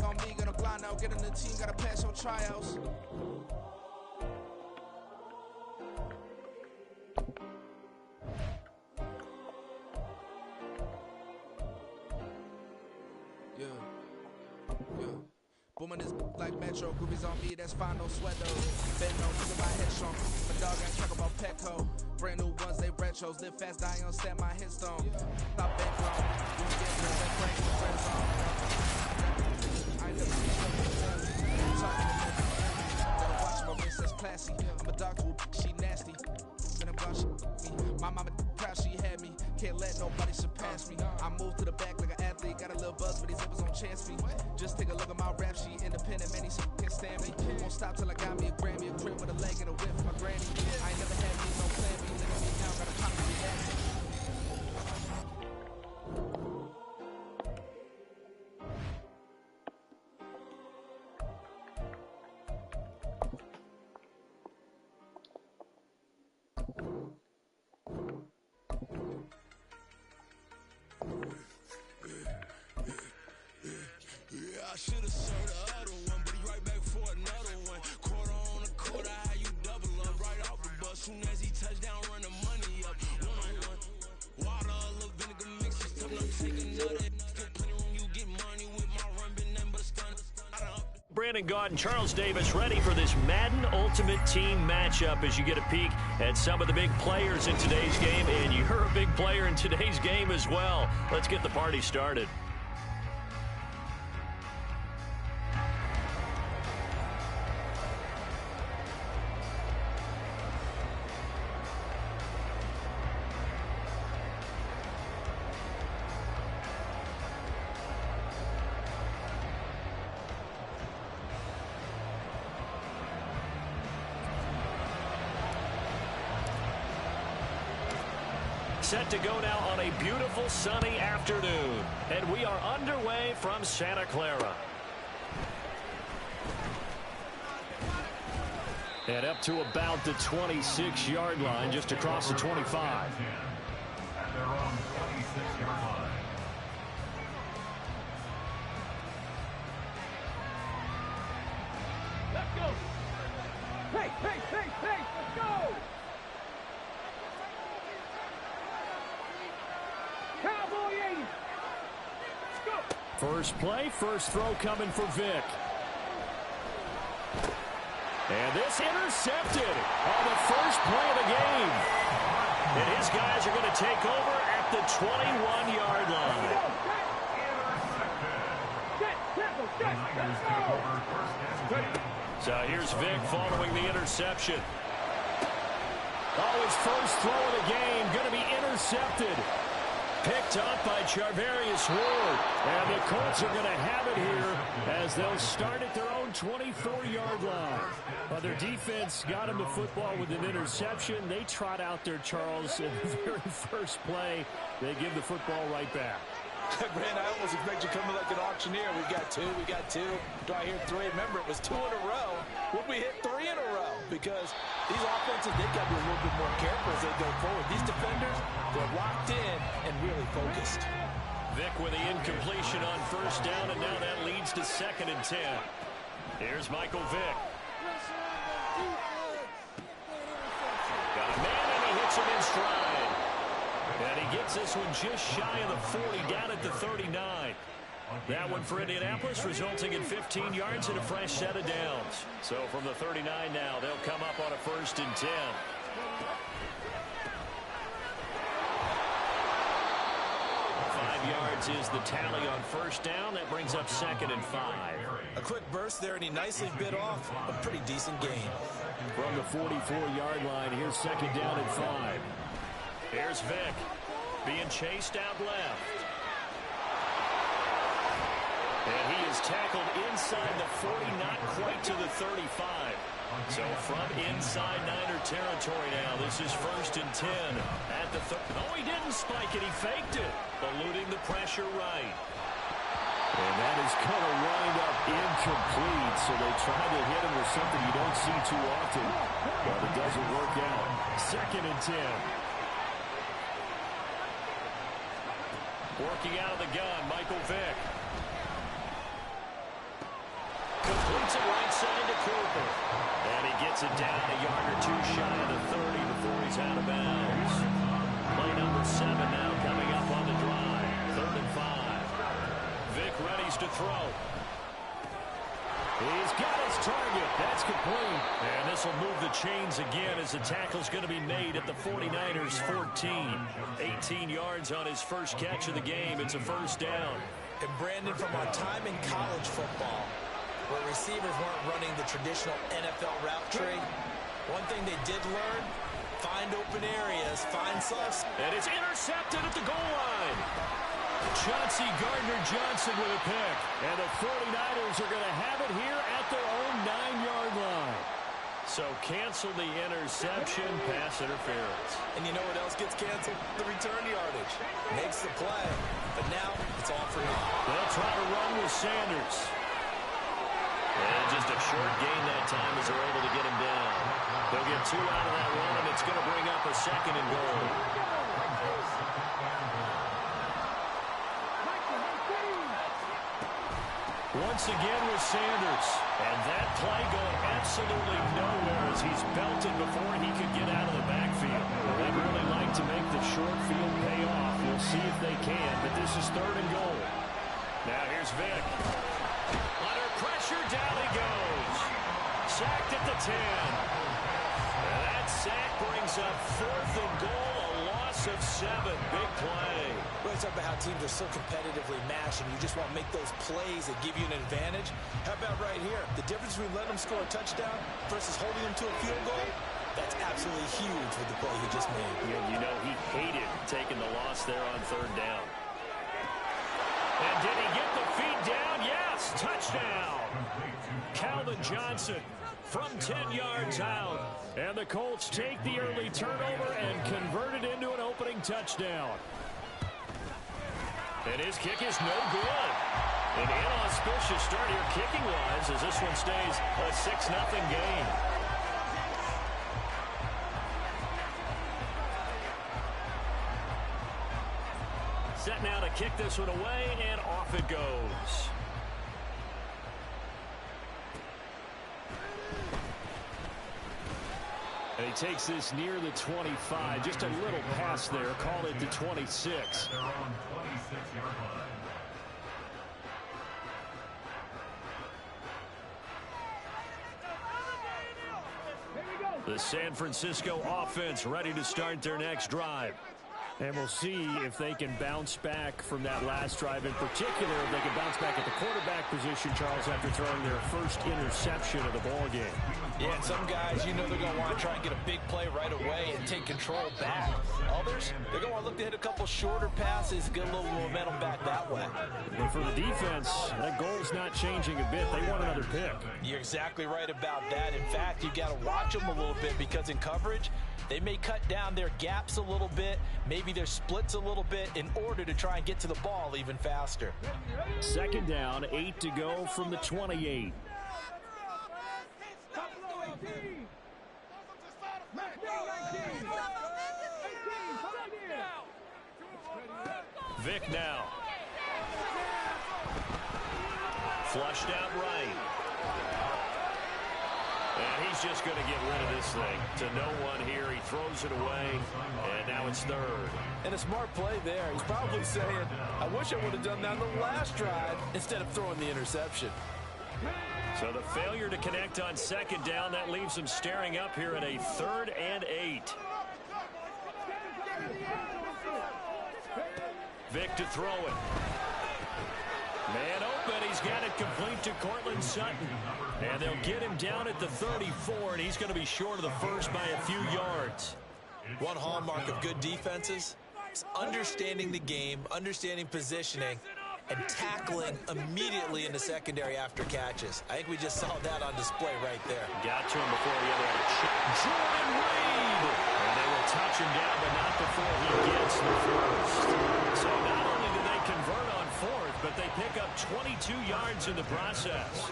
On me, gonna blind out. Get in the team, gotta pass your tryouts. Booming this like Metro. Groupies on me, that's fine, no sweat though. Bend no, look at my head strong. My dog ain't talk about Petco. Brand new ones, they retros. Live fast, die on set, my headstone. Stop bankroll. You can get this, that crank with friends on. I ain't never seen you talking to me. Gotta watch my wrist, that's classy. I'm a dog to a she nasty. Then I'm gone, she me. My mama proud she had me. Can't let nobody surpass me. I moved to the back like an athlete. Got a little buzz, but these zippers on chance me. Just take a look at my rap sheet. Independent, man, these can't stand me. Won't stop till I got me a Grammy, a crib with a leg and a whip for my granny. I ain't never had me, no plan B. Look at me now, got a pocket of reaction. I should have served the other one, but he right back for another one. Quarter on a quarter, how you double up right off the bus. Soon as he touch down, run the money up. One-on-one. Water, a little vinegar mix, just tell them take another. Get plenty room, you get money with my run, been nothing but a stun. Brandon Gaudin, Charles Davis ready for this Madden Ultimate Team matchup as you get a peek at some of the big players in today's game, and you're a big player in today's game as well. Let's get the party started. Set to go now on a beautiful sunny afternoon. And we are underway from Santa Clara. And up to about the 26-yard line, just across the 25. At their own 26-yard line. Let's go. Hey, let's go. Cowboy 80. Let's go. First play, first throw coming for Vic. And this intercepted on the first play of the game. And his guys are going to take over at the 21-yard line. So here's Vic following the interception. Oh, his first throw of the game going to be intercepted. Picked up by Charvarius Ward. And the Colts are going to have it here as they'll start at their own 24-yard line. Well, their defense got him the football with an interception. They trot out there, Charles, in the very first play. They give the football right back. Brand, I almost expect you coming like an auctioneer. We got two. Do I hear three? Remember, it was 2 in a row. Would we hit 3 in a row? Because these offenses, they got to be a little bit more careful as they go forward. These defenders, they're locked in and really focused. Vic with the incompletion on first down, and now that leads to 2nd and 10. Here's Michael Vick. Got a man, and he hits him in stride. And he gets this one just shy of the 40, down at the 39. That one for Indianapolis, resulting in 15 yards and a fresh set of downs. So from the 39 now, they'll come up on a 1st and 10. 5 yards is the tally on first down. That brings up 2nd and 5. A quick burst there, and he nicely bit off a pretty decent gain. From the 44-yard line, here's 2nd down and 5. Here's Vic being chased out left. And he is tackled inside the 40, not quite to the 35. So from inside Niner territory now, this is 1st and 10 at the Oh, he didn't spike it. He faked it, eluding the pressure right. And that is going to wind up incomplete. So they try to hit him with something you don't see too often, but it doesn't work out. 2nd and 10. Working out of the gun, Michael Vick. Completes it right side to Cooper. And he gets it down a yard or two shy of the 30 before he's out of bounds. Play number 7 now coming up on the drive. 3rd and 5. Vick readies to throw. He's got his target. That's complete. And this will move the chains again as the tackle's going to be made at the 49ers 14. 18 yards on his first catch of the game. It's a first down. And Brandon, from our time in college football, where receivers weren't running the traditional NFL route tree, one thing they did learn, find open areas, find soft. And it's intercepted at the goal line. Chauncey Gardner-Johnson with a pick. And the 49ers are going to have it here at their own 9-yard line. So cancel the interception, pass interference. And you know what else gets canceled? The return yardage. Makes the play, but now it's all for naught. They'll try to run with Sanders. And just a short gain that time as they're able to get him down. They'll get 2 out of that run, and it's going to bring up a 2nd and goal. Once again with Sanders. And that play going absolutely nowhere as he's belted before he could get out of the backfield. They'd really like to make the short field pay off. We'll see if they can, but this is 3rd and goal. Now here's Vick. Under pressure, down he goes. Sacked at the 10. And that sack brings up 4th and goal, a loss of 7. Big play. We're talking about how teams are so competitively matched, and you just want to make those plays that give you an advantage. How about right here? The difference between letting them score a touchdown versus holding them to a field goal, that's absolutely huge with the play he just made. Yeah, you know he hated taking the loss there on 3rd down. And did he get the feet down? Yes, touchdown. Calvin Johnson from 10 yards out. And the Colts take the early turnover and convert it into an opening touchdown. And his kick is no good. An inauspicious start here kicking-wise as this one stays a 6-0 game. Set now to kick this one away, and off it goes. And he takes this near the 25. Just a little pass there. Call it the 26. They're on 26-yard line. The San Francisco offense ready to start their next drive. And we'll see if they can bounce back from that last drive. In particular, if they can bounce back at the quarterback position, Charles, after throwing their first interception of the ball game. Yeah, and some guys, you know they're going to want to try and get a big play right away and take control back. Others, they're going to want to look to hit a couple shorter passes, get a little momentum back that way. But for the defense, that goal's not changing a bit. They want another pick. You're exactly right about that. In fact, you got to watch them a little bit because in coverage, they may cut down their gaps a little bit, maybe their splits a little bit in order to try and get to the ball even faster. 2nd down, 8 to go from the 28. Vick now. Flushed out right. And he's just going to get rid of this thing. To no one here. He throws it away. And now it's 3rd. And a smart play there. He's probably saying, I wish I would have done that on the last drive instead of throwing the interception. So the failure to connect on 2nd down, that leaves them staring up here at a 3rd and 8. Vick to throw it. Man open. He's got it complete to Cortland Sutton. And they'll get him down at the 34, and he's going to be short of the first by a few yards. One hallmark of good defenses is understanding the game, understanding positioning, and tackling immediately in the secondary after catches. I think we just saw that on display right there. Got to him before he had a Jordan Reed. And they will touch him down, but not before he gets the first. So not only do they convert on 4th, but they pick up 22 yards in the process.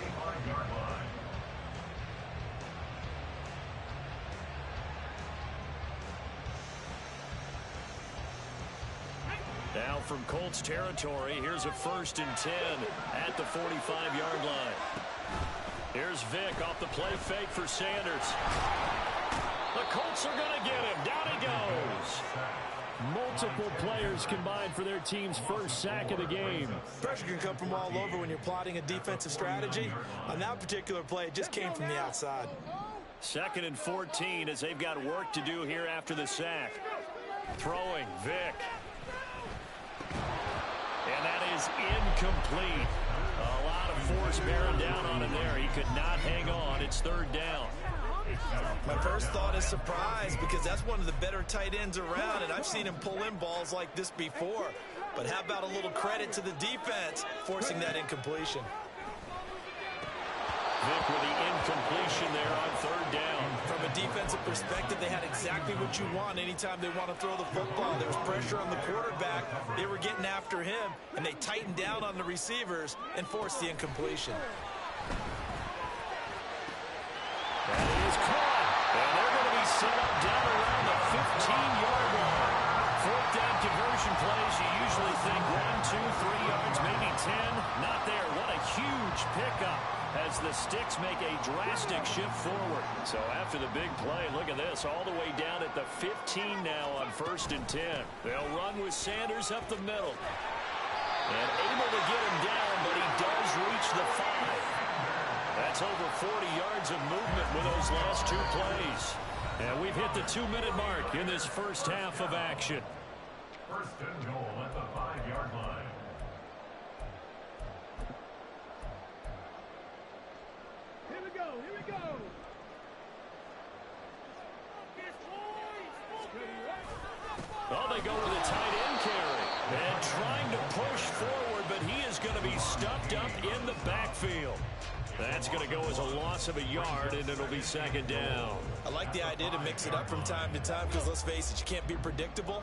Now from Colts territory, here's a 1st and 10 at the 45-yard line. Here's Vick off the play fake for Sanders. The Colts are going to get him. Down he goes. Multiple players combined for their team's first sack of the game. Pressure can come from all over when you're plotting a defensive strategy. On that particular play, it just came from the outside. 2nd and 14 as they've got work to do here after the sack. Throwing, Vick. And that is incomplete. A lot of force bearing down on him there. He could not hang on. It's 3rd down. My first thought is surprise because that's one of the better tight ends around, and I've seen him pull in balls like this before. But how about a little credit to the defense forcing that incompletion? Vick with the incompletion there on 3rd down. From a defensive perspective, they had exactly what you want anytime they want to throw the football. There was pressure on the quarterback. They were getting after him, and they tightened down on the receivers and forced the incompletion. And it is caught. And they're going to be set up down around the 15-yard line. 4th down conversion plays, you usually think 1, 2, 3 yards, maybe 10. Not there. What a huge pickup as the Sticks make a drastic shift forward. So after the big play, look at this, all the way down at the 15 now on 1st and 10. They'll run with Sanders up the middle. And able to get him down, but he does reach the 5. That's over 40 yards of movement with those last 2 plays. And we've hit the 2-minute mark in this first half of action. 1st and goal at the 5-yard line. Here we go, here we go. Oh, they go with a tight end carry. And trying to push forward, but he is going to be stuffed up in the backfield. That's going to go as a loss of a yard, and it'll be 2nd down. I like the idea to mix it up from time to time because, let's face it, you can't be predictable.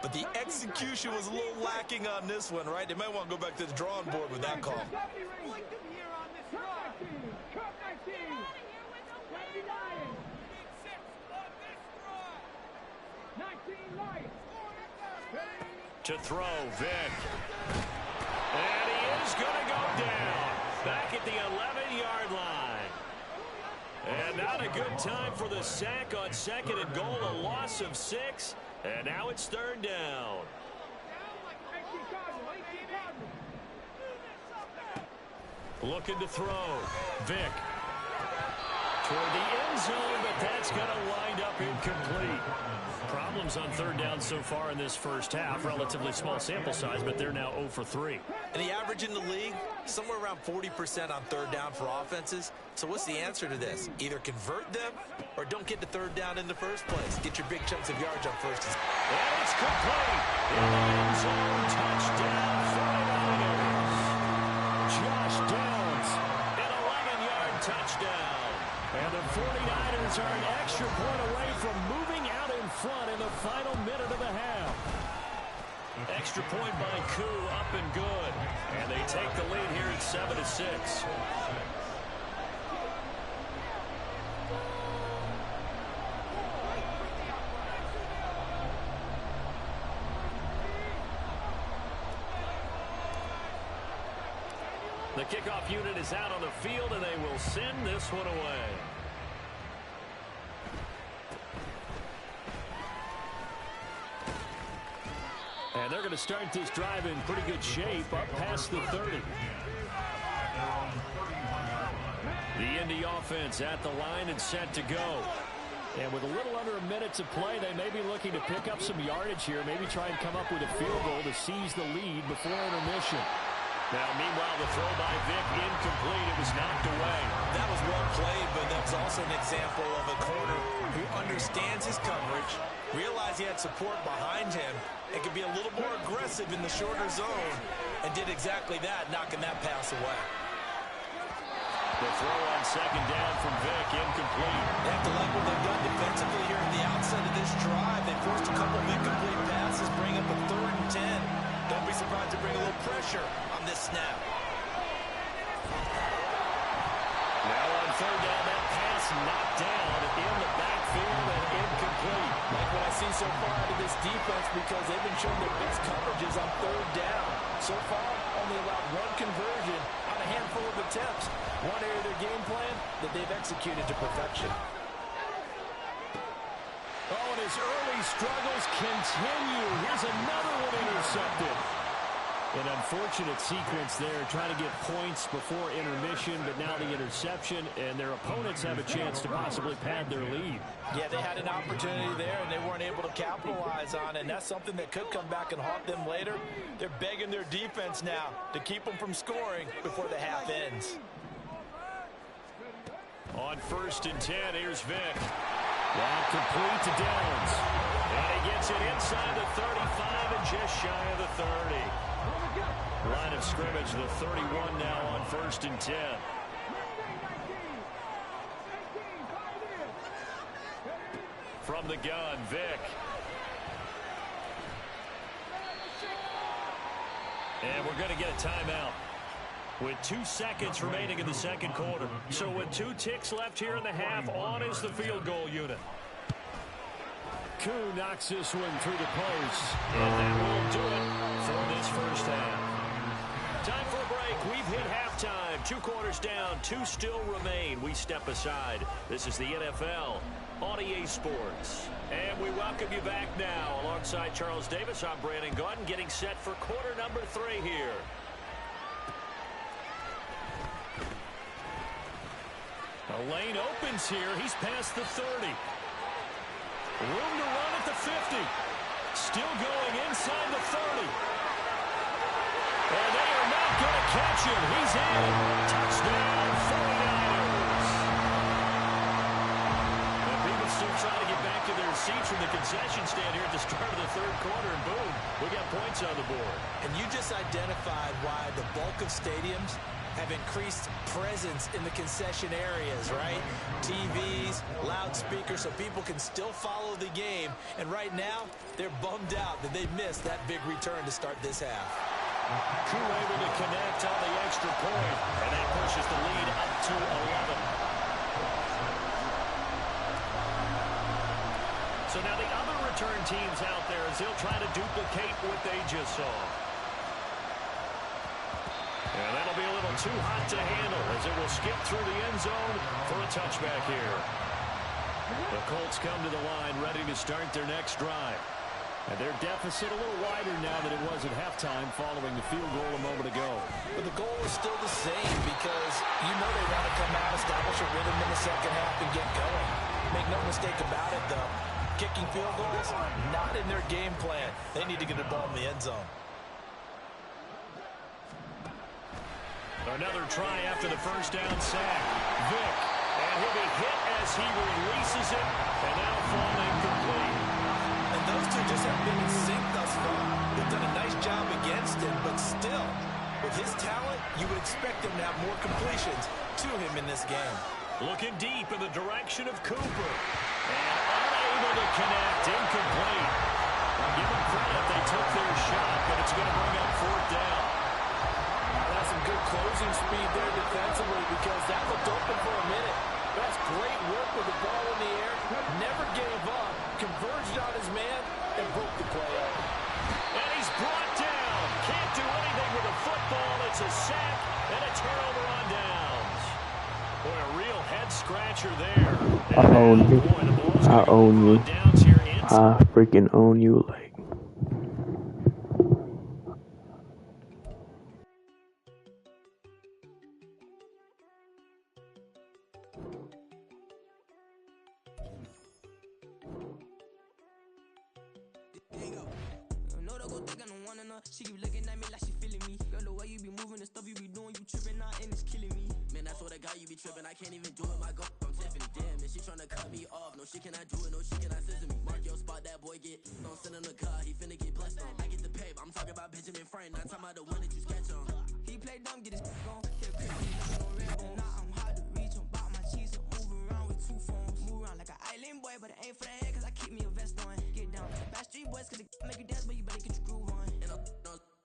But the execution was a little lacking on this one, right? They might want to go back to the drawing board with that call. To throw, Vick. And he is going to go down. Back at the 11-yard line. And not a good time for the sack on 2nd and goal. A loss of 6. And now it's 3rd down. Looking to throw. Vick. Toward the end zone, but that's going to wind up incomplete. Problems on 3rd down so far in this first half. Relatively small sample size, but they're now 0 for 3. And the average in the league, somewhere around 40% on 3rd down for offenses. So what's the answer to this? Either convert them or don't get to 3rd down in the first place. Get your big chunks of yards on 1st. And it's complete. In the end zone, touchdown, 49ers. Josh Downs, an 11-yard touchdown. And the 49ers are an extra point away from moving out in front in the final minute of the half. Extra point by Koo, up and good. And they take the lead here at 7-6. The kickoff unit is out on the field, and they will send this one away. And they're going to start this drive in pretty good shape, up past the 30. The Indy offense at the line and set to go. And with a little under a minute to play, they may be looking to pick up some yardage here, maybe try and come up with a field goal to seize the lead before intermission. Now, meanwhile, the throw by Vick incomplete. It was knocked away. That was well played, but that's also an example of a corner who understands his coverage, realized he had support behind him, and could be a little more aggressive in the shorter zone, and did exactly that, knocking that pass away. The throw on 2nd down from Vick, incomplete. They have to like what they've done defensively here at the outset of this drive. They forced a couple of incomplete passes, bring up a 3rd and 10. Don't be surprised to bring a little pressure on this snap. Now on 3rd down, that pass knocked down in the backfield and incomplete. Like what I see so far out of this defense, because they've been showing their best coverages on 3rd down. So far, only allowed 1 conversion on a handful of attempts. One area of their game plan that they've executed to perfection. Oh, and his early struggles continue. Here's another one intercepted. An unfortunate sequence there, trying to get points before intermission, but now the interception, and their opponents have a chance to possibly pad their lead. Yeah, they had an opportunity there, and they weren't able to capitalize on it, and that's something that could come back and haunt them later. They're begging their defense now to keep them from scoring before the half ends. On 1st and 10, here's Vick. That complete to Downs. And he gets it inside the 35 and just shy of the 30. Line of scrimmage, the 31 now on 1st and 10. From the gun, Vick. And we're going to get a timeout with 2 seconds remaining in the second quarter. So with 2 ticks left here in the half, on is the field goal unit. Koo knocks this one through the post. And that will do it for this first half. Time for a break. We've hit halftime. 2 quarters down. 2 still remain. We step aside. This is the NFL on EA Sports. And we welcome you back now. Alongside Charles Davis, I'm Brandon Gaudin, getting set for quarter number 3 here. A lane opens here. He's past the 30. Room to run at the 50. Still going inside the 30. And they are not going to catch him. He's in. Touchdown, 49ers. And people still trying to get back to their seats from the concession stand here at the start of the third quarter. And boom, we got points on the board. And you just identified why the bulk of stadiums have increased presence in the concession areas, right? TVs, loudspeakers, so people can still follow the game. And right now, they're bummed out that they missed that big return to start this half. Koo able to connect on the extra point, and that pushes the lead up to 11. So now the other return teams out there as they'll try to duplicate what they just saw. And that'll be a little too hot to handle as it will skip through the end zone for a touchback here. The Colts come to the line ready to start their next drive. And their deficit a little wider now than it was at halftime following the field goal a moment ago. But the goal is still the same because you know they want to come out, establish a rhythm in the second half and get going. Make no mistake about it, though. Kicking field goals, not in their game plan. They need to get the ball in the end zone. Another try after the first down sack. Vick. And he'll be hit as he releases it. And now falling incomplete. And those two just have been in sync thus far. They've done a nice job against him, but still, with his talent, you would expect him to have more completions to him in this game. Looking deep in the direction of Cooper. And unable to connect. Incomplete. Give them credit. They took their shot, but it's going to bring up 4th down. That's some good closing speed there defensively because that looked open for a minute. That's great work with the ball in the air. Never gave up. Converged on his man and broke the play up. And he's brought down. Can't do anything with a football. It's a sack and a turnover on downs. Boy, a real head scratcher there. I own you. I own you. I freaking own you like. She keep looking at me like she feeling me. Girl, the way you be moving the stuff you be doing, you tripping out and it's killing me. Man, I swear to God, you be tripping. I can't even do it. My girl from Tiffany. Damn, and she tryna cut me off. No, she cannot do it. No, she cannot scissor me. Mark your spot, that boy get on. Send him the car. He finna get blessed on. I get the paper. I'm talking about Benjamin Franklin. Not talking about the one that you sketch on. He play dumb, get his on. Kept crazy, no red bone. Now I'm hard to reach. I'm about my cheese. I'm moving around with 2 phones. Move around like an island boy, but it ain't for the head, cause I keep me a vest on. Get down to the Backstreet Boys, cause it make you dance, but you better get your groove on. And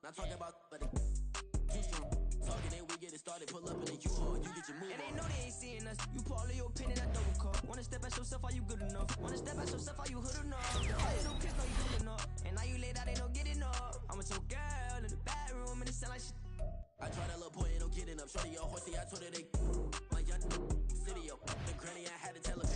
not talking about, but it too strong. Talking and we get it started, pull up in the U-Haul, you get your move. And they know they ain't seeing us. You pull all of your pin in that double cup. Wanna step at yourself, are you good enough? Wanna step at yourself, are you hood enough? All you don't pick, are you good enough? And now you laid out, ain't no getting up. I'm with your girl in the bedroom, and it sound like shit. I tried that little boy, ain't no getting up. Shorty, your horsey, I told her they my young city, yo. The granny, I had to tell her.